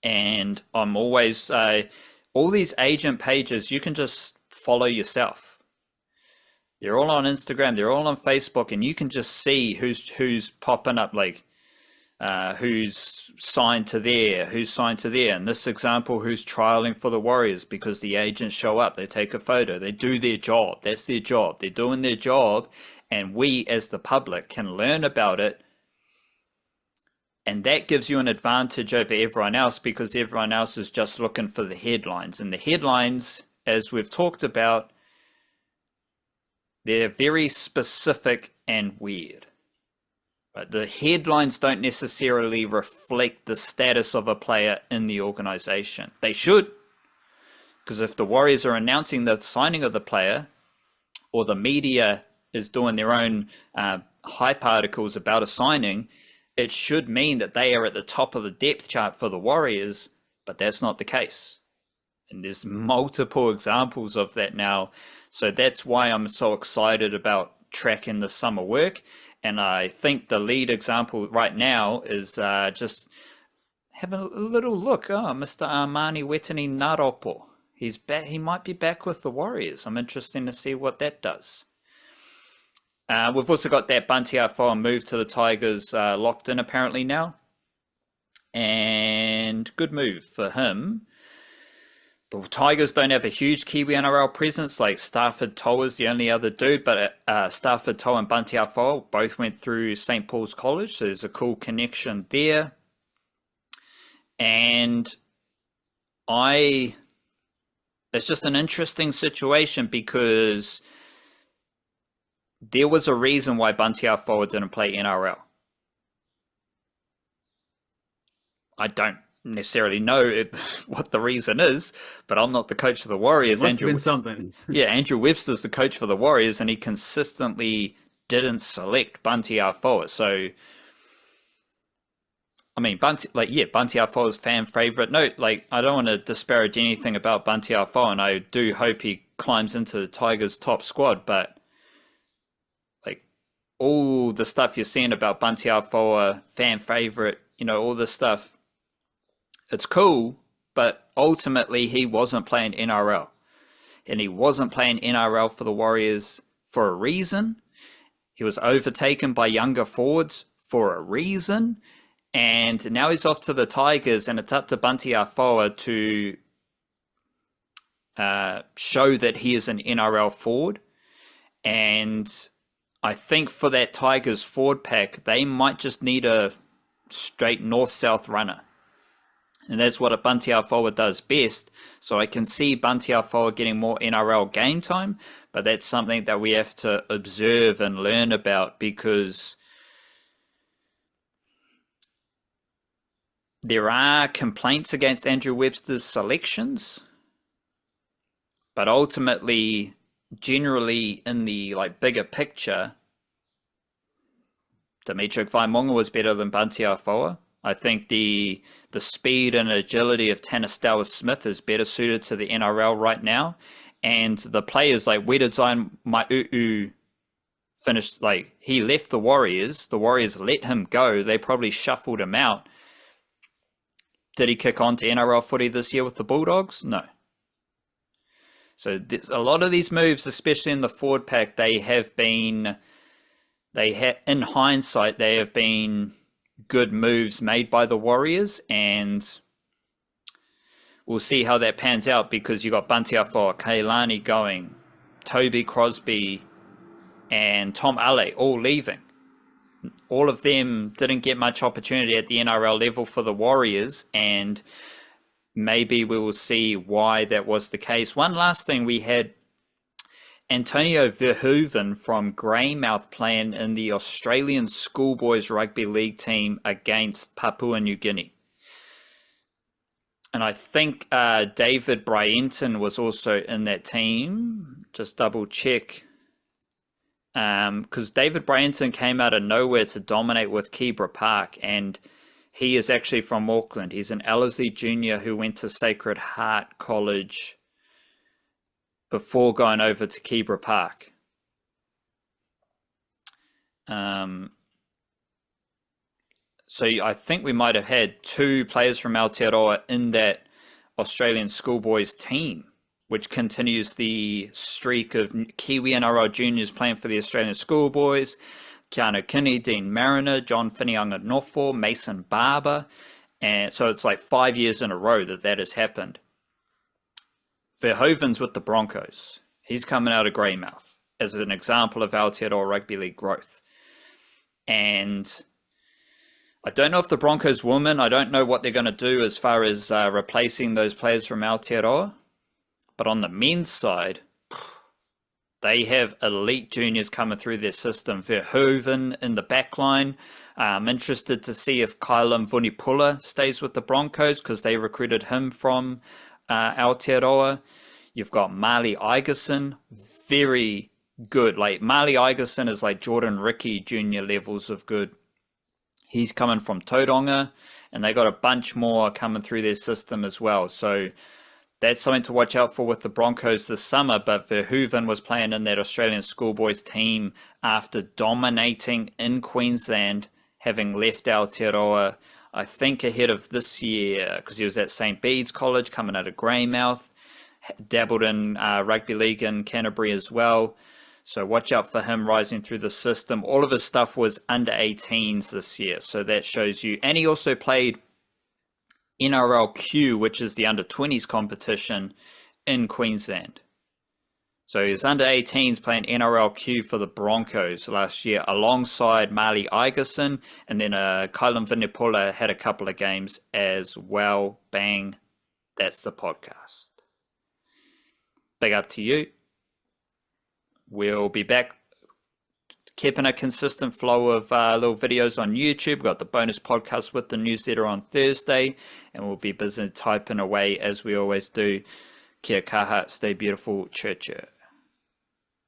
And I'm always, all these agent pages, you can just follow yourself. They're all on Instagram, they're all on Facebook, and you can just see who's popping up, like who's signed to there, who's signed to there. In this example, who's trialing for the Warriors because the agents show up, they take a photo, they do their job. That's their job. They're doing their job, and we as the public can learn about it. And that gives you an advantage over everyone else because everyone else is just looking for the headlines. And the headlines, as we've talked about, they're very specific and weird. But the headlines don't necessarily reflect the status of a player in the organization. They should, because if the Warriors are announcing the signing of the player, or the media is doing their own hype articles about a signing, it should mean that they are at the top of the depth chart for the Warriors, but that's not the case. And there's multiple examples of that now. So that's why I'm so excited about tracking the summer work. And I think the lead example right now is just having a little look. Oh, Mr. Armani Wetini Naropo. He's back. He might be back with the Warriors. I'm interested to see what that does. We've also got that Bunty Afoa move to the Tigers locked in apparently now. And good move for him. The Tigers don't have a huge Kiwi NRL presence, like Stafford Toa is the only other dude, but Stafford Toa and Bunty Afoa both went through St. Paul's College, so there's a cool connection there. And it's just an interesting situation because there was a reason why Bunty Afoa didn't play NRL. I don't necessarily know what the reason is, but I'm not the coach of the Warriors. It must have been something. Yeah, Andrew Webster's the coach for the Warriors, and he consistently didn't select Bunty Afoa. So, I mean, Bunty Afoa is fan favorite. No, like, I don't want to disparage anything about Bunty Afoa, and I do hope he climbs into the Tigers' top squad, but like, all the stuff you're seeing about Bunty Afoa, fan favorite, all this stuff, it's cool, but ultimately he wasn't playing NRL. And he wasn't playing NRL for the Warriors for a reason. He was overtaken by younger forwards for a reason. And now he's off to the Tigers, and it's up to Bunty Afoa to show that he is an NRL forward. And I think for that Tigers forward pack, they might just need a straight north-south runner. And that's what a Bunty Afoa does best. So I can see Bunty Afoa getting more NRL game time, but that's something that we have to observe and learn about because there are complaints against Andrew Webster's selections, but ultimately, generally in the bigger picture, Dimitri Vaimonga was better than Bunty Afoa. I think the speed and agility of Tanastawa Smith is better suited to the NRL right now. And the players like Wedadzine Mai'u finished, he left the Warriors let him go. They probably shuffled him out. Did he kick on to NRL footy this year with the Bulldogs? No. So a lot of these moves, especially in the forward pack, in hindsight, they have been good moves made by the Warriors, and we'll see how that pans out because you got Bunty Afoa, Kailani going, Toby Crosby, and Tom Ale all leaving. All of them didn't get much opportunity at the NRL level for the Warriors, and maybe we will see why that was the case. One last thing, we had Antonio Verhoeven from Greymouth playing in the Australian Schoolboys Rugby League team against Papua New Guinea. And I think David Bryenton was also in that team. Just double check. Because David Bryenton came out of nowhere to dominate with Kebra Park, and he is actually from Auckland. He's an Ellerslie junior who went to Sacred Heart College before going over to Kebra Park. So I think we might have had 2 players from Aotearoa in that Australian Schoolboys team, which continues the streak of Kiwi NRL juniors playing for the Australian Schoolboys. Keanu Kinney, Dean Mariner, John Whinianga-Nofo, Mason Barber. And so it's like 5 years in a row that has happened. Verhoeven's with the Broncos. He's coming out of Greymouth as an example of Aotearoa Rugby League growth. And I don't know if the Broncos women, I don't know what they're going to do as far as replacing those players from Aotearoa. But on the men's side, they have elite juniors coming through their system. Verhoeven in the back line. I'm interested to see if Kylan Vunipula stays with the Broncos because they recruited him from Aotearoa. You've got Marley Igerson, very good. Like Marley Igerson is like Jordan Ricky junior levels of good. He's coming from Tauranga, and they got a bunch more coming through their system as well. So that's something to watch out for with the Broncos this summer. But Verhoeven was playing in that Australian Schoolboys team after dominating in Queensland, having left Aotearoa, I think ahead of this year, because he was at St. Bede's College coming out of Greymouth, dabbled in rugby league in Canterbury as well. So watch out for him rising through the system. All of his stuff was under 18s this year, so that shows you. And he also played NRLQ, which is the under 20s competition in Queensland. So he was under 18s playing NRLQ for the Broncos last year alongside Marley Igerson, and then Kylan Vunipula had a couple of games as well. Bang, that's the podcast. Big up to you. We'll be back keeping a consistent flow of little videos on YouTube. We've got the bonus podcast with the newsletter on Thursday, and we'll be busy typing away as we always do. Kia kaha, stay beautiful, church.